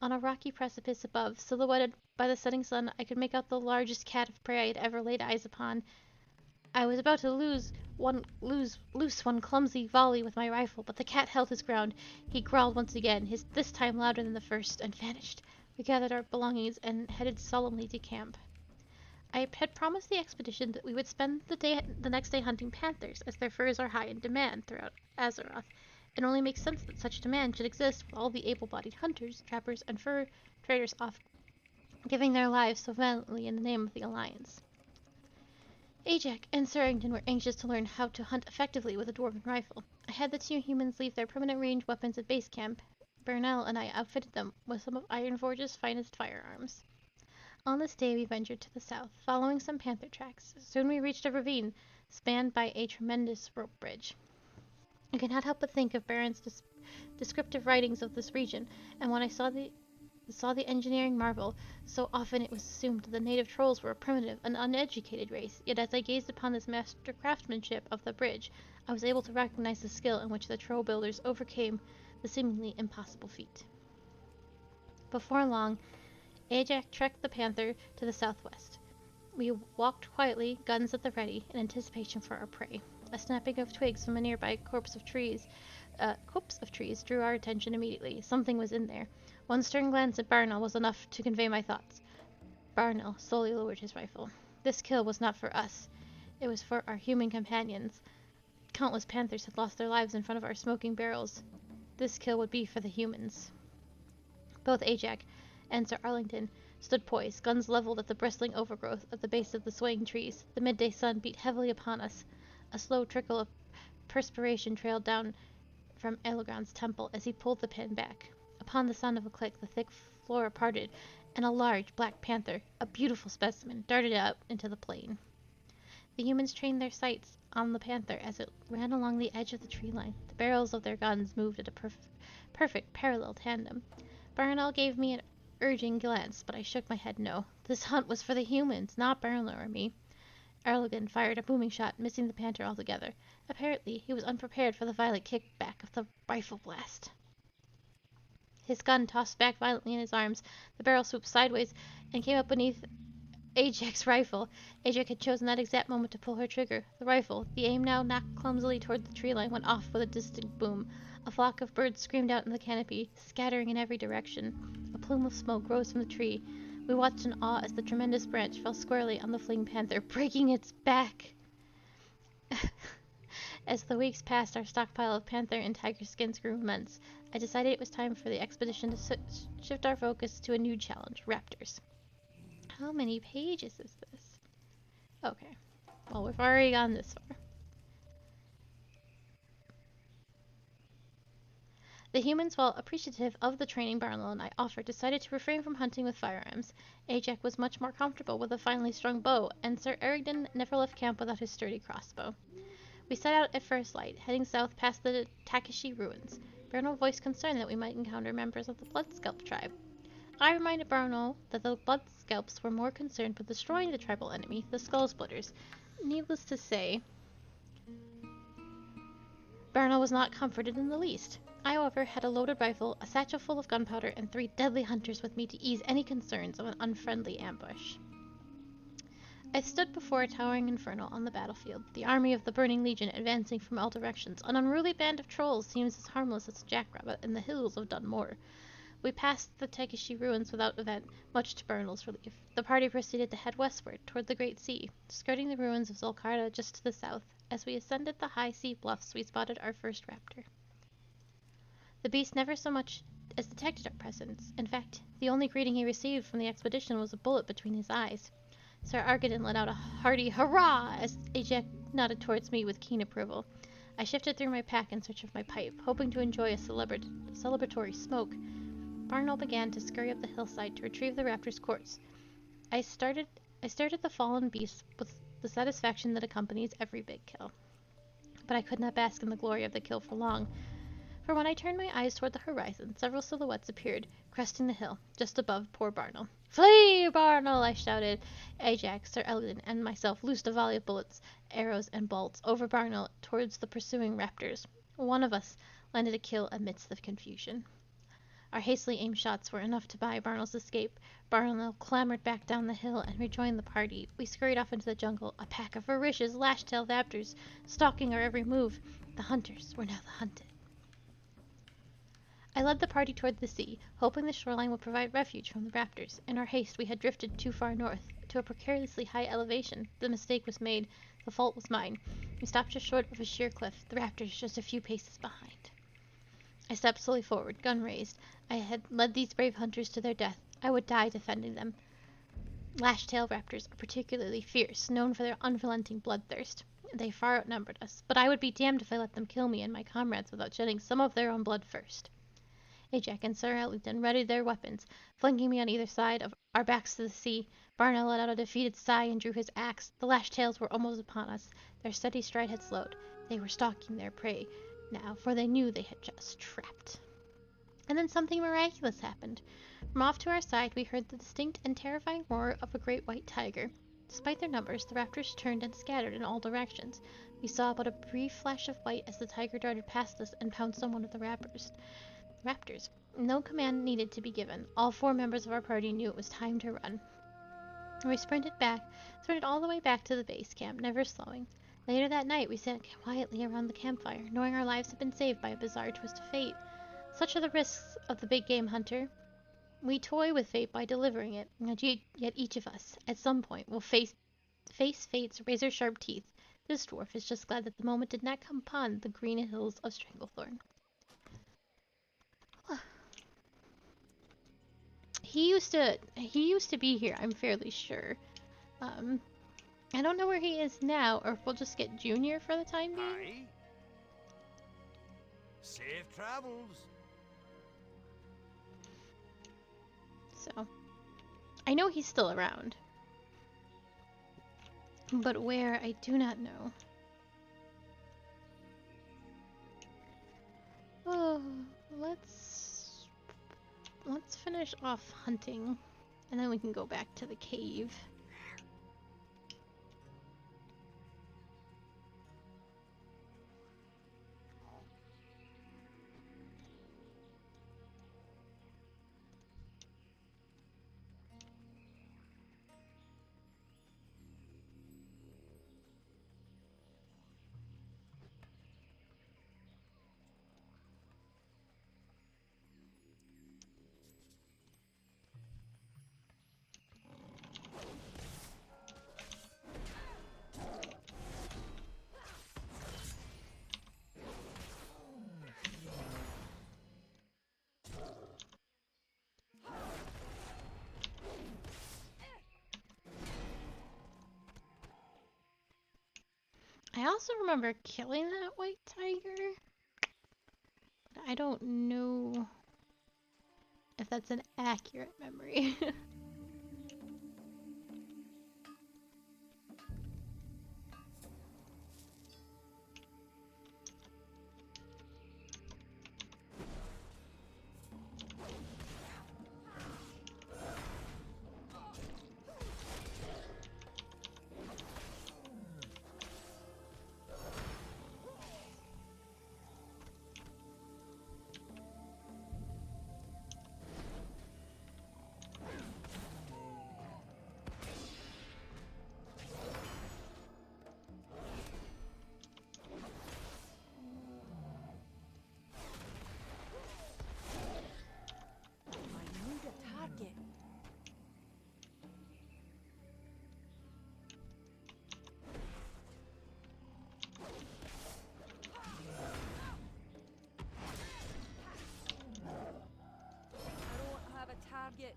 On a rocky precipice above, silhouetted by the setting sun, I could make out the largest cat of prey I had ever laid eyes upon. I was about to loose one clumsy volley with my rifle, but the cat held his ground. He growled once again, this time louder than the first, and vanished. We gathered our belongings and headed solemnly to camp. I had promised the expedition that we would spend the next day hunting panthers, as their furs are high in demand throughout Azeroth. It only makes sense that such demand should exist with all the able-bodied hunters, trappers, and fur traders off giving their lives so valiantly in the name of the Alliance. Ajax and Surrington were anxious to learn how to hunt effectively with a dwarven rifle. I had the two humans leave their permanent range weapons at base camp. Bernal and I outfitted them with some of Ironforge's finest firearms. On this day we ventured to the south, following some panther tracks. Soon we reached a ravine, spanned by a tremendous rope bridge. I could not help but think of Baron's descriptive writings of this region, and when I saw the engineering marvel, so often it was assumed that the native trolls were a primitive and uneducated race, yet as I gazed upon this master craftsmanship of the bridge, I was able to recognize the skill in which the troll builders overcame the seemingly impossible feat. Before long, Ajax trekked the panther to the southwest. We walked quietly, guns at the ready, in anticipation for our prey. A snapping of twigs from a nearby copse of trees drew our attention immediately. Something was in there. One stern glance at Barnell was enough to convey my thoughts. Barnell slowly lowered his rifle. This kill was not for us. It was for our human companions. Countless panthers had lost their lives in front of our smoking barrels. This kill would be for the humans. Both Ajax and Sir Arlington stood poised, guns leveled at the bristling overgrowth at the base of the swaying trees. The midday sun beat heavily upon us. A slow trickle of perspiration trailed down from Elogran's temple as he pulled the pin back. Upon the sound of a click, the thick floor parted, and a large black panther, a beautiful specimen, darted out into the plain. The humans trained their sights on the panther as it ran along the edge of the tree line. The barrels of their guns moved at a perfect parallel tandem. Barnell gave me an urging glance, but I shook my head no. This hunt was for the humans, not Barnell or me. Erlogan fired a booming shot, missing the panther altogether. Apparently, he was unprepared for the violent kickback of the rifle blast. His gun tossed back violently in his arms. The barrel swooped sideways and came up beneath Ajax's rifle. Ajax had chosen that exact moment to pull her trigger. The rifle, the aim now knocked clumsily toward the tree line, went off with a distant boom. A flock of birds screamed out in the canopy, scattering in every direction. A plume of smoke rose from the tree. We watched in awe as the tremendous branch fell squarely on the fleeing panther, breaking its back. As the weeks passed, our stockpile of panther and tiger skins grew immense. I decided it was time for the expedition to shift our focus to a new challenge, raptors. How many pages is this? Okay. Well, we've already gone this far. The humans, while appreciative of the training Barnell and I offered, decided to refrain from hunting with firearms. Ajax was much more comfortable with a finely strung bow, and Sir Erigdon never left camp without his sturdy crossbow. We set out at first light, heading south past the Takeshi ruins. Barnell voiced concern that we might encounter members of the Bloodscalp tribe. I reminded Barnell that the Bloodscalps were more concerned with destroying the tribal enemy, the Skullsplitters. Needless to say, Barnell was not comforted in the least. I, however, had a loaded rifle, a satchel full of gunpowder, and 3 deadly hunters with me to ease any concerns of an unfriendly ambush. I stood before a towering inferno on the battlefield, the army of the Burning Legion advancing from all directions. An unruly band of trolls seems as harmless as a jackrabbit in the hills of Dunmore. We passed the Takeshi ruins without event, much to Barnell's relief. The party proceeded to head westward, toward the Great Sea, skirting the ruins of Zolcarda just to the south. As we ascended the high sea bluffs, we spotted our first raptor. The beast never so much as detected our presence. In fact, the only greeting he received from the expedition was a bullet between his eyes. Sir Argidon let out a hearty hurrah as Ajax nodded towards me with keen approval. I shifted through my pack in search of my pipe, hoping to enjoy a celebratory smoke. Barnell began to scurry up the hillside to retrieve the raptor's corpse. I stared at the fallen beast with the satisfaction that accompanies every big kill. But I could not bask in the glory of the kill for long. For when I turned my eyes toward the horizon, several silhouettes appeared, cresting the hill, just above poor Barnell. "Flee, Barnell!" I shouted. Ajax, Sir Elgin, and myself loosed a volley of bullets, arrows, and bolts over Barnell towards the pursuing raptors. One of us landed a kill amidst the confusion. Our hastily aimed shots were enough to buy Barnell's escape. Barnell clambered back down the hill and rejoined the party. We scurried off into the jungle, a pack of ferocious, lash-tailed raptors, stalking our every move. The hunters were now the hunted. I led the party toward the sea, hoping the shoreline would provide refuge from the raptors. In our haste, we had drifted too far north, to a precariously high elevation. The mistake was made. The fault was mine. We stopped just short of a sheer cliff, the raptors just a few paces behind. I stepped slowly forward, gun raised. I had led these brave hunters to their death. I would die defending them. Lash-tail raptors are particularly fierce, known for their unrelenting bloodthirst. They far outnumbered us, but I would be damned if I let them kill me and my comrades without shedding some of their own blood first. Ajax and Sir Ellington readied their weapons, flanking me on either side of our backs to the sea. Barnell let out a defeated sigh and drew his axe. The lash-tails were almost upon us. Their steady stride had slowed. They were stalking their prey now, for they knew they had just trapped. And then something miraculous happened. From off to our side, we heard the distinct and terrifying roar of a great white tiger. Despite their numbers, the raptors turned and scattered in all directions. We saw but a brief flash of white as the tiger darted past us and pounced on one of the raptors. No command needed to be given. All 4 members of our party knew it was time to run. We sprinted all the way back to the base camp, never slowing. Later that night, we sat quietly around the campfire, knowing our lives had been saved by a bizarre twist of fate. Such are the risks of the big game hunter. We toy with fate by delivering it, yet each of us, at some point, will face fate's razor-sharp teeth. This dwarf is just glad that the moment did not come upon the green hills of Stranglethorn. He used to be here, I'm fairly sure. I don't know where he is now, or if we'll just get Junior for the time being. Aye. Safe travels. So, I know he's still around. But where, I do not know. Oh, let's finish off hunting, and then we can go back to the cave. I also remember killing that white tiger, but I don't know if that's an accurate memory. I need a target. I don't have a target.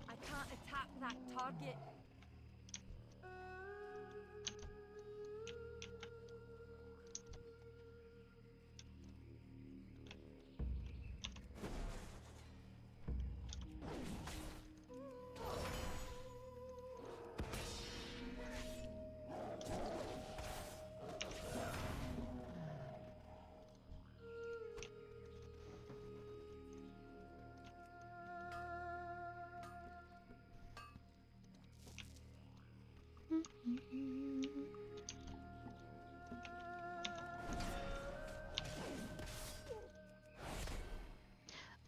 I can't attack that target.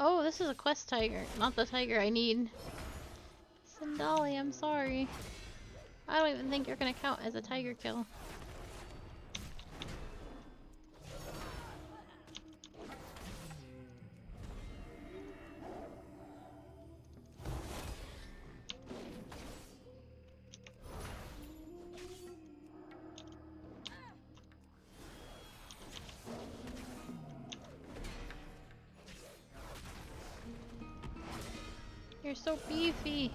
Oh, this is a quest tiger, not the tiger I need. Sandali, I'm sorry. I don't even think you're gonna count as a tiger kill. You're so beefy.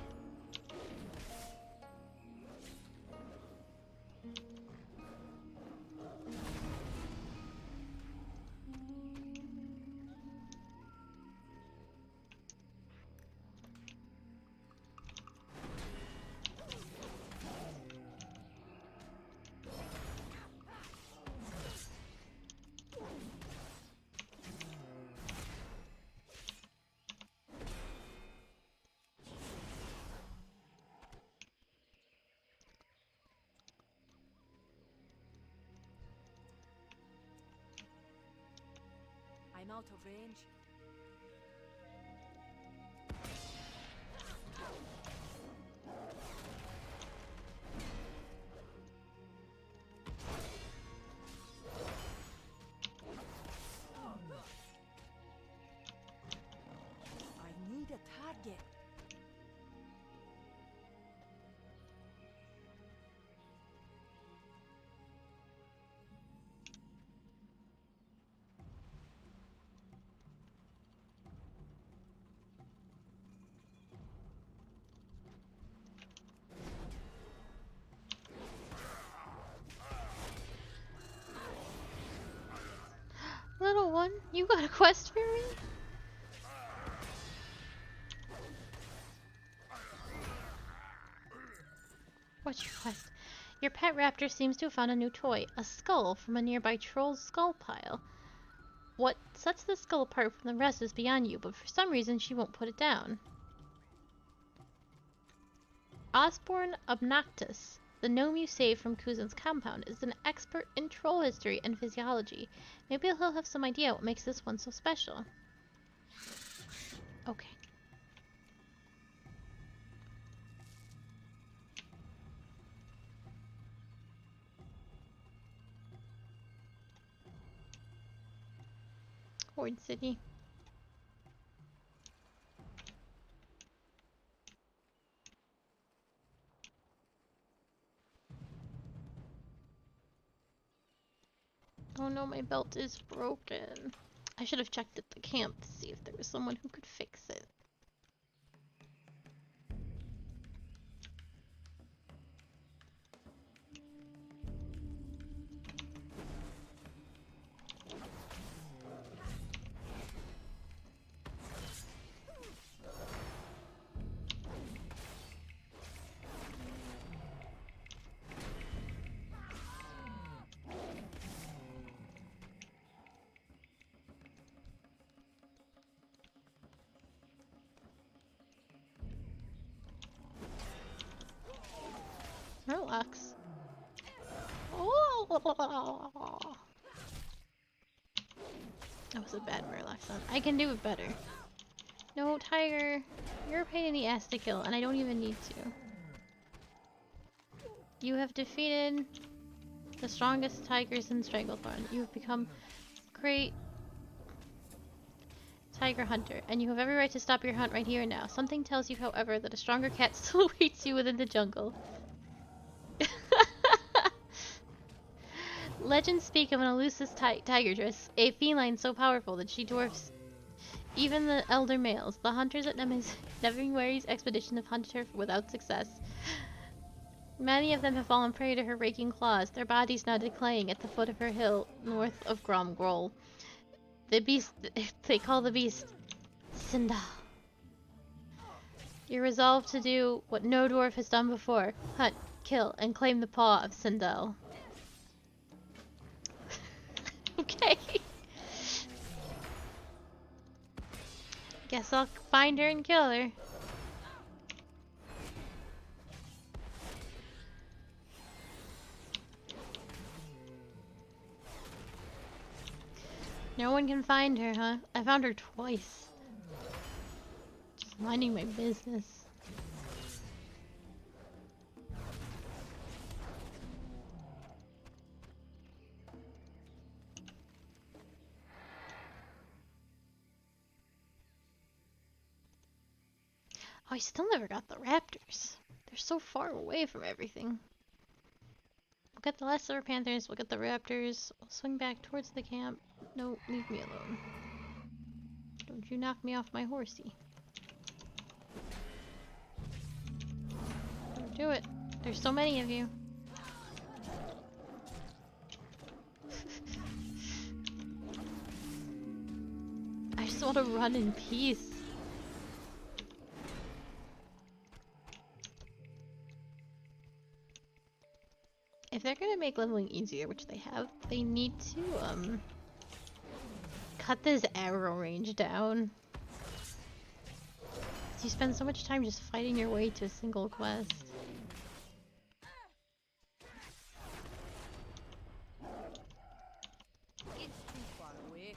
I'm out of range. I need a target. Little one, you got a quest for me? What's your quest? Your pet raptor seems to have found a new toy, a skull from a nearby troll's skull pile. What sets the skull apart from the rest is beyond you, but for some reason she won't put it down. Osborne Obnoctus, the gnome you saved from Kuzen's compound, is an expert in troll history and physiology. Maybe he'll have some idea what makes this one so special. Okay. Horde City. Oh no, my belt is broken. I should have checked at the camp to see if there was someone who could fix it. Relax. Oh. That was a bad Murloc sound. I can do it better. No, Tiger. You're a pain in the ass to kill, and I don't even need to. You have defeated the strongest tigers in Stranglethorn. You have become great tiger hunter, and you have every right to stop your hunt right here and now. Something tells you, however, that a stronger cat still awaits you within the jungle. Legends speak of an elusive tigerdress, a feline so powerful that she dwarfs even the elder males. The hunters at Neverwary's expedition have hunted her without success. Many of them have fallen prey to her raking claws, their bodies now decaying at the foot of her hill north of Gromgrol. The beast, they call the beast Sindal. You're resolved to do what no dwarf has done before: hunt, kill, and claim the paw of Sindal. Okay. Guess I'll find her and kill her. No one can find her, huh? I found her twice. Just minding my business. Oh, I still never got the raptors. They're so far away from everything. We'll get the last silver panthers, we'll get the raptors. We'll swing back towards the camp. No, leave me alone. Don't you knock me off my horsey. Don't do it. There's so many of you. I just want to run in peace. If they're gonna make leveling easier, which they have, they need to, cut this arrow range down. You spend so much time just fighting your way to a single quest. It's too far away.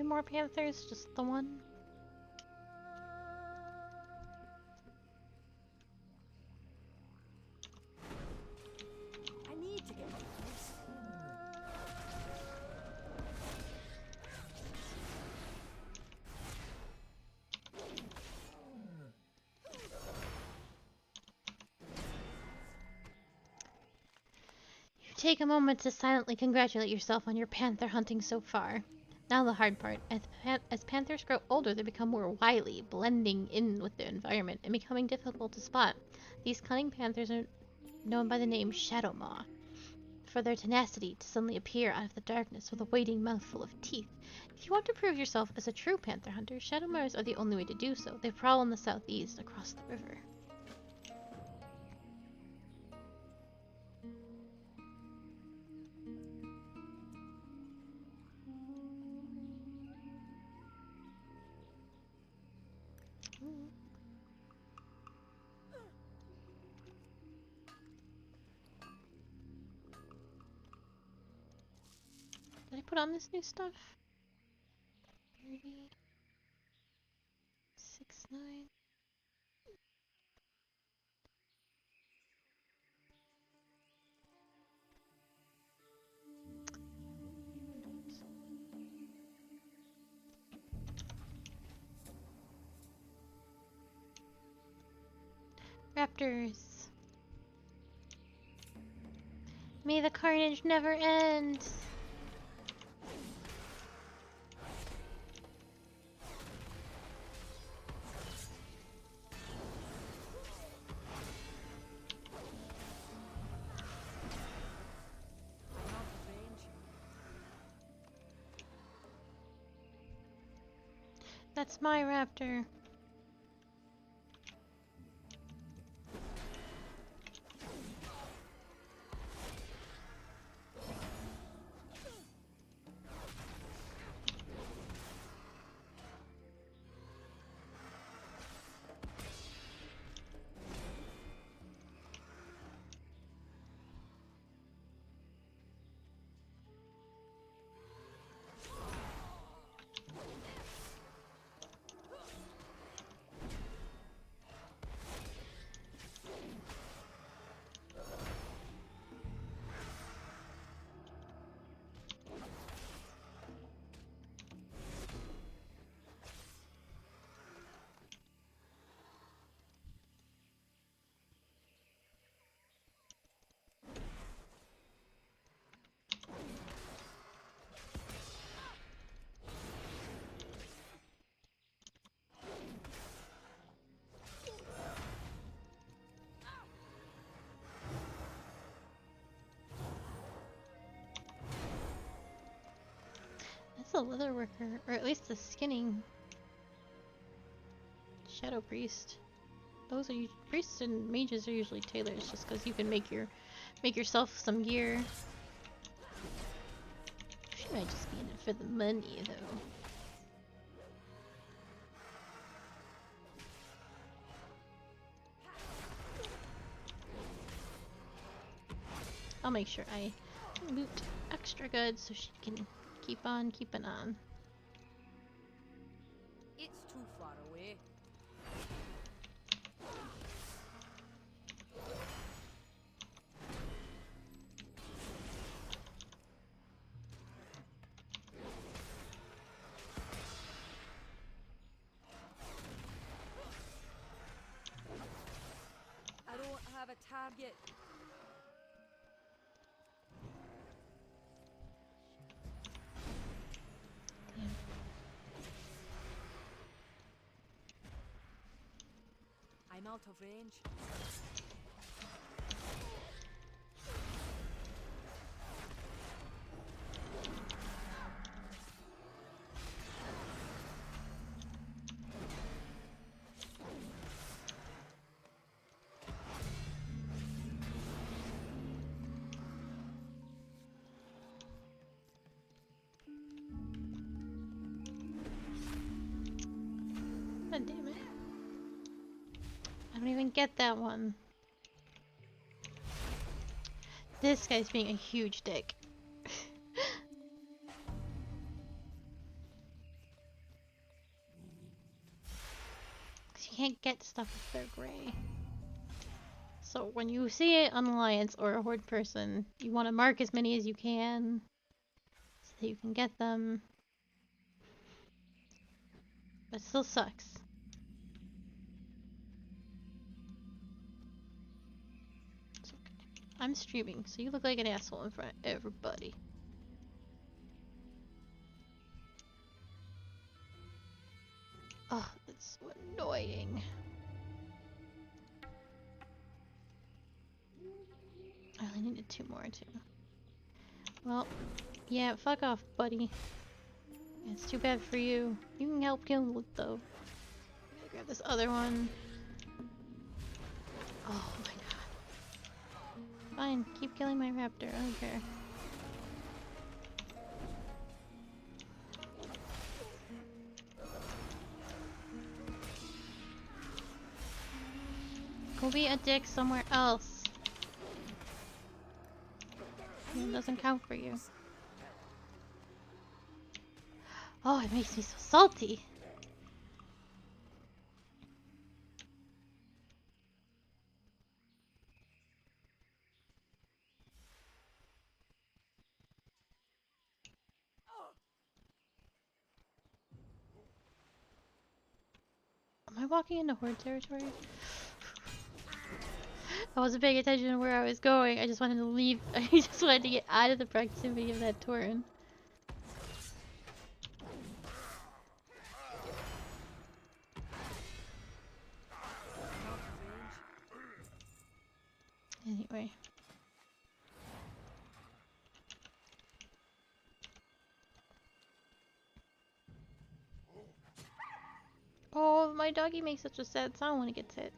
more panthers? Just the one? I need to get rid of this. You take a moment to silently congratulate yourself on your panther hunting so far. Now the hard part. As panthers grow older, they become more wily, blending in with the environment and becoming difficult to spot. These cunning panthers are known by the name Shadow Maw for their tenacity to suddenly appear out of the darkness with a waiting mouthful of teeth. If you want to prove yourself as a true panther hunter, Shadow Maws are the only way to do so. They prowl in the southeast across the river. Did I put on this new stuff? 30, 6, 9. Raptors. May the carnage never end. I'm out of range. That's my raptor. That's a leather worker, or at least the skinning. Shadow priest. Those are priests and mages are usually tailors, just because you can make yourself some gear. She might just be in it for the money, though. I'll make sure I loot extra good so she can keep on keeping on. It's too far away. I don't have a target. I'm out of range. God damn it. I don't even get that one. This guy's being a huge dick. can't get stuff if they're gray. So when you see it on Alliance or a Horde person, you want to mark as many as you can so that you can get them. But it still sucks. It's okay. I'm streaming, so you look like an asshole in front of everybody. Oh, that's so annoying. I only needed 2 more too. Well, yeah, fuck off, buddy. It's too bad for you. You can help kill it though. I gotta grab this other one. Oh my god. Fine, keep killing my raptor, I don't care. Go be a dick somewhere else. It doesn't count for you. Oh, it makes me so salty. Am I walking into Horde territory? I wasn't paying attention to where I was going. I just wanted to leave. I just wanted to get out of the proximity of that Tauren. Anyway. Oh, my doggy makes such a sad sound when it gets hit.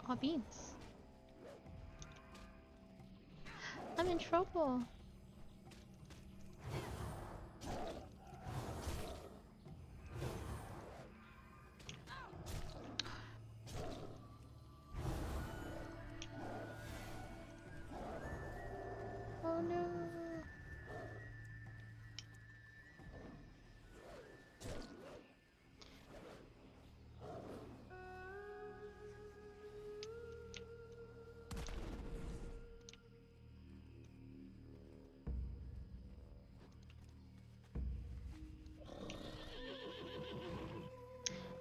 Aw, beans. I'm in trouble. Oh no.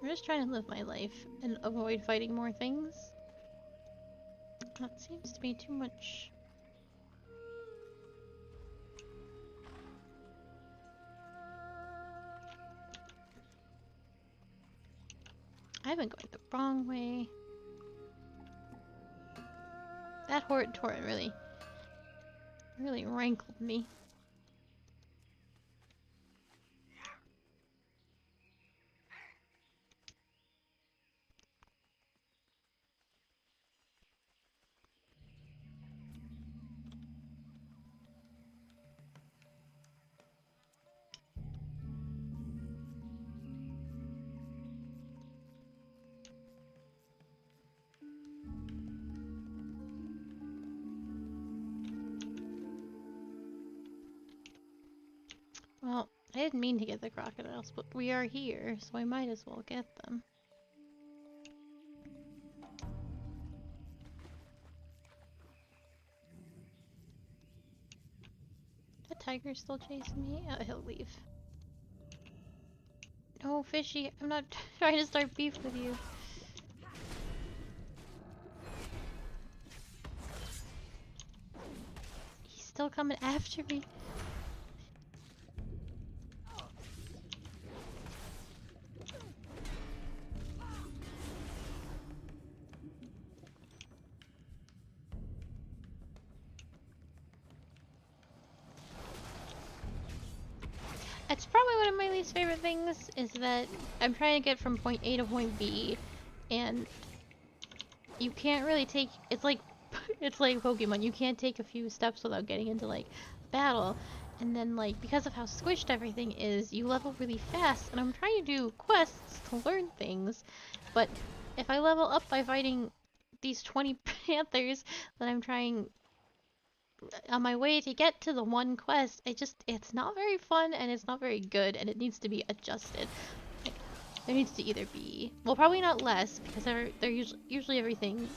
I'm just trying to live my life and avoid fighting more things. That seems to be too much. I've been going the wrong way. That Horde Tauren really rankled me. Well, I didn't mean to get the crocodiles, but we are here, so I might as well get them. That tiger's still chasing me? Oh, he'll leave. No, fishy, I'm not trying to start beef with you. He's still coming after me. It's probably one of my least favorite things is that I'm trying to get from point A to point B, and you can't really take. It's like Pokemon. You can't take a few steps without getting into like battle, and then like because of how squished everything is, you level really fast. And I'm trying to do quests to learn things, but if I level up by fighting these 20 panthers that I'm trying on my way to get to the one quest, it's not very fun and it's not very good and it needs to be adjusted. Like, there needs to either be, well, probably not less because usually everything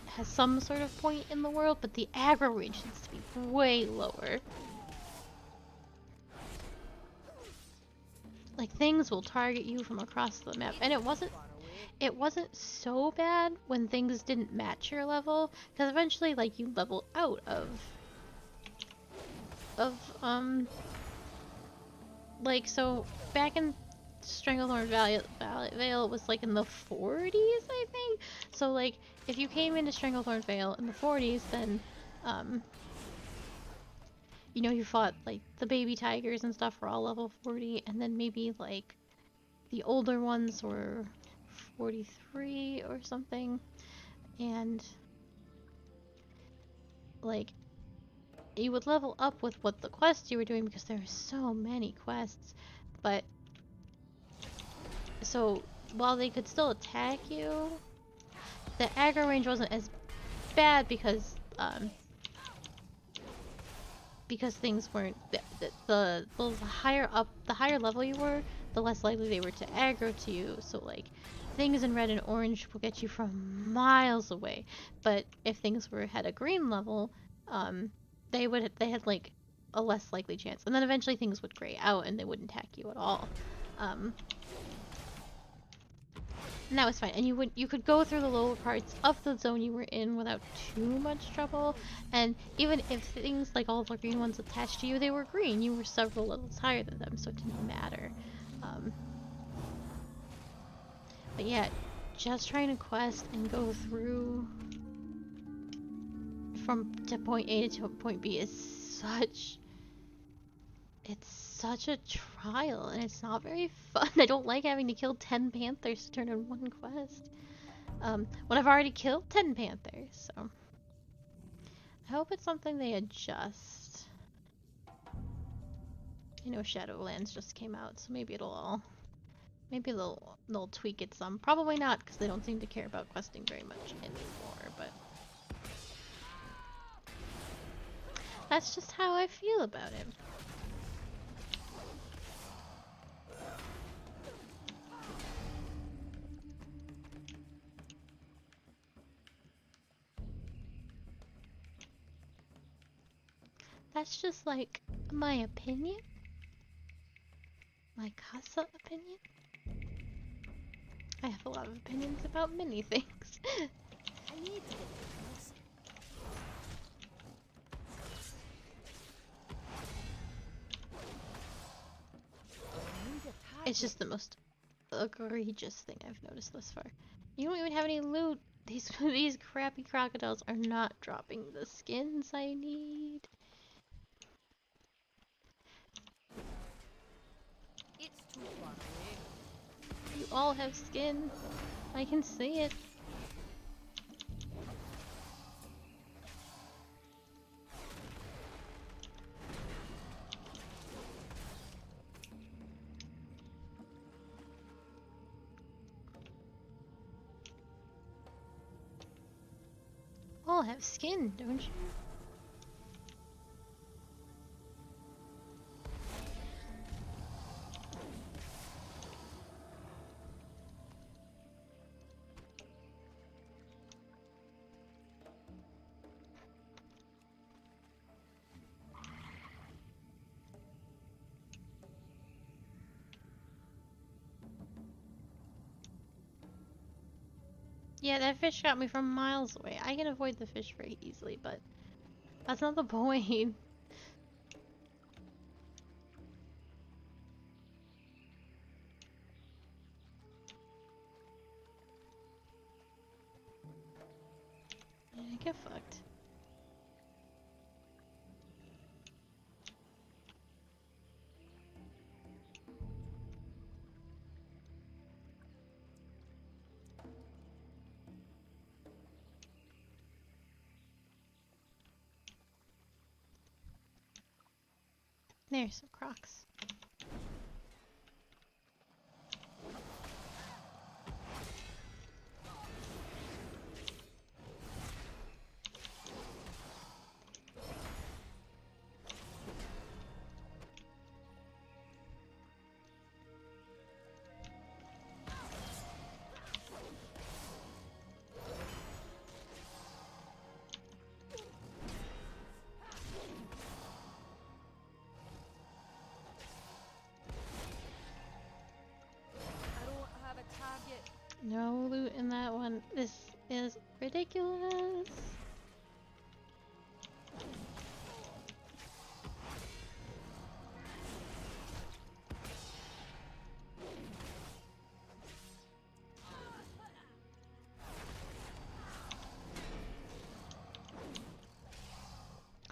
has some sort of point in the world, but the aggro range needs to be way lower. Like, things will target you from across the map, and it wasn't so bad when things didn't match your level, because eventually, like, you level out of like, so back in Stranglethorn Vale, it was like in the 40s, I think. So, like, if you came into Stranglethorn Vale in the 40s, then you know, you fought like the baby tigers and stuff were all level 40, and then maybe like the older ones were 43 or something, and like you would level up with what the quests you were doing because there were so many quests. But so while they could still attack you, the aggro range wasn't as bad because things weren't the higher level you were, the less likely they were to aggro to you. So like things in red and orange will get you from miles away, but if things had a green level, they had like a less likely chance, and then eventually things would gray out and they wouldn't attack you at all. And that was fine, and you could go through the lower parts of the zone you were in without too much trouble. And even if things like all the green ones attached to you, they were green. You were several levels higher than them, so it didn't matter. But yeah, just trying to quest and go through to point A to point B is such a trial, and it's not very fun. I don't like having to kill 10 panthers to turn in one quest. When I've already killed 10 panthers, so I hope it's something they adjust. I know Shadowlands just came out, so maybe they'll tweak it some. Probably not, because they don't seem to care about questing very much anymore, but that's just how I feel about it. That's just like my opinion. My Casa opinion. I have a lot of opinions about many things. I need to get closer. It's just the most egregious thing I've noticed thus far. You don't even have any loot. These crappy crocodiles are not dropping the skins I need. It's too far away. You all have skin. I can see it. All have skin, don't you? Yeah, that fish got me from miles away. I can avoid the fish very easily, but that's not the point. I get fucked. There's some crocs.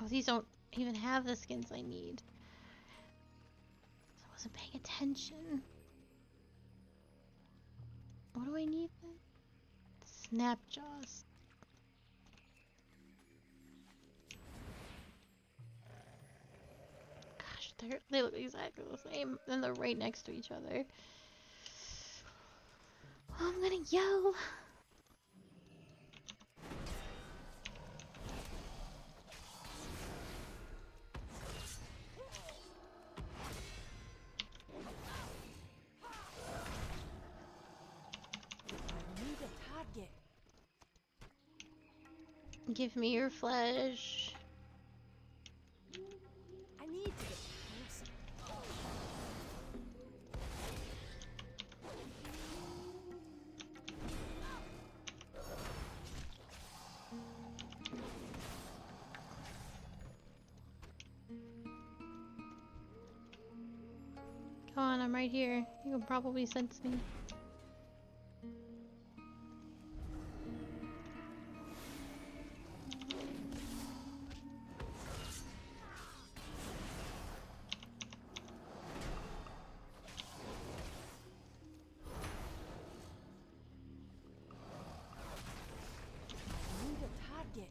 Oh, these don't even have the skins I need. I wasn't paying attention. What do I need then? Snapjaws. Gosh, they look exactly the same, and they're right next to each other. Oh, I'm gonna yell. Need a target. Give me your flesh. I need to get closer. Come on, I'm right here. You can probably sense me. Need a target.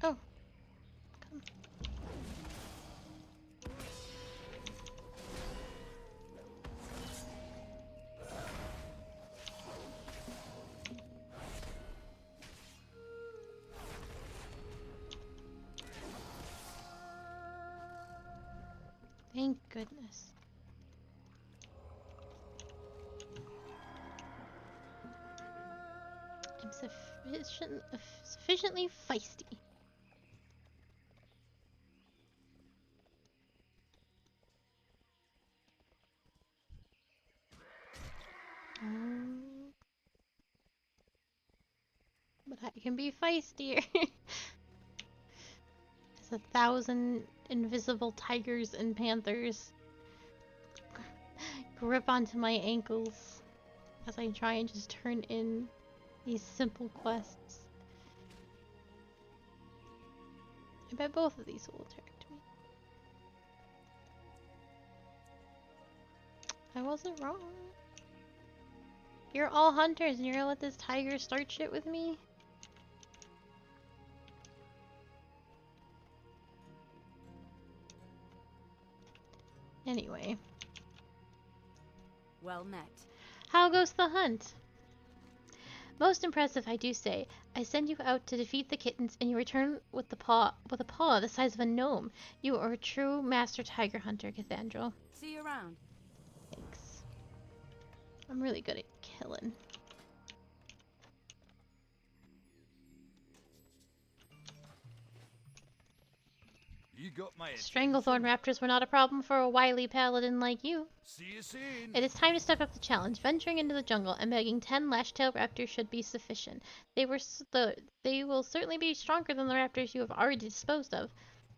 Oh. Come. Thank goodness. I'm sufficiently feisty. But I can be feistier. There's 1,000 invisible tigers and panthers grip onto my ankles as I try and just turn in these simple quests. I bet both of these will attract me. I wasn't wrong. You're all hunters and you're gonna let this tiger start shit with me? Anyway. Well met. How goes the hunt? Most impressive, I do say. I send you out to defeat the kittens, and you return with a paw the size of a gnome. You are a true master tiger hunter, Cathedral. See you around. Thanks. I'm really good at killing. You got my Stranglethorn raptors were not a problem for a wily paladin like you. See you soon. It is time to step up the challenge. Venturing into the jungle and bagging 10 lash-tailed raptors should be sufficient. They will certainly be stronger than the raptors you have already disposed of.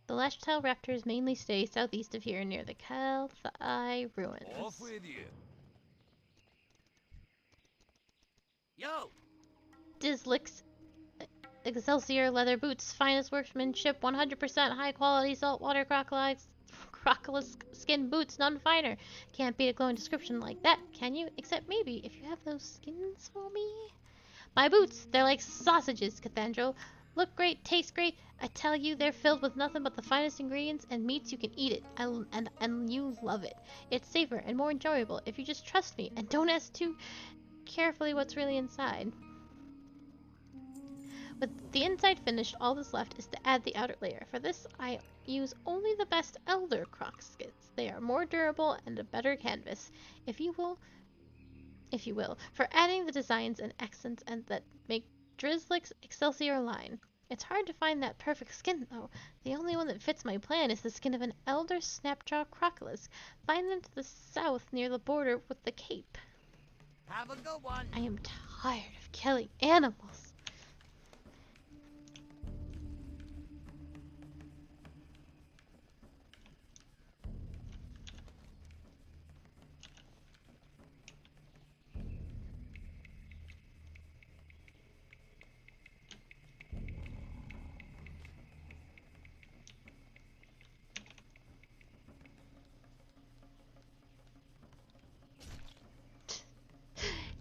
The lash-tailed raptors mainly stay southeast of here near the Cata ruins. Off with you. Yo. Dizlick's Excelsior leather boots, finest workmanship, 100% high quality saltwater crocodile skin boots, none finer. Can't beat a glowing description like that, can you? Except maybe if you have those skins for me? My boots, they're like sausages, Cathedral. Look great, taste great. I tell you, they're filled with nothing but the finest ingredients and meats. You can eat it, and you love it. It's safer and more enjoyable if you just trust me and don't ask too carefully what's really inside. With the inside finished, all that's left is to add the outer layer. For this, I use only the best elder croc skins. They are more durable and a better canvas, if you will, for adding the designs and accents and that make Drizlick's Excelsior line. It's hard to find that perfect skin, though. The only one that fits my plan is the skin of an elder snapjaw crocodile. Find them to the south near the border with the cape. Have a good one. I am tired of killing animals.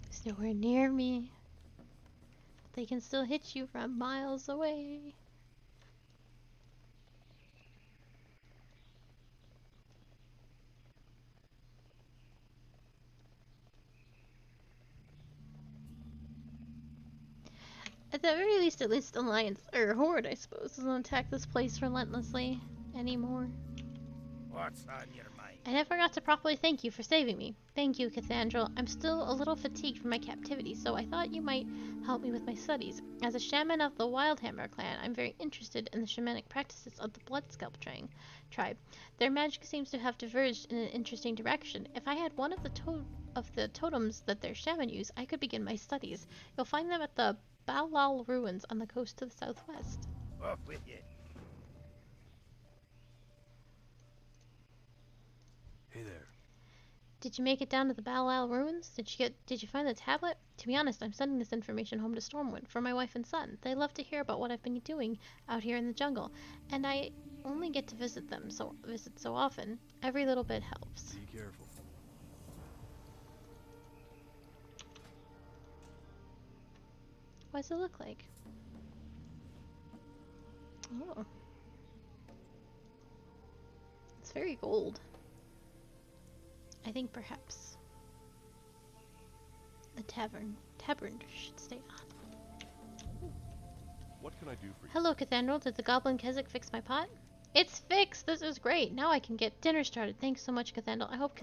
It's nowhere near me. They can still hit you from miles away. At the very least, Alliance, or Horde, I suppose, doesn't attack this place relentlessly anymore. What's on your mind? I never got to properly thank you for saving me. Thank you, Cathedral. I'm still a little fatigued from my captivity, so I thought you might help me with my studies. As a shaman of the Wildhammer clan, I'm very interested in the shamanic practices of the Blood Sculpturing tribe. Their magic seems to have diverged in an interesting direction. If I had one of the totems that their shaman use, I could begin my studies. You'll find them at the Balal ruins on the coast to the southwest. Off with you. Hey there. Did you make it down to the Balal ruins? Did you find the tablet? To be honest, I'm sending this information home to Stormwind for my wife and son. They love to hear about what I've been doing out here in the jungle, and I only get to visit so often. Every little bit helps. Be careful. What does it look like? Oh. It's very gold. I think perhaps the tavern should stay on. What can I do for you? Hello, Cathedral. Did the Goblin Keswick fix my pot? It's fixed! This is great! Now I can get dinner started. Thanks so much, Cathedral. I hope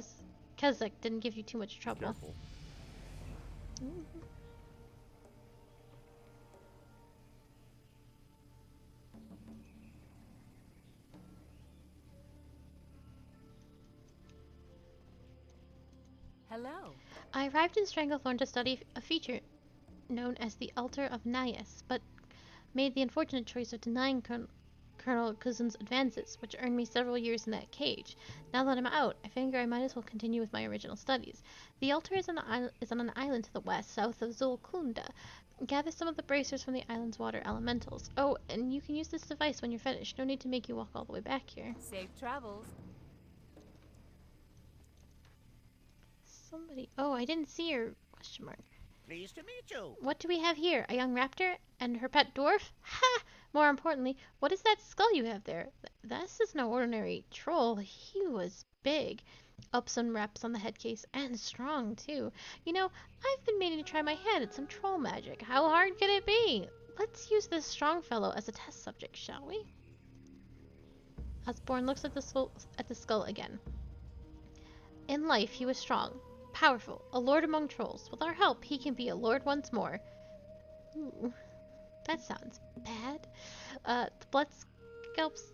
Keswick didn't give you too much trouble. Careful. Hello. I arrived in Stranglethorn to study a feature known as the Altar of Naias, but made the unfortunate choice of denying Colonel Kuzum's advances, which earned me several years in that cage. Now that I'm out, I figure I might as well continue with my original studies. The altar is on an island to the west, south of Zulkunda. Gather some of the bracers from the island's water elementals. Oh, and you can use this device when you're finished. No need to make you walk all the way back here. Safe travels. Somebody... Oh, I didn't see her... Question mark. Pleased to meet you. What do we have here? A young raptor and her pet dwarf? Ha! More importantly, what is that skull you have there? This is no ordinary troll. He was big. Up some wraps on the headcase, and strong, too. You know, I've been meaning to try my hand at some troll magic. How hard could it be? Let's use this strong fellow as a test subject, shall we? Osborne looks at the skull again. In life, he was strong, powerful, a lord among trolls. With our help, he can be a lord once more. Ooh, that sounds bad. The blood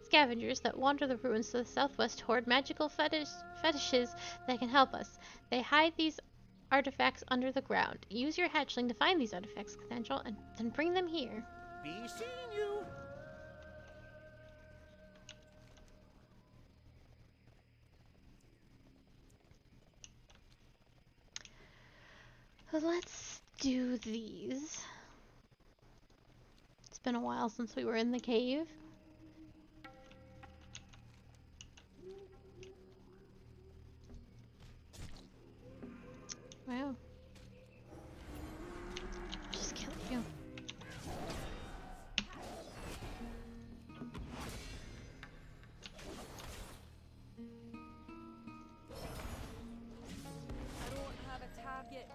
scavengers that wander the ruins to the southwest hoard magical fetishes that can help us. They hide these artifacts under the ground. Use your hatchling to find these artifacts, Cathedral, and then bring them here. Be seeing you. Let's do these. It's been a while since we were in the cave. Wow. Just kill you. I don't have a target.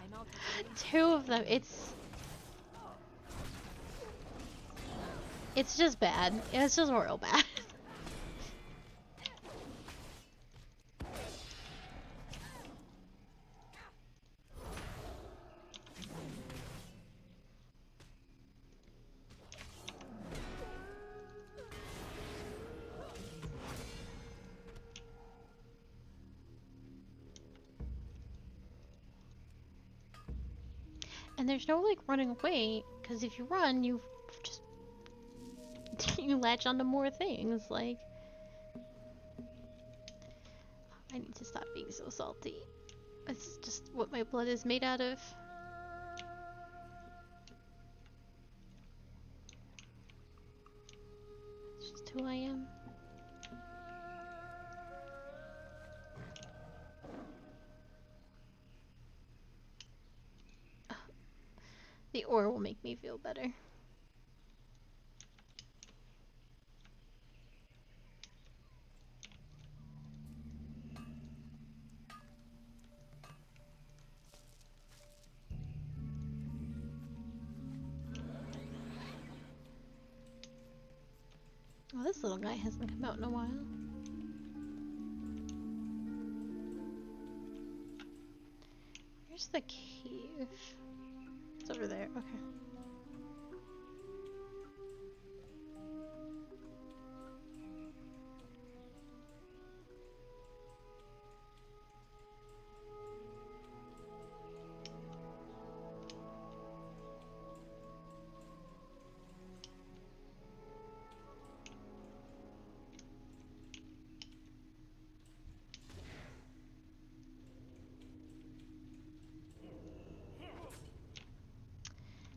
I'm out of range. Two of them. It's just bad. It's just real bad. And there's no, like, running away, because if you run, you just... you latch onto more things, like... I need to stop being so salty. It's just what my blood is made out of. It's just who I am. The ore will make me feel better. Oh, this little guy hasn't come out in a while. Where's the cave? It's over there, okay.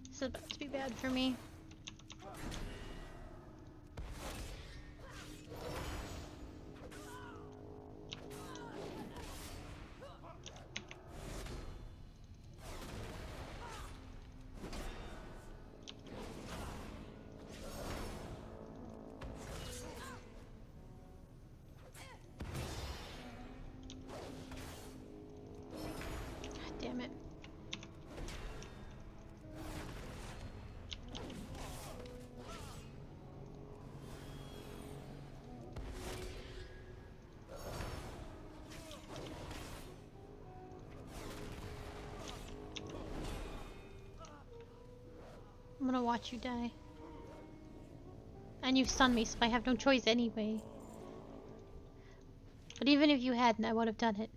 This is about to be bad for me. God damn it. I'm gonna watch you die. And you've stunned me, so I have no choice anyway. But even if you hadn't, I would have done it.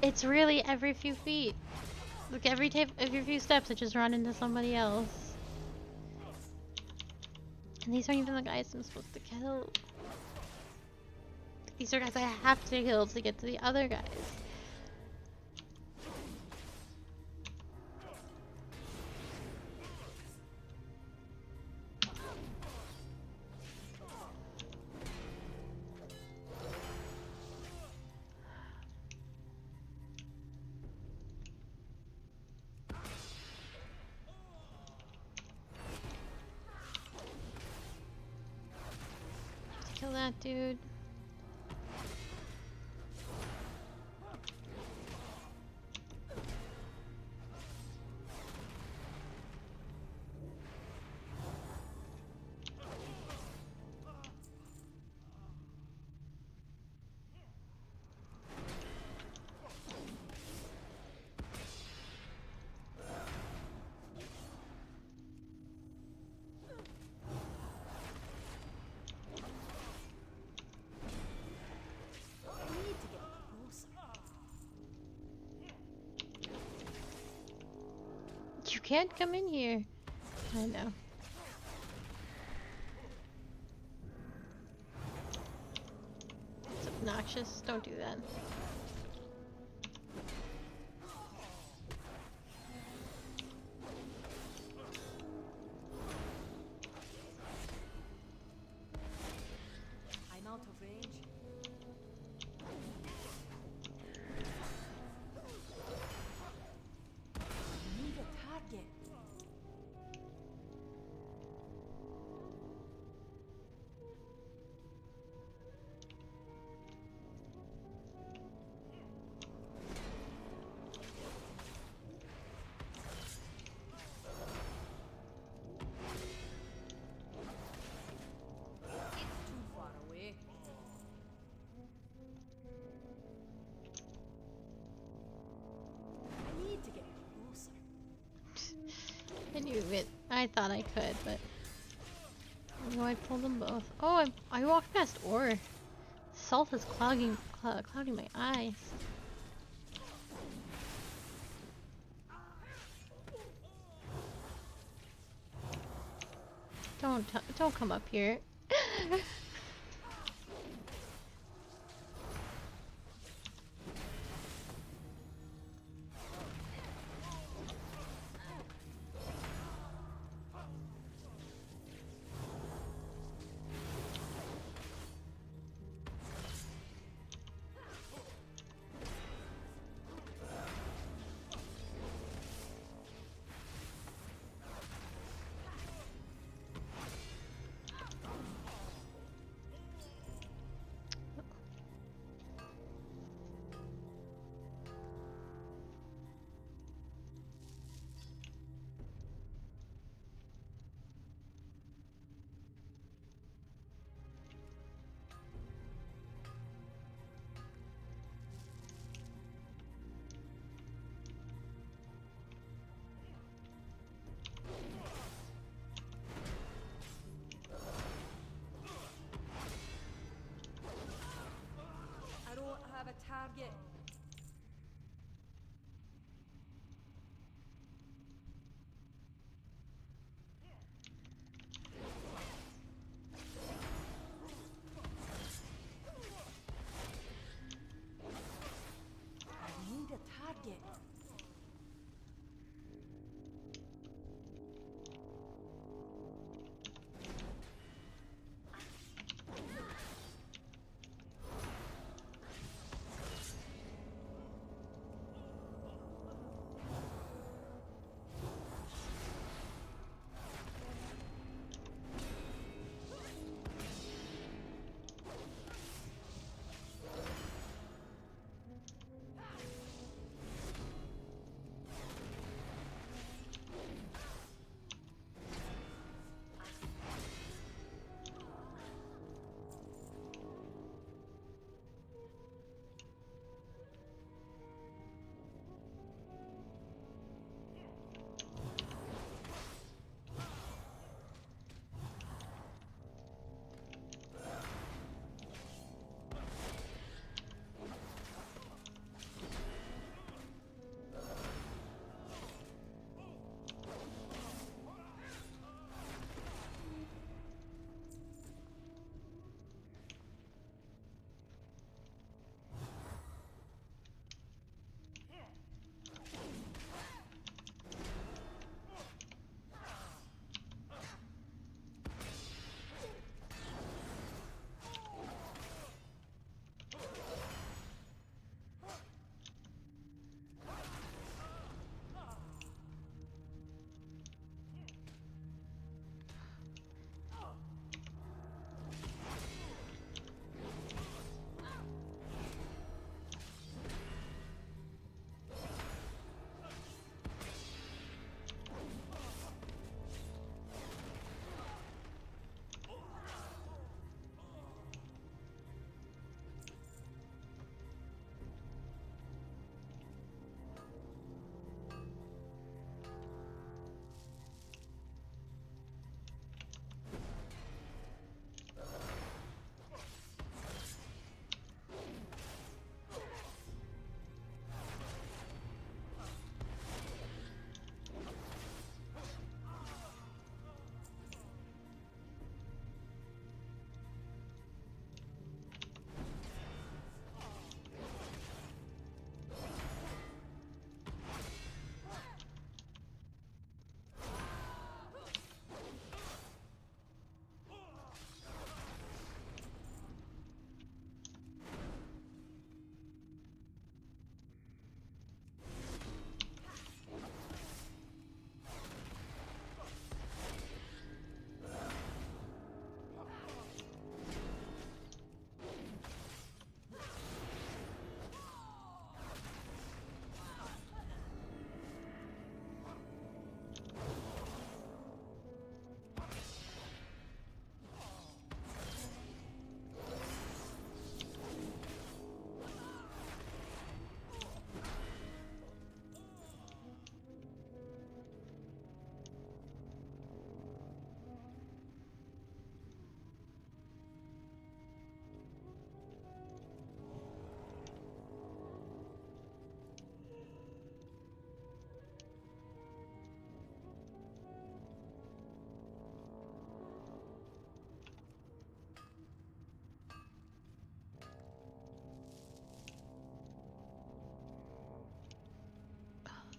It's really every few feet. Like every few steps, I just run into somebody else. And these aren't even the guys I'm supposed to kill. These are guys I have to kill to get to the other guys. Kill that dude. You can't come in here. I know. It's obnoxious. Don't do that. I'm out of range. Need a target. do it. I thought I could, but... Oh, I pulled them both. Oh, I walked past ore. Salt is clouding my eyes. Don't come up here. I don't have a target. I need a target.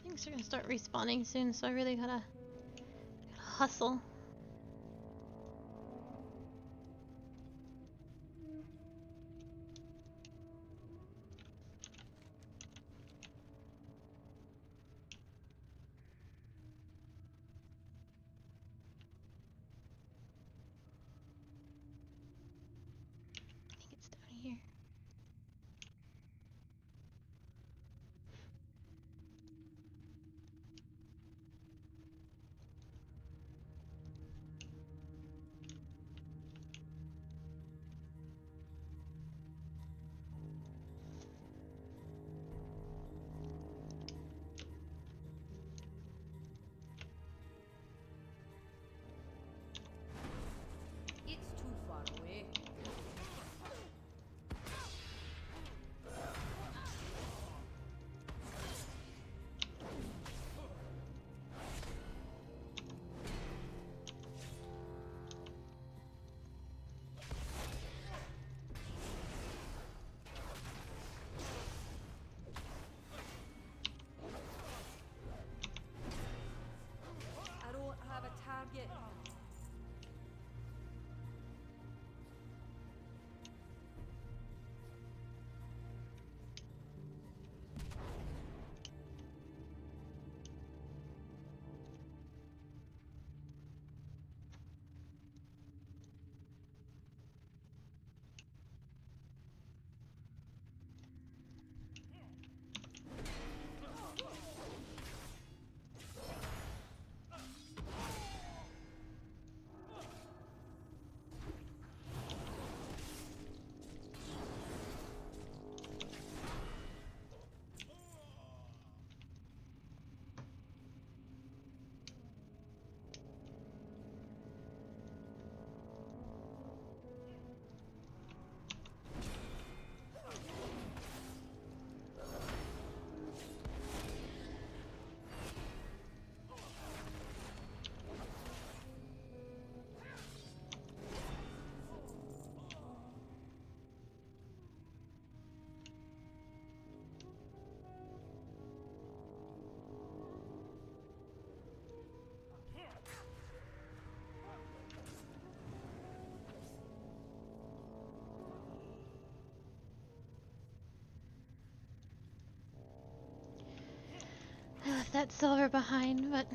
Things are gonna start respawning soon, so I really gotta hustle. I think it's down here. It's too far away. I don't have a target. I left that silver behind, but...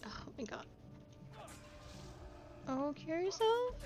Oh my god. Oh, cure yourself?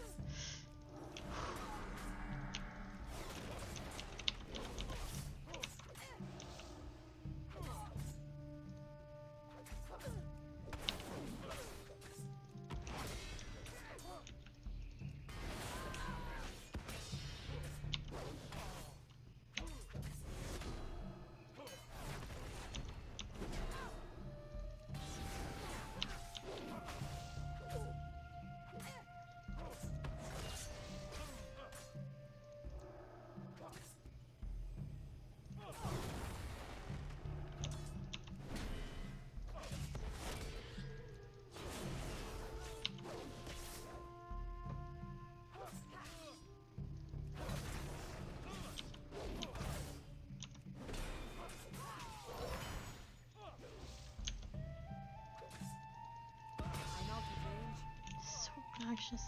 I'm out of range. So obnoxious.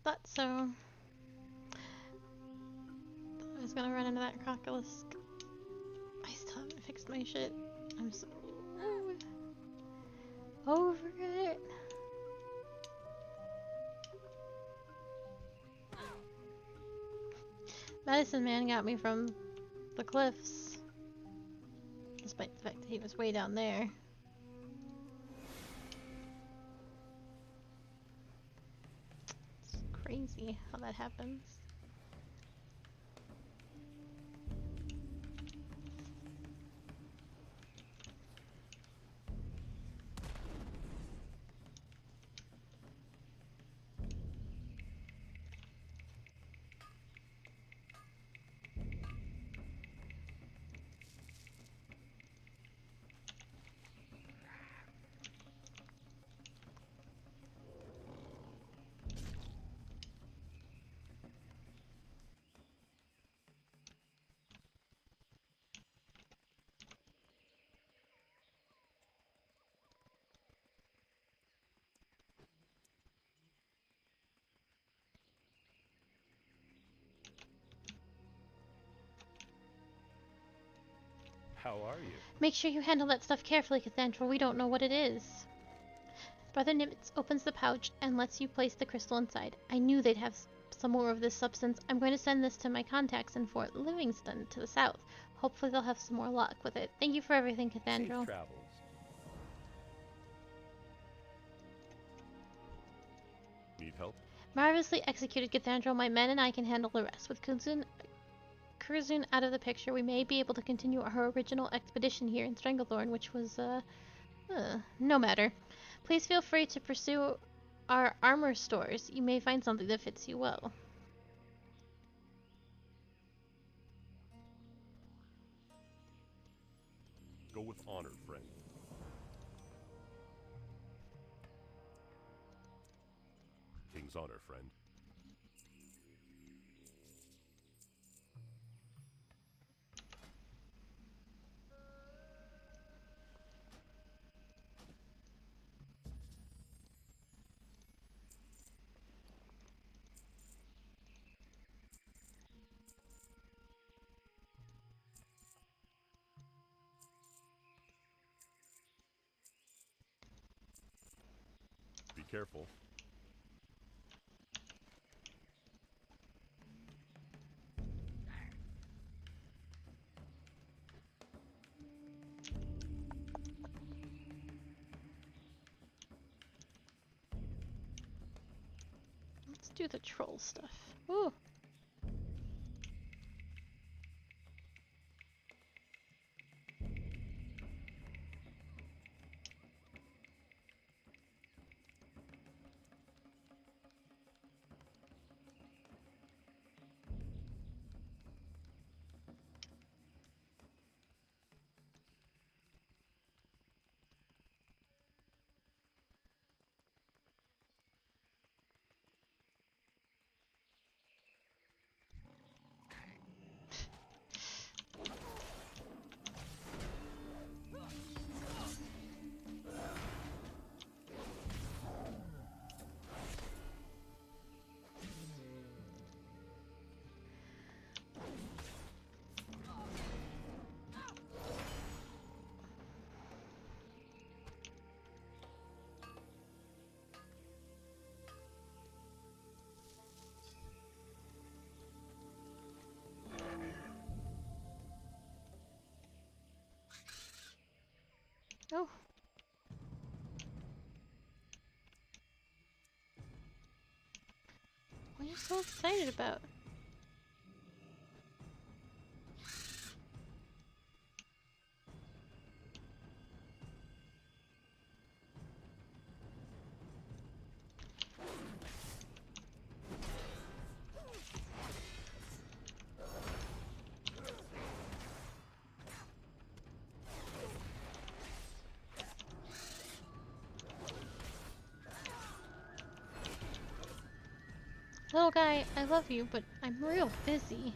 Thought so. Thought I was gonna run into that crocolisk. I still haven't fixed my shit. I'm so over it. Medicine Man got me from the cliffs, despite the fact that he was way down there. It's crazy how that happens. How are you? Make sure you handle that stuff carefully, Cathedral. We don't know what it is. Brother Nimitz opens the pouch and lets you place the crystal inside. I knew they'd have some more of this substance. I'm going to send this to my contacts in Fort Livingston to the south. Hopefully they'll have some more luck with it. Thank you for everything, Cathedral. Safe travels. Need help? Marvelously executed, Cathedral. My men and I can handle the rest. With Kurzun out of the picture, we may be able to continue our original expedition here in Stranglethorn, which was, no matter. Please feel free to pursue our armor stores. You may find something that fits you well. Go with honor, friend. King's honor, friend. Be careful. Let's do the troll stuff. Ooh. Oh. What are you so excited about? Little guy, I love you, but I'm real busy.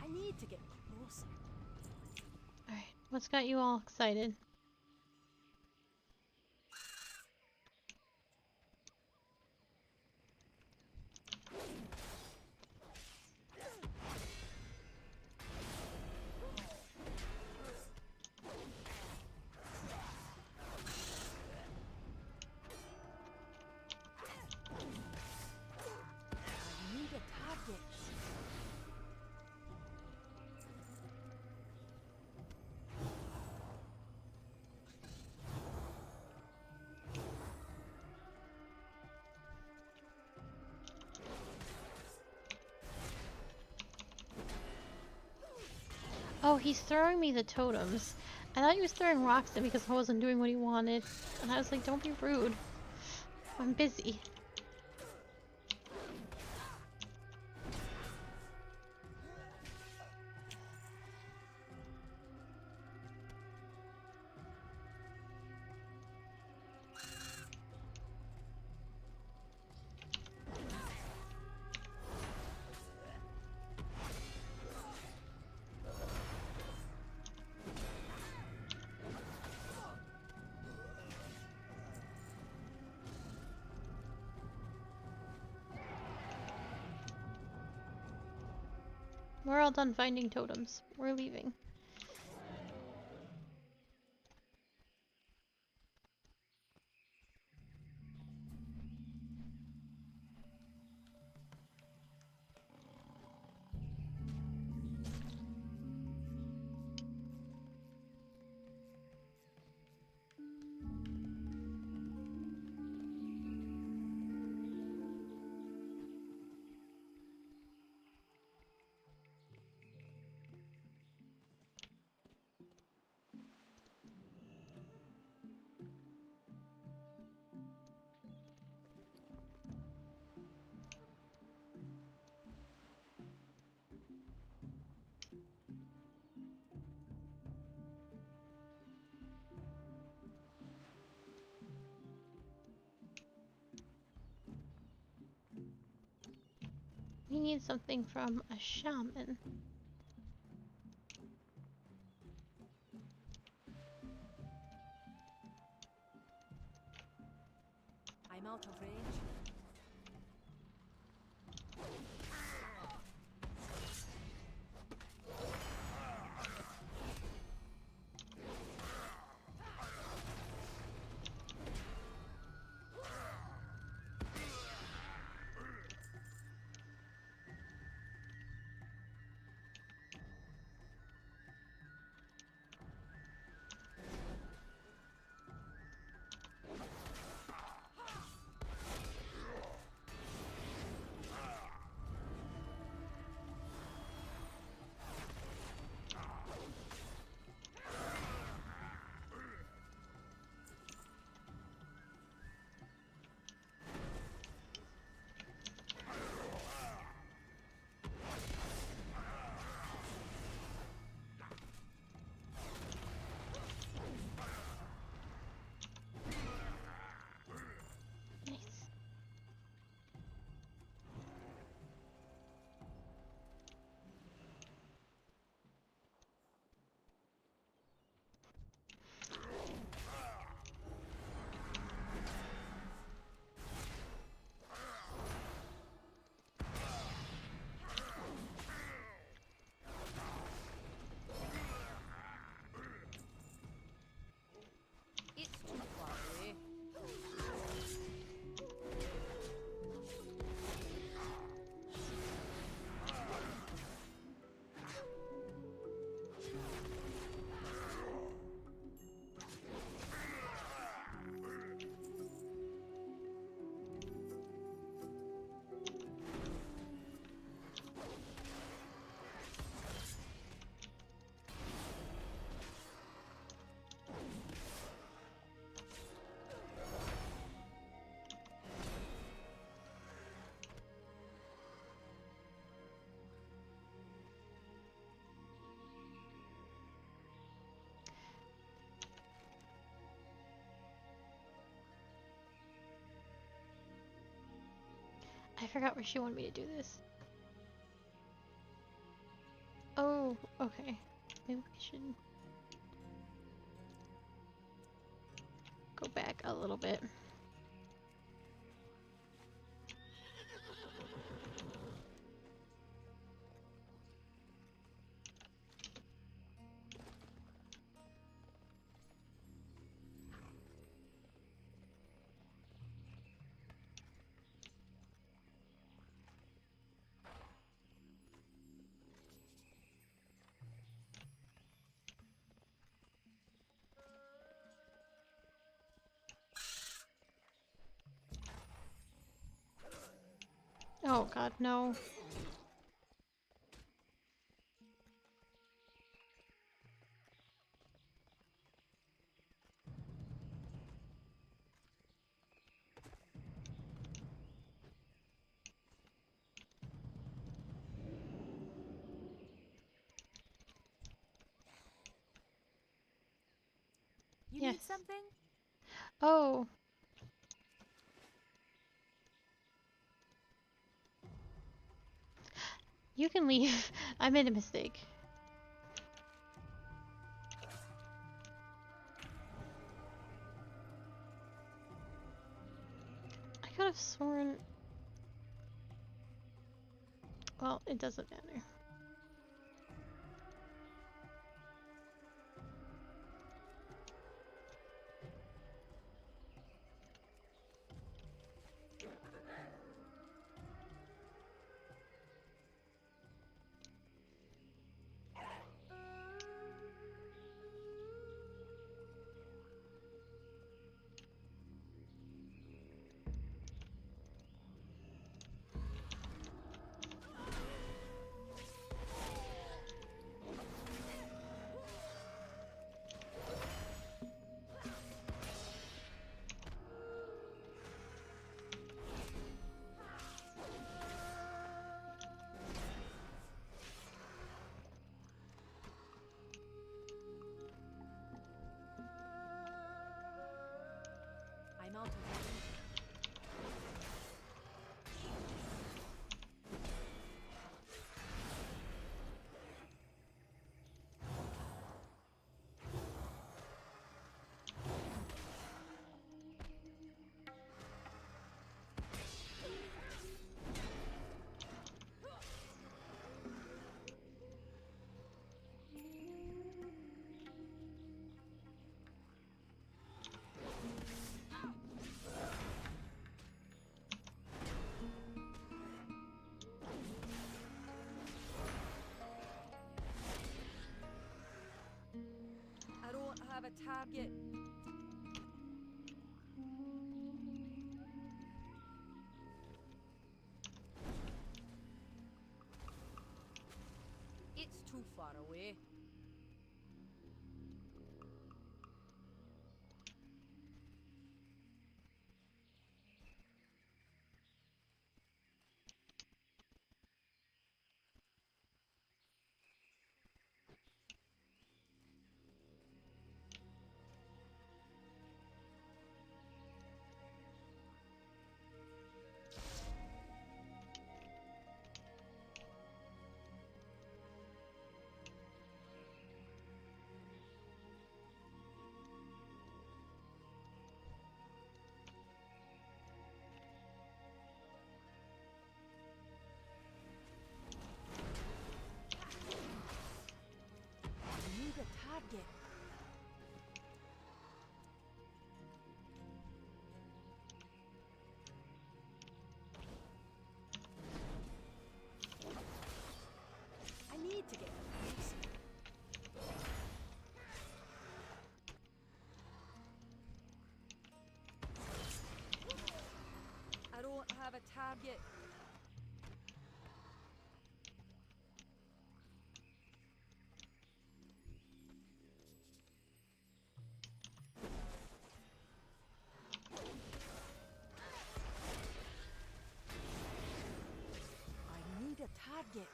I need to get closer. Alright, what's got you all excited? I need a target. Oh, he's throwing me the totems. I thought he was throwing rocks at me because I wasn't doing what he wanted. And I was like, don't be rude. I'm busy. We're all done finding totems. We're leaving. We need something from a shaman. I'm out of range. Nice. It's too far away. I forgot where she wanted me to do this. Oh, okay. Maybe we should go back a little bit. Oh god, no. You Yes. need something? Oh. You can leave. I made a mistake. I could have sworn... Well, it doesn't matter. out of range. I don't have a target. It's too far away. I need a target. I need to get close. I don't have a target. I need a target.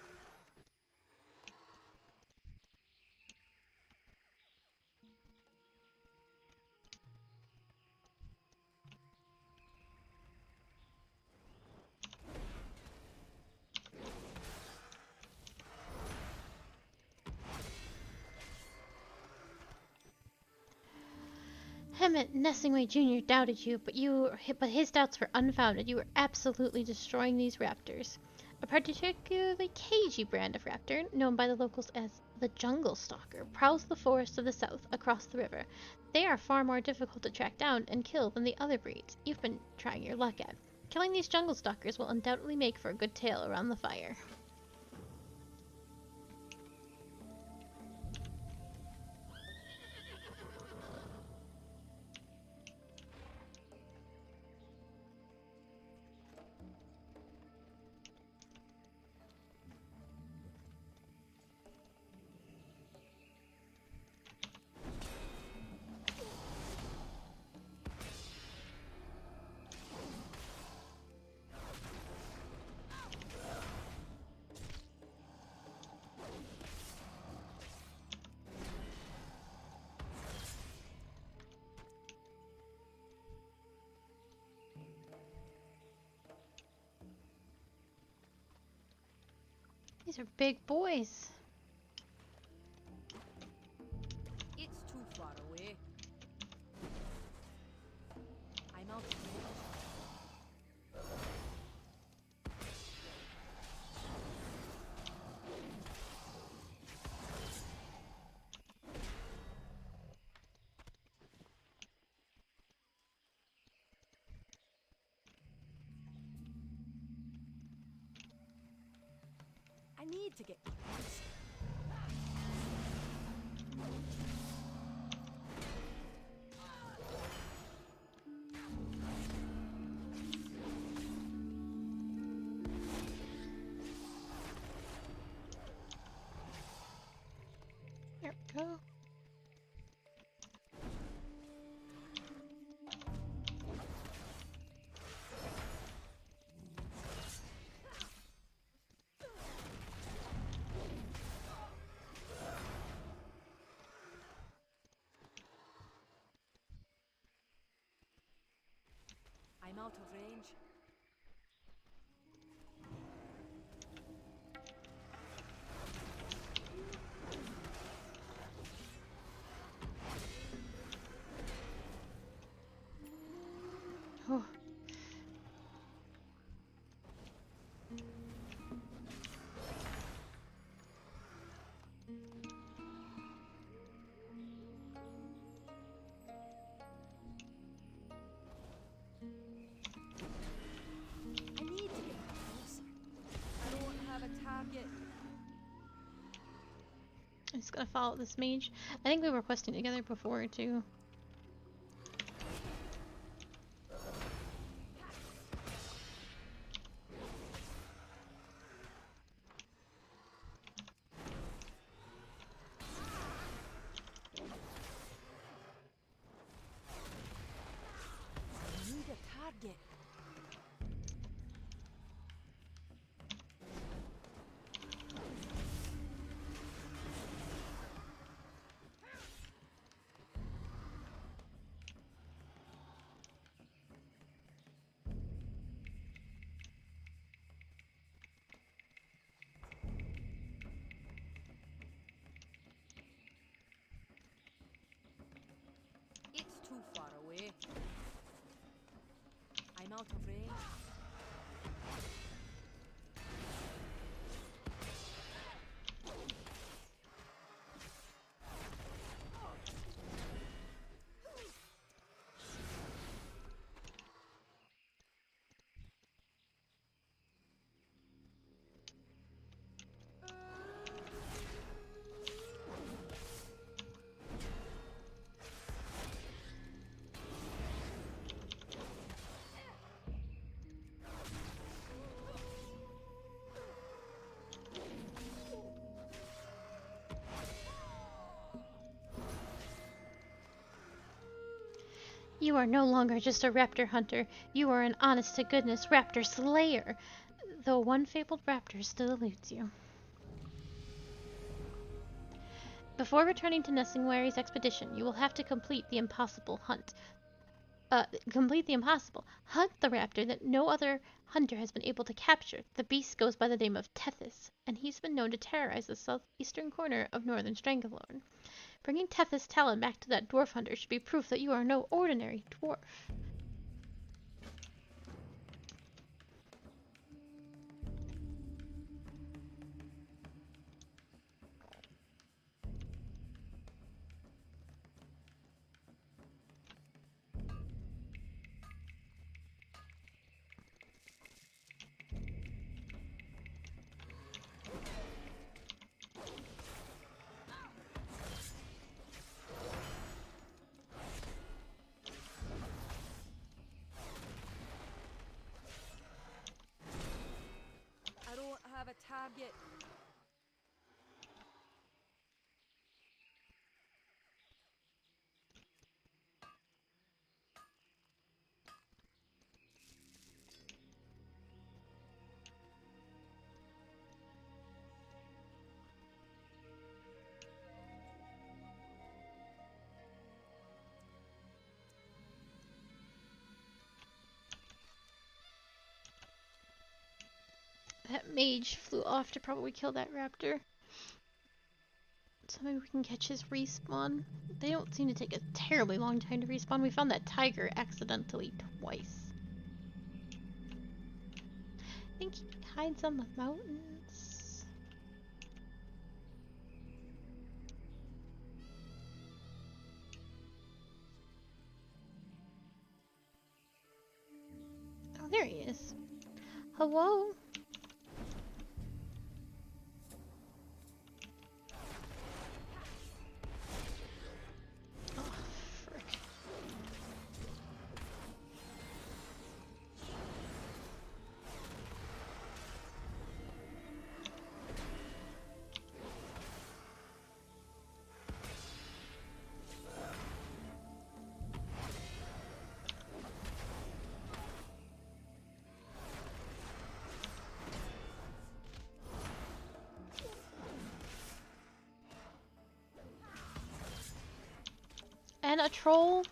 Hemet Nessingway Jr. doubted you, but his doubts were unfounded. You were absolutely destroying these raptors. A particularly cagey brand of raptor, known by the locals as the Jungle Stalker, prowls the forests of the south across the river. They are far more difficult to track down and kill than the other breeds you've been trying your luck at. Killing these Jungle Stalkers will undoubtedly make for a good tale around the fire. These are big boys. It's too far away. I'm out of range. I need to get close. There we go. I'm out of range. Oh. I need to get closer. I don't have a target. I'm just gonna follow this mage. I think we were questing together before too. I need a target. It's too far away. I'm out of range. You are no longer just a raptor hunter. You are an honest-to-goodness raptor slayer. Though one fabled raptor still eludes you. Before returning to Nessingwary's expedition, you will have to complete the impossible hunt. Complete the impossible. Hunt the raptor that no other hunter has been able to capture. The beast goes by the name of Tethys, and he's been known to terrorize the southeastern corner of northern Stranglorn. Bringing Tethys' talon back to that dwarf hunter should be proof that you are no ordinary dwarf. I don't have a target. That mage flew off to probably kill that raptor. So maybe we can catch his respawn. They don't seem to take a terribly long time to respawn. We found that tiger accidentally twice. I think he hides on the mountains. Oh, there he is. Hello? Oh, frick. And a troll?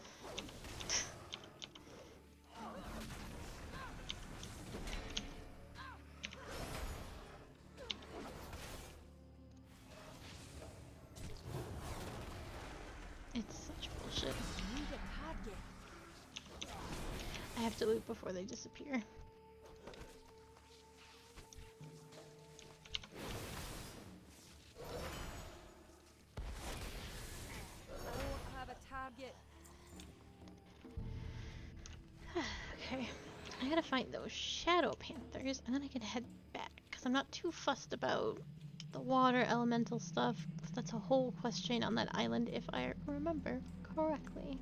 I have to loot before they disappear. I don't have a target. Okay, I gotta find those shadow panthers, and then I can head back, because I'm not too fussed about the water elemental stuff. That's a whole quest chain on that island, if I remember correctly.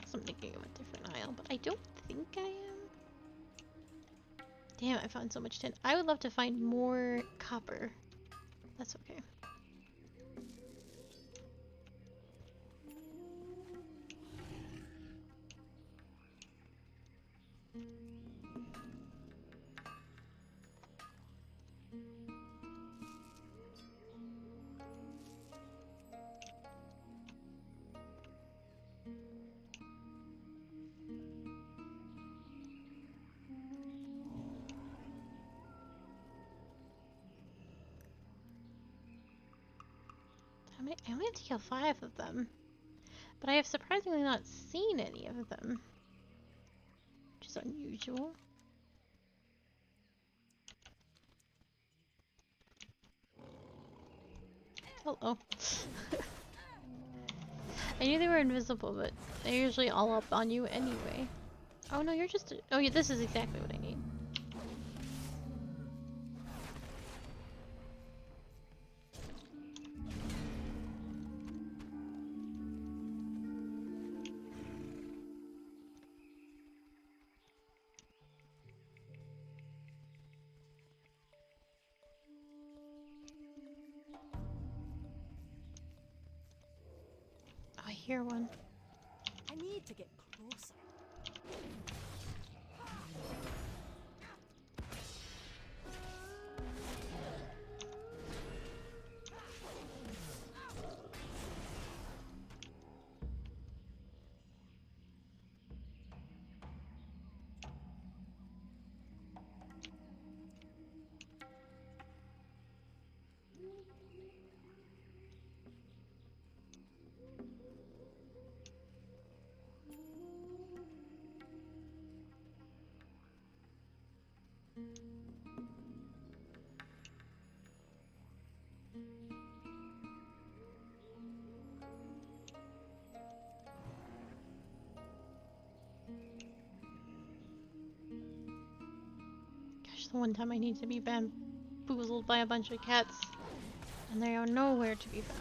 So I'm thinking of a different isle, but I don't think I am. Damn, I found so much tin. I would love to find more copper. That's okay. I only have to kill 5 of them, but I have surprisingly not seen any of them, which is unusual. Hello. I knew they were invisible, but they're usually all up on you anyway. Oh no, you're just... Oh yeah, this is exactly what I need. Oh, I hear one. I need to get closer. Gosh, the one time I need to be bamboozled by a bunch of cats, and they are nowhere to be found.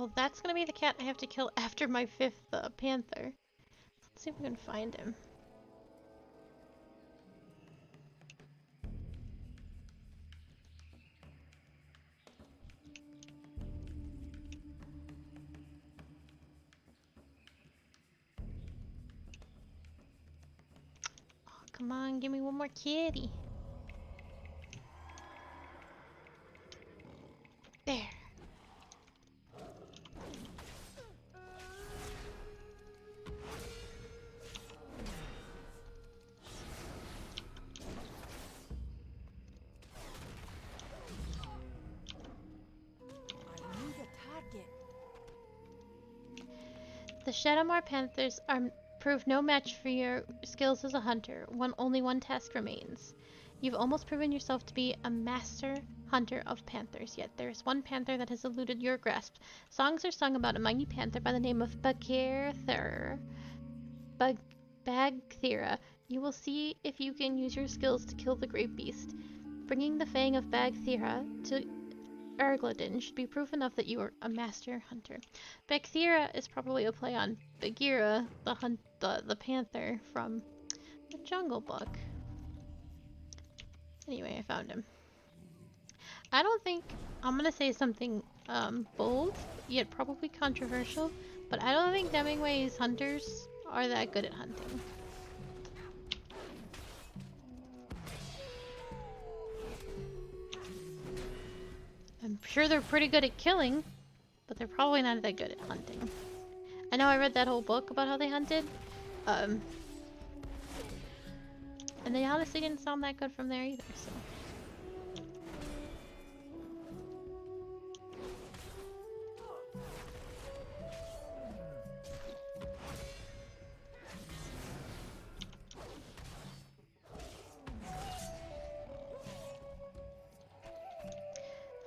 Well, that's gonna be the cat I have to kill after my 5th panther. Let's see if we can find him. Oh, come on, give me one more kitty. There. I need a target. The Shadowmoor Panthers prove no match for your skills as a hunter. Only one task remains. You've almost proven yourself to be a master hunter of panthers, yet there is one panther that has eluded your grasp. Songs are sung about a mighty panther by the name of Bagthera. You will see if you can use your skills to kill the great beast. Bringing the fang of Bagthera to Ergladin should be proof enough that you are a master hunter. Bagthera is probably a play on Bagheera, the panther from the Jungle Book. Anyway, I found him. I don't think I'm gonna say something bold, yet probably controversial, but I don't think Hemingway's hunters are that good at hunting. I'm sure they're pretty good at killing, but they're probably not that good at hunting. I know I read that whole book about how they hunted, and they honestly didn't sound that good from there either, so.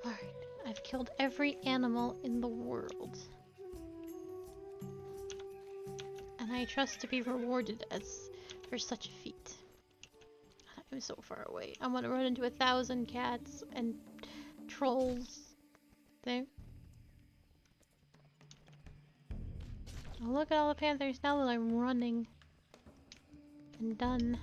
Alright, I've killed every animal in the world. And I trust to be rewarded for such a feat. I'm so far away. I want to run into 1,000 cats and trolls. There. Oh, look at all the panthers now that I'm running. And done.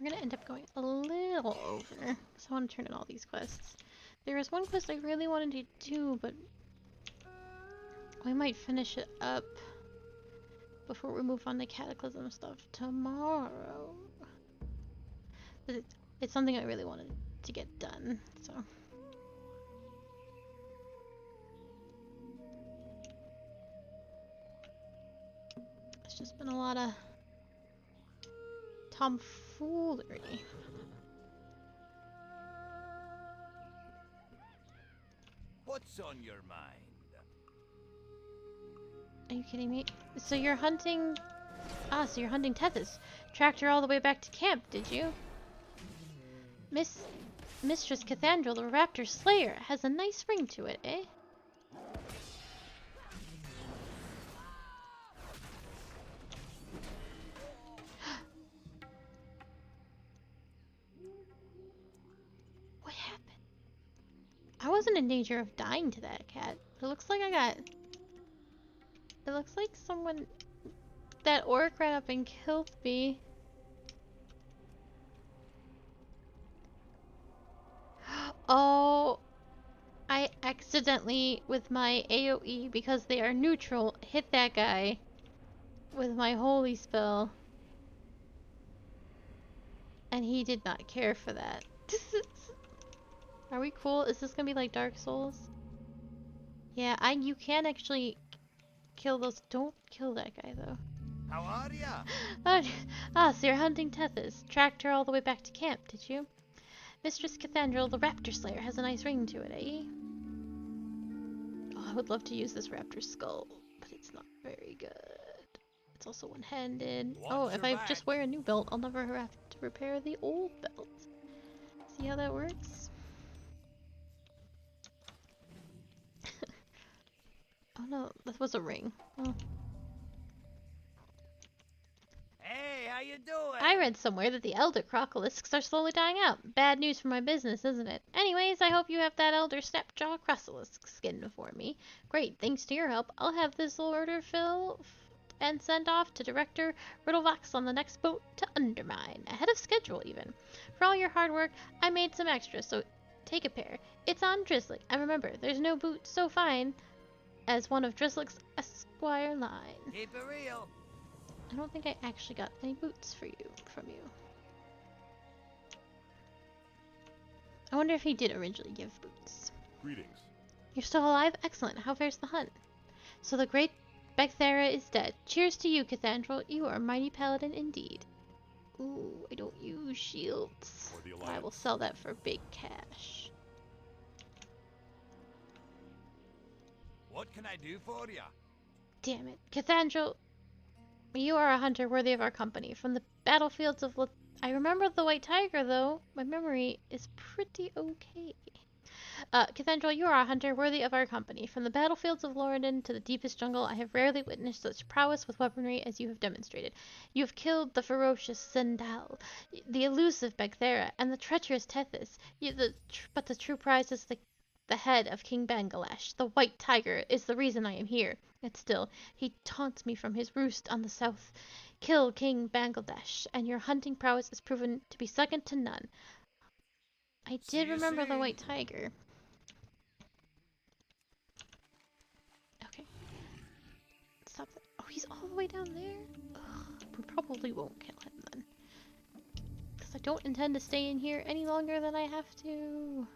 We're gonna end up going a little over, so I want to turn in all these quests. There was one quest I really wanted to do, but we might finish it up before we move on to Cataclysm stuff tomorrow. But it's something I really wanted to get done, so. It's just been a lot of tomfoolery. What's on your mind? Are you kidding me? So you're hunting... Ah, so you're hunting Tethys. Tracked her all the way back to camp, did you? Mistress Cathandral, the Raptor Slayer, has a nice ring to it, eh? What happened? I wasn't in danger of dying to that cat. It looks like I got... It looks like someone... That orc ran up and killed me. Oh, I accidentally, with my AoE, because they are neutral, hit that guy with my holy spell. And he did not care for that. Are we cool? Is this gonna be like Dark Souls? Yeah, you can actually kill those. Don't kill that guy though. How are ya? So you're hunting Tethys. Tracked her all the way back to camp, did you? Mistress Cathedral, the Raptor Slayer, has a nice ring to it, eh? Oh, I would love to use this raptor skull, but it's not very good. It's also one-handed. Oh, if I just wear a new belt, I'll never have to repair the old belt. See how that works? Oh no, that was a ring. Oh. Hey, how you doing? I read somewhere that the elder crocolisks are slowly dying out. Bad news for my business, isn't it? Anyways, I hope you have that elder snapjaw crocolisk skin for me. Great, thanks to your help, I'll have this order filled and sent off to Director Riddlevox on the next boat to Undermine, ahead of schedule even. For all your hard work, I made some extras, so take a pair. It's on Drizzlick, and remember, there's no boot so fine as one of Drizzlick's Esquire line. Keep it real. I don't think I actually got any boots from you. I wonder if he did originally give boots. Greetings. You're still alive? Excellent. How fares the hunt? So the great Becthera is dead. Cheers to you, Cathedral. You are a mighty paladin indeed. Ooh, I don't use shields. For the I will Alliance. sell that for big cash. What can I do for ya? Damn it. Cathedral, you are a hunter worthy of our company. From the battlefields of I remember the White Tiger, though. My memory is pretty okay. Cathedral, you are a hunter worthy of our company. From the battlefields of Lorendon to the deepest jungle, I have rarely witnessed such prowess with weaponry as you have demonstrated. You have killed the ferocious Sendal, the elusive Begthera, and the treacherous Tethys. But the true prize is the head of King Bangladesh. The White Tiger is the reason I am here. Yet still, he taunts me from his roost on the south. Kill King Bangladesh, and your hunting prowess is proven to be second to none. I did remember the White Tiger. Okay. Stop that. Oh, he's all the way down there? Ugh, we probably won't kill him then. Because I don't intend to stay in here any longer than I have to.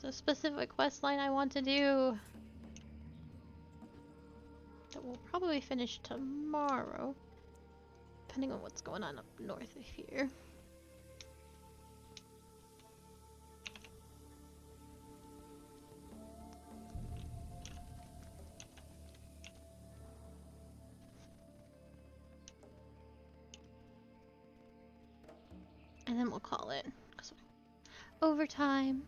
There's a specific quest line I want to do that we'll probably finish tomorrow, depending on what's going on up north of here. And then we'll call it overtime.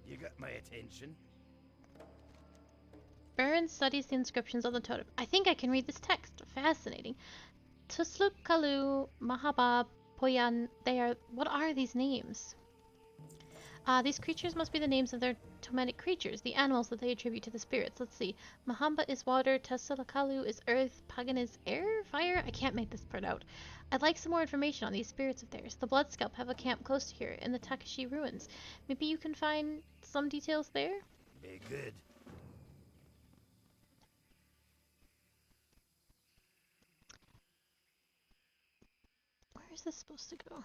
You got my attention. Baron studies the inscriptions on the totem. I think I can read this text. Fascinating. Tusluk Kalu, Mahaba, Poyan. What are these names? These creatures must be the names of their tomatic creatures, the animals that they attribute to the spirits. Let's see. Mahamba is water, Tuslakalu is earth, Pagan is air, fire? I can't make this part out. I'd like some more information on these spirits of theirs. The Blood Scalp have a camp close to here, in the Takashi ruins. Maybe you can find some details there? Very good. Where is this supposed to go?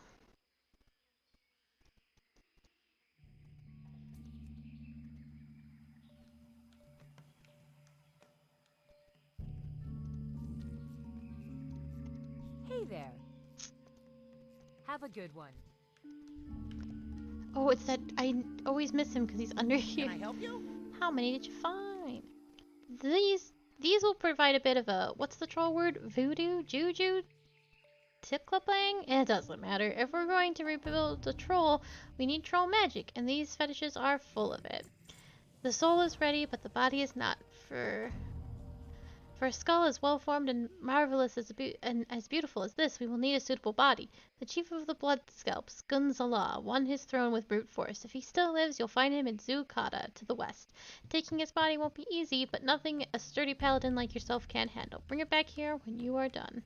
Hey there. Have a good one. Oh, it's that I always miss him because he's under here. Can I help you? How many did you find? These will provide a bit of a, what's the troll word? Voodoo? Juju? Ticklepang? It doesn't matter. If we're going to rebuild the troll, we need troll magic, and these fetishes are full of it. The soul is ready, but the body is not. For a skull as well-formed and marvelous and as beautiful as this, we will need a suitable body. The chief of the Blood Scalps, Gunzala, won his throne with brute force. If he still lives, you'll find him in Cata to the west. Taking his body won't be easy, but nothing a sturdy paladin like yourself can't handle. Bring it back here when you are done.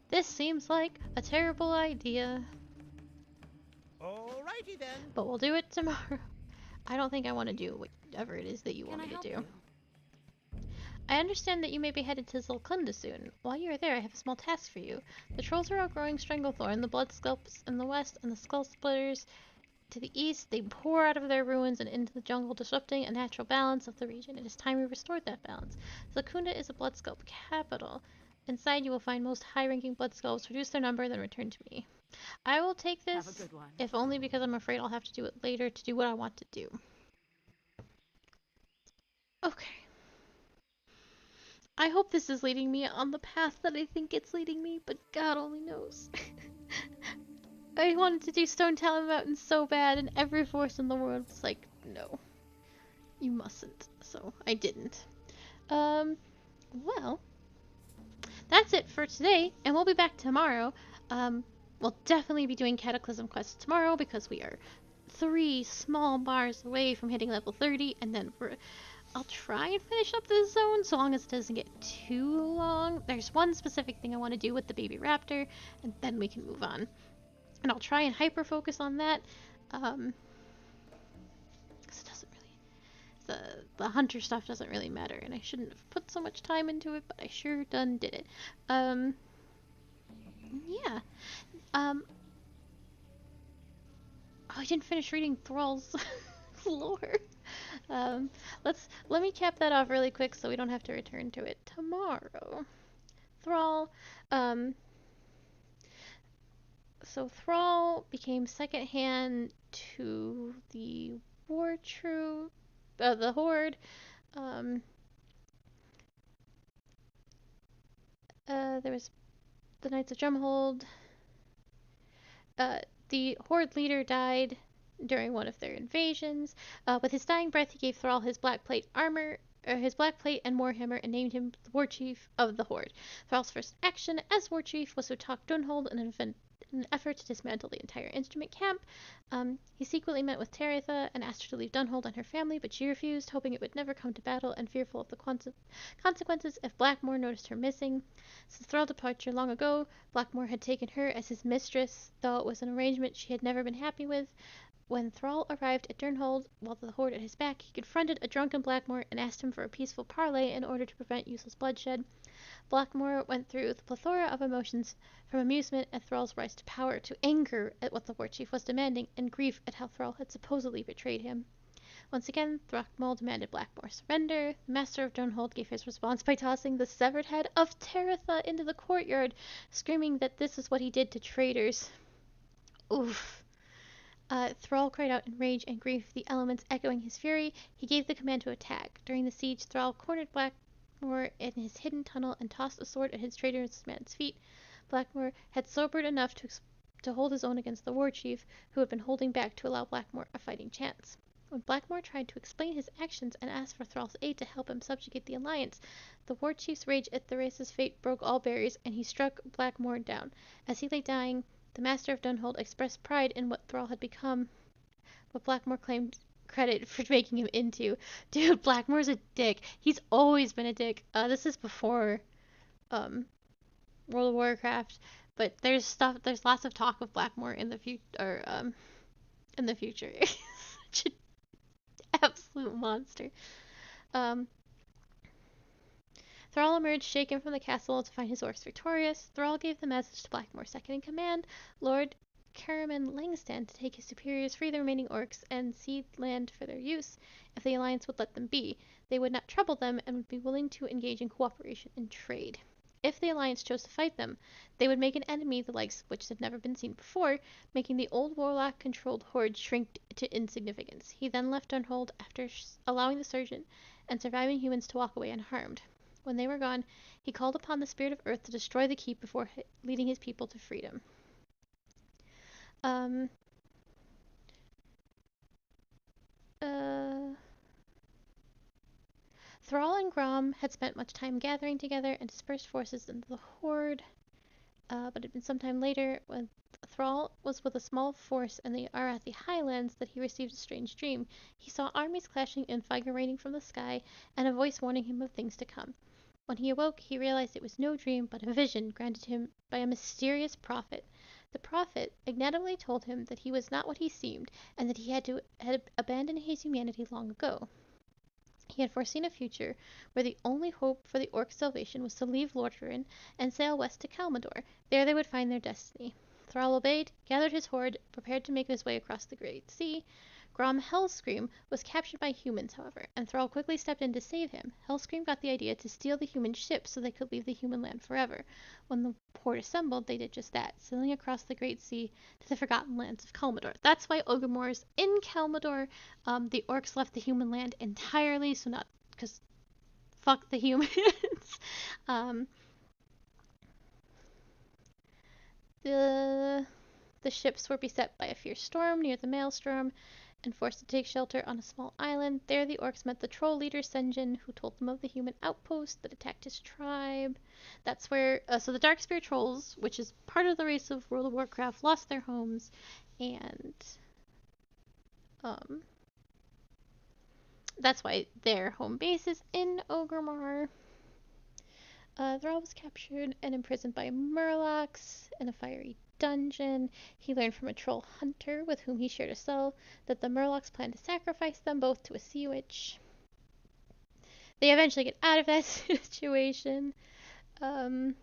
This seems like a terrible idea. Alrighty then. But we'll do it tomorrow. I don't think I want to do whatever it is that you want me to do. I understand that you may be headed to Zulkunda soon. While you are there, I have a small task for you. The trolls are outgrowing Stranglethorn, the Blood Scalps in the west, and the Skull Splitters To the east, they pour out of their ruins and into the jungle, disrupting a natural balance of the region. It is time we restored that balance. Zakunda is a Bloodsculp capital. Inside, you will find most high-ranking Bloodsculps. Reduce their number, then return to me. I will take Have a this, good one. if only because I'm afraid I'll have to do it later to do what I want to do. Okay. I hope this is leading me on the path that I think it's leading me, but God only knows. I wanted to do Stone Talon Mountain so bad, and every force in the world was like, no, you mustn't. So I didn't. Well, that's it for today, and we'll be back tomorrow. We'll definitely be doing Cataclysm quests tomorrow because we are 3 small bars away from hitting level 30, and then I'll try and finish up this zone so long as it doesn't get too long. There's one specific thing I want to do with the baby raptor, and then we can move on. And I'll try and hyper focus on that. Because it doesn't really, the hunter stuff doesn't really matter, and I shouldn't have put so much time into it, but I sure done did it. Yeah. Oh, I didn't finish reading Thrall's lore. Let me cap that off really quick so we don't have to return to it tomorrow. Thrall, so Thrall became second hand to the the Horde. There was the Knights of Drumhold. The Horde leader died during one of their invasions. With his dying breath, he gave Thrall his black plate armor, his black plate and warhammer, and named him the War Chief of the Horde. Thrall's first action as War Chief was to attack Dunhold in an effort to dismantle the entire instrument camp. He secretly met with Taritha and asked her to leave Dunhold and her family, but she refused, hoping it would never come to battle and fearful of the consequences if Blackmore noticed her missing. Since Thrall's departure long ago, Blackmore had taken her as his mistress, though it was an arrangement she had never been happy with. When Thrall arrived at Durnhold, while the Horde at his back, he confronted a drunken Blackmore and asked him for a peaceful parley in order to prevent useless bloodshed. Blackmore went through the plethora of emotions, from amusement at Thrall's rise to power, to anger at what the War Chief was demanding, and grief at how Thrall had supposedly betrayed him. Once again, Throckmorton demanded Blackmore's surrender. The Master of Durnhold gave his response by tossing the severed head of Taritha into the courtyard, screaming that this is what he did to traitors. Oof. Thrall cried out in rage and grief, the elements echoing his fury. He gave the command to attack. During the siege, Thrall cornered Blackmore in his hidden tunnel and tossed a sword at his traitorous man's feet. Blackmore had sobered enough to hold his own against the War Chief, who had been holding back to allow Blackmore a fighting chance. When Blackmore tried to explain his actions and asked for Thrall's aid to help him subjugate the Alliance, the War Chief's rage at Thrace's fate broke all barriers, and he struck Blackmore down. As he lay dying, the Master of Durnhold expressed pride in what Thrall had become, but Blackmore claimed credit for making him into. Dude, Blackmore's a dick. He's always been a dick. This is before World of Warcraft, but there's lots of talk of Blackmore in the future. He's such an absolute monster. Thrall emerged shaken from the castle to find his orcs victorious. Thrall gave the message to Blackmore's second-in-command, Lord Caraman Langstan, to take his superiors, free the remaining orcs, and cede land for their use, if the Alliance would let them be. They would not trouble them, and would be willing to engage in cooperation and trade. If the Alliance chose to fight them, they would make an enemy the likes of which had never been seen before, making the old warlock-controlled horde shrink to insignificance. He then left Durnhold after allowing the surgeon and surviving humans to walk away unharmed. When they were gone, he called upon the Spirit of Earth to destroy the keep before leading his people to freedom. Thrall and Grom had spent much time gathering together and dispersed forces into the Horde, but it had been some time later, when Thrall was with a small force in the Arathi Highlands, that he received a strange dream. He saw armies clashing and fire raining from the sky, and a voice warning him of things to come. When he awoke, he realized it was no dream, but a vision granted him by a mysterious prophet. The prophet ignitively told him that he was not what he seemed, and that he had abandoned his humanity long ago. He had foreseen a future where the only hope for the orcs' salvation was to leave Lordaeron and sail west to Kalmador. There they would find their destiny. Thrall obeyed, gathered his horde, prepared to make his way across the Great Sea. Grom Hellscream was captured by humans, however, and Thrall quickly stepped in to save him. Hellscream got the idea to steal the human ship so they could leave the human land forever. When the horde assembled, they did just that, sailing across the Great Sea to the Forgotten Lands of Kalmador. That's why Ogremore's in Kalmador. The orcs left the human land entirely, so not because fuck the humans. um, the ships were beset by a fierce storm near the Maelstrom and forced to take shelter on a small island. There the orcs met the troll leader Sen'jin, who told them of the human outpost that attacked his tribe. That's where, so the Darkspear trolls, which is part of the race of World of Warcraft, lost their homes, and that's why their home base is in Orgrimmar. Thrall was captured and imprisoned by Murlocs in a fiery dungeon. He learned from a troll hunter with whom he shared a cell that the Murlocs plan to sacrifice them both to a sea witch. They eventually get out of that situation. They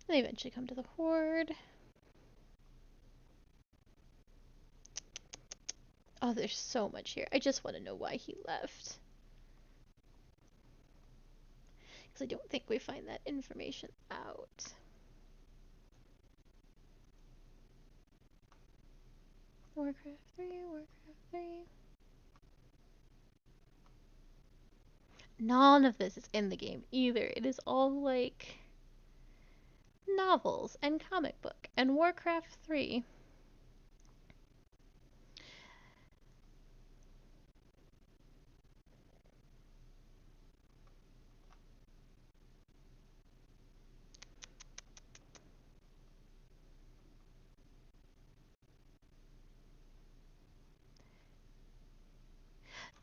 eventually come to the Horde. Oh, there's so much here. I just want to know why he left. Because I don't think we find that information out. Warcraft 3, Warcraft 3. None of this is in the game either. It is all like novels and comic book and Warcraft 3.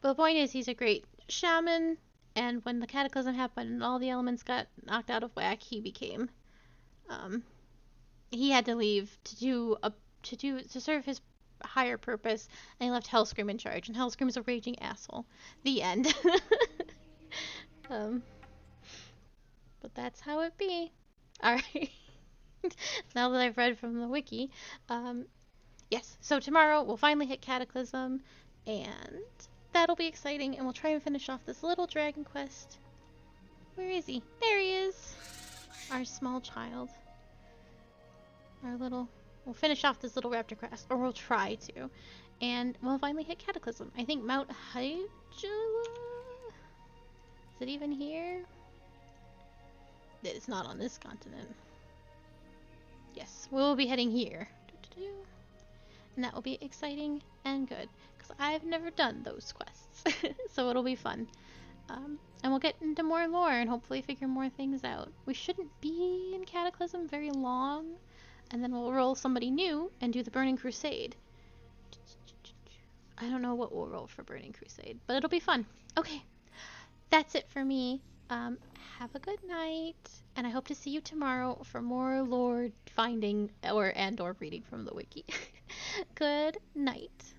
But the point is, he's a great shaman, and when the cataclysm happened and all the elements got knocked out of whack, he became, he had to leave to serve his higher purpose, and he left Hellscream in charge, and Hellscream's a raging asshole. The end. But that's how it be. Alright. Now that I've read from the wiki, yes, so tomorrow we'll finally hit Cataclysm, and that'll be exciting, and we'll try and finish off this little dragon quest. Where is he? There he is! Our small child. We'll finish off this little raptor quest, or we'll try to, and we'll finally hit Cataclysm. I think Mount Hyjala? Is it even here? It's not on this continent. Yes, we'll be heading here. And that will be exciting and good, because I've never done those quests, so it'll be fun. And we'll get into more lore and hopefully figure more things out. We shouldn't be in Cataclysm very long, and then we'll roll somebody new and do the Burning Crusade. I don't know what we'll roll for Burning Crusade, but it'll be fun. Okay, that's it for me. Have a good night, and I hope to see you tomorrow for more lore finding or reading from the wiki. Good night.